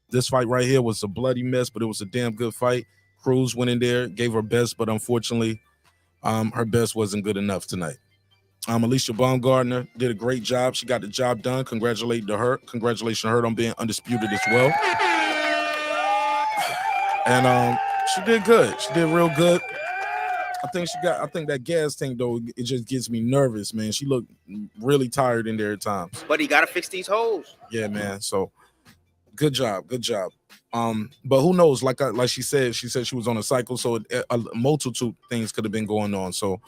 This fight right here was a bloody mess, but it was a damn good fight. Cruz went in there, gave her best, but unfortunately, her best wasn't good enough tonight. Alycia Baumgardner did a great job. She got the job done. Congratulations to her on being undisputed as well. And she did good. She did real good. I think that gas tank though, it just gets me nervous, man. She looked really tired in there at times. But he gotta fix these holes. Yeah, man. So good job. But who knows? Like she said she was on a cycle, so a multitude things could have been going on. So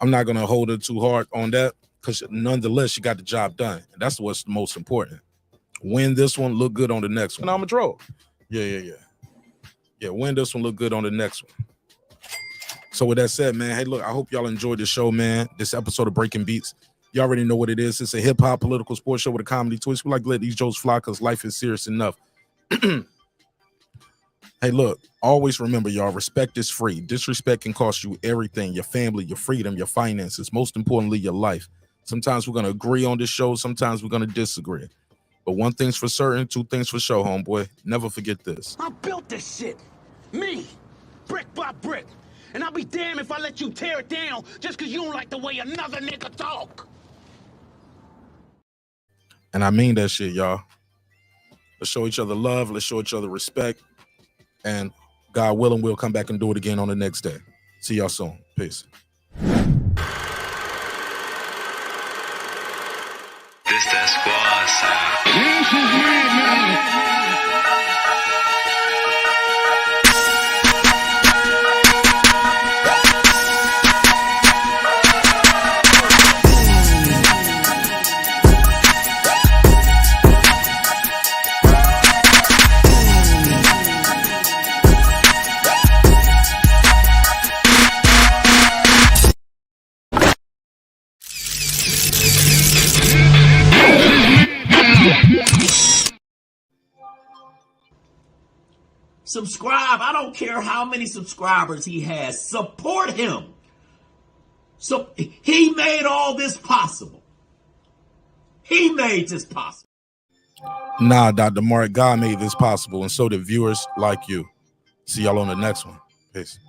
I'm not gonna hold her too hard on that, because nonetheless she got the job done. And that's what's the most important. Win this one, look good on the next one. And I'm a draw. Yeah. Win this one, look good on the next one. So with that said, man, hey, look, I hope y'all enjoyed the show, man. This episode of Breaking Beats. You already know what it is. It's a hip-hop political sports show with a comedy twist. We like to let these jokes fly because life is serious enough. Hey, look, always remember, y'all, respect is free. Disrespect can cost you everything, your family, your freedom, your finances, most importantly, your life. Sometimes we're going to agree on this show. Sometimes we're going to disagree. But one thing's for certain, two things for sure, homeboy. Never forget this. I built this shit. Me. Brick by brick. And I'll be damned if I let you tear it down just because you don't like the way another nigga talk. And I mean that shit, y'all. Let's show each other love. Let's show each other respect. And God willing, we'll come back and do it again on the next day. See y'all soon. Peace. This that squad sound. This is mad now. Subscribe. I don't care how many subscribers he has. Support him. So he made all this possible. He made this possible. Nah, Dr. Mark, God made this possible, and so did viewers like you. See y'all on the next one. Peace.